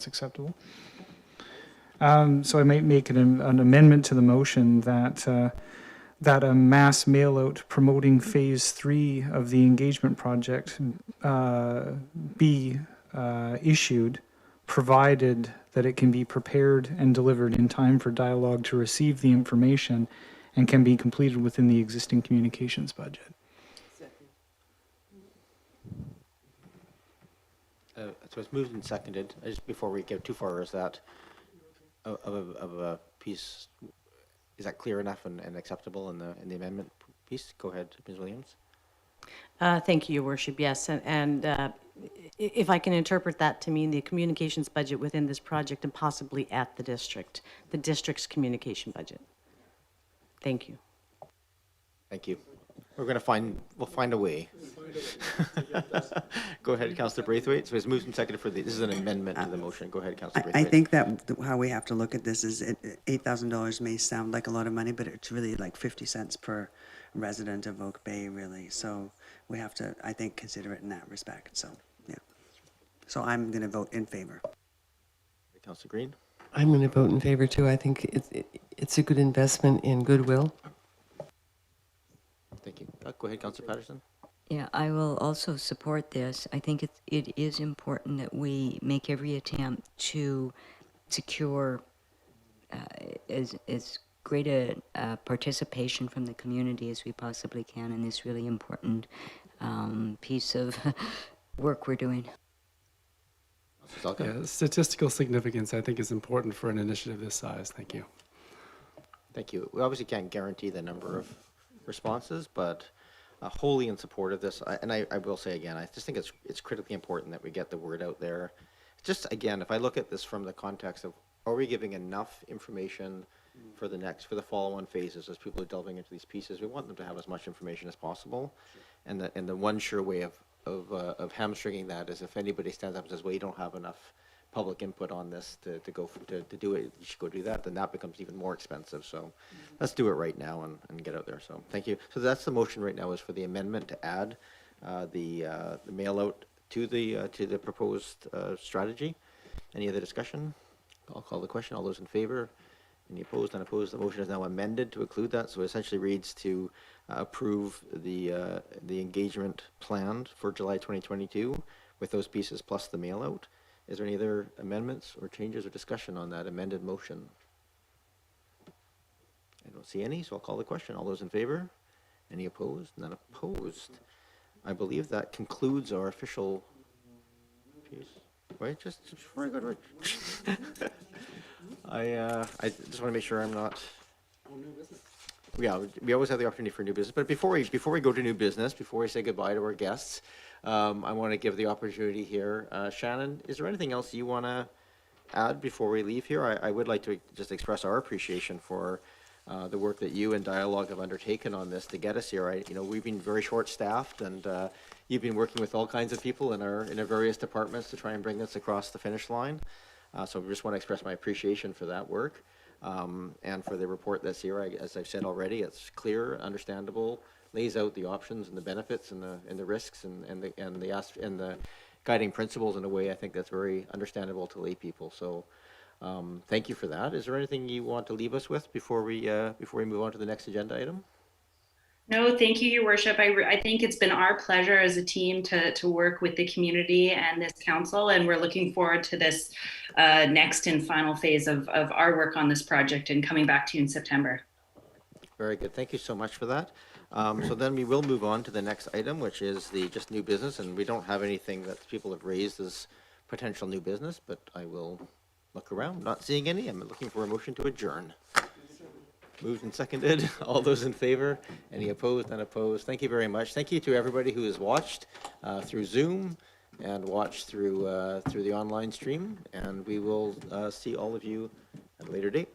acceptable. So I might make an amendment to the motion that a mass mail-out promoting Phase 3 of the engagement project be issued, provided that it can be prepared and delivered in time for dialogue to receive the information and can be completed within the existing communications budget. So it's moved and seconded. Just before we get too far, is that of a piece? Is that clear enough and acceptable in the amendment piece? Go ahead, Ms. Williams. Thank you, Your Worship. Yes, and if I can interpret that to mean the communications budget within this project and possibly at the district's communication budget. Thank you. Thank you. We'll find a way. Go ahead, Councillor Braithwaite. So it's moved and seconded for this is an amendment to the motion. Go ahead, Councillor Braithwaite. I think that how we have to look at this is $8,000 may sound like a lot of money, but it's really like 50 cents per resident of Oak Bay, really. So we have to, I think, consider it in that respect. So, yeah. So I'm going to vote in favor. Councillor Green. I'm going to vote in favor too. I think it's a good investment in goodwill. Thank you. Go ahead, Councillor Patterson. Yeah, I will also support this. I think it is important that we make every attempt to secure as great a participation from the community as we possibly can in this really important piece of work we're doing. Yeah, statistical significance, I think, is important for an initiative this size. Thank you. Thank you. We obviously can't guarantee the number of responses, but wholly in support of this. I will say again, I just think it's critically important that we get the word out there. Just again, if I look at this from the context of, are we giving enough information for the follow-on phases as people are delving into these pieces? We want them to have as much information as possible, and the one sure way of hamstringing that is if anybody stands up and says, well, you don't have enough public input on this to do it, you should go do that, then that becomes even more expensive. So let's do it right now and get out there. So thank you. So that's the motion right now, is for the amendment to add the mail out to the proposed strategy. Any other discussion? I'll call the question. All those in favor? Any opposed? Unopposed? The motion is now amended to include that. So it essentially reads to approve the engagement plan for July 2022 with those pieces plus the mail out. Is there any other amendments or changes or discussion on that amended motion? I don't see any, so I'll call the question. All those in favor? Any opposed? None opposed. I believe that concludes our official piece. Wait, just before I go to I just want to make sure I'm not. Yeah, we always have the opportunity for new business, but before we go to new business, before we say goodbye to our guests, I want to give the opportunity here. Shannon, is there anything else you want to add before we leave here? I would like to just express our appreciation for the work that you and Dialogue have undertaken on this to get us here. We've been very short-staffed, and you've been working with all kinds of people in our various departments to try and bring this across the finish line. So I just want to express my appreciation for that work, and for the report that's here. As I've said already, it's clear, understandable, lays out the options and the benefits and the risks and the guiding principles in a way I think that's very understandable to lay people. So thank you for that. Is there anything you want to leave us with before we move on to the next agenda item? No, thank you, Your Worship. I think it's been our pleasure as a team to work with the community and this council, and we're looking forward to this next and final phase of our work on this project and coming back to you in September. Very good. Thank you so much for that. So then we will move on to the next item, which is the just new business, and we don't have anything that people have raised as potential new business, but I will look around. Not seeing any. I'm looking for a motion to adjourn. Moved and seconded. All those in favor? Any opposed? Unopposed? Thank you very much. Thank you to everybody who has watched through Zoom and watched through the online stream, and we will see all of you at a later date.